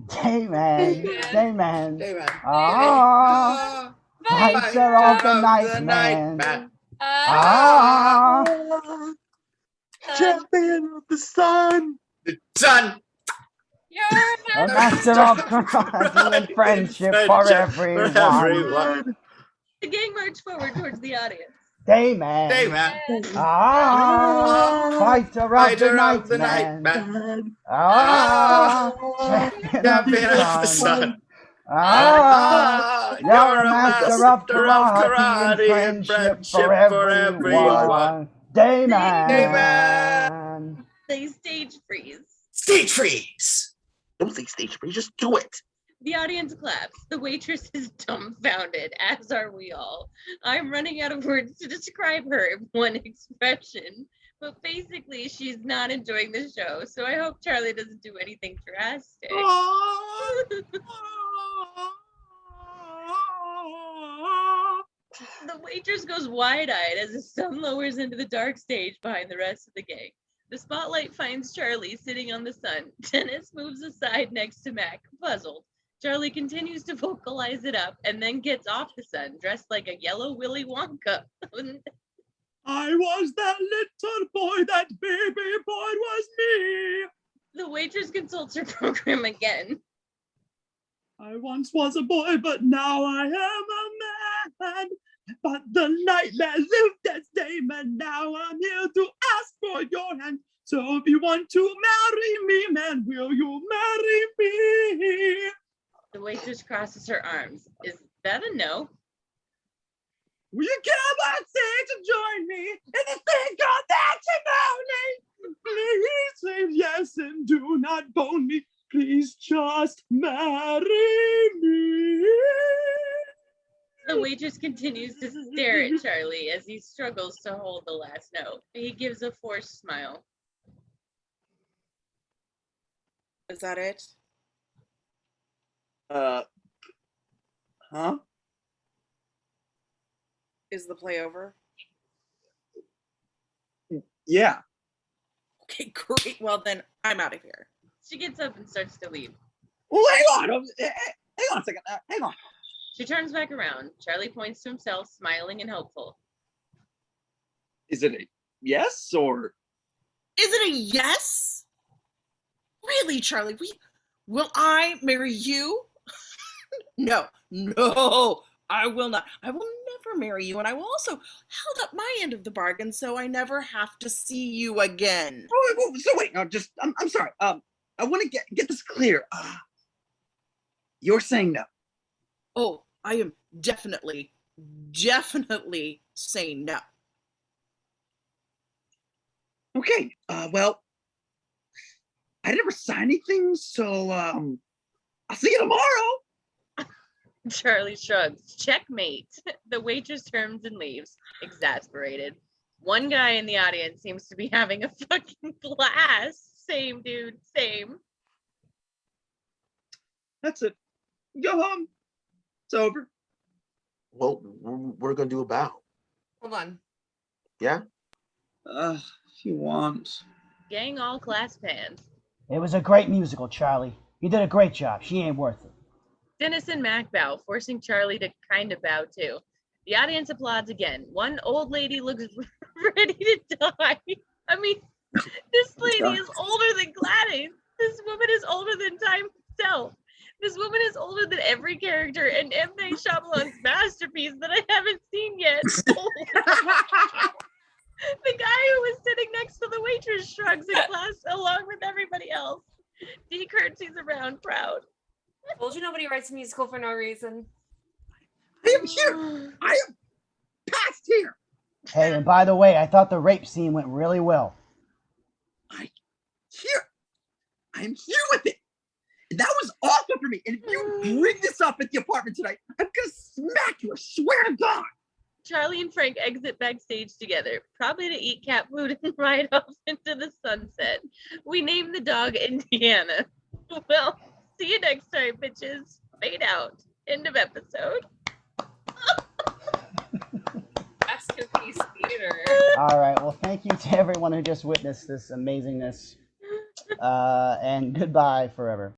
A: Dayman. Dayman.
D: Dayman.
A: Ah. Fighter of the night, man. Ah.
I: Champion of the sun!
E: The sun!
A: A master of karate and friendship for everyone.
B: The gang march forward towards the audience.
A: Dayman.
E: Dayman.
A: Ah. Fighter of the night, man. Ah. Champion of the sun. Ah. You're a master of karate and friendship for everyone. Dayman.
B: They stage freeze.
E: Stage freeze!
I: Don't say stage freeze, just do it.
B: The audience claps. The waitress is dumbfounded, as are we all. I'm running out of words to describe her in one expression. But basically, she's not enjoying the show, so I hope Charlie doesn't do anything drastic. The waitress goes wide-eyed as the sun lowers into the dark stage behind the rest of the gang. The spotlight finds Charlie sitting on the sun. Dennis moves aside next to Mac, puzzled. Charlie continues to vocalize it up and then gets off the sun, dressed like a yellow Willy Wonka.
D: I was that little boy, that baby boy was me.
B: The waitress consults her program again.
D: I once was a boy, but now I am a man. But the nightmare lived as Damon. Now I'm here to ask for your hand. So if you want to marry me, man, will you marry me?
B: The waitress crosses her arms. Is that a no?
D: Will you come on stage and join me in this thing called matrimony? Please say yes and do not bone me. Please just marry me.
B: The waitress continues to stare at Charlie as he struggles to hold the last note. He gives a forced smile.
F: Is that it?
D: Huh?
F: Is the play over?
D: Yeah.
F: Okay, great. Well, then I'm out of here.
B: She gets up and starts to leave.
D: Well, hang on a second. Hang on.
B: She turns back around. Charlie points to himself, smiling and hopeful.
D: Is it a yes or?
F: Is it a yes? Really, Charlie? Will I marry you? No, I will not. I will never marry you, and I will also hold up my end of the bargain so I never have to see you again.
D: So wait, no, I'm sorry. I want to get this clear. You're saying no.
F: Oh, I am definitely saying no.
D: Okay. Well, I never signed anything, so I'll see you tomorrow.
B: Charlie shrugs. Checkmate. The waitress turns and leaves, exasperated. One guy in the audience seems to be having a fucking blast. Same, dude. Same.
D: That's it. Go home. It's over.
I: Well, we're gonna do a bow.
C: Hold on.
I: Yeah.
D: If you want.
B: Gang all clasp hands.
A: It was a great musical, Charlie. You did a great job. She ain't worth it.
B: Dennis and Mac bow, forcing Charlie to kind of bow too. The audience applauds again. One old lady looks ready to die. I mean, this lady is older than Gladys. This woman is older than time itself. This woman is older than every character in M. Night Shyamalan's masterpiece that I haven't seen yet. The guy who was sitting next to the waitress shrugs and claps along with everybody else. Dee curtsies around, proud.
C: Told you nobody writes a musical for no reason.
D: I am here. I am past here.
A: Hey, and by the way, I thought the rape scene went really well.
D: I'm here with it. And that was awful for me. And if you bring this up at the apartment tonight, I'm gonna smack you. I swear to God.
B: Charlie and Frank exit backstage together, probably to eat cat food and ride off into the sunset. We name the dog Indiana. Well, see you next time, bitches. Fade out. End of episode.
C: Masterpiece theater.
A: All right. Well, thank you to everyone who just witnessed this amazingness. And goodbye forever.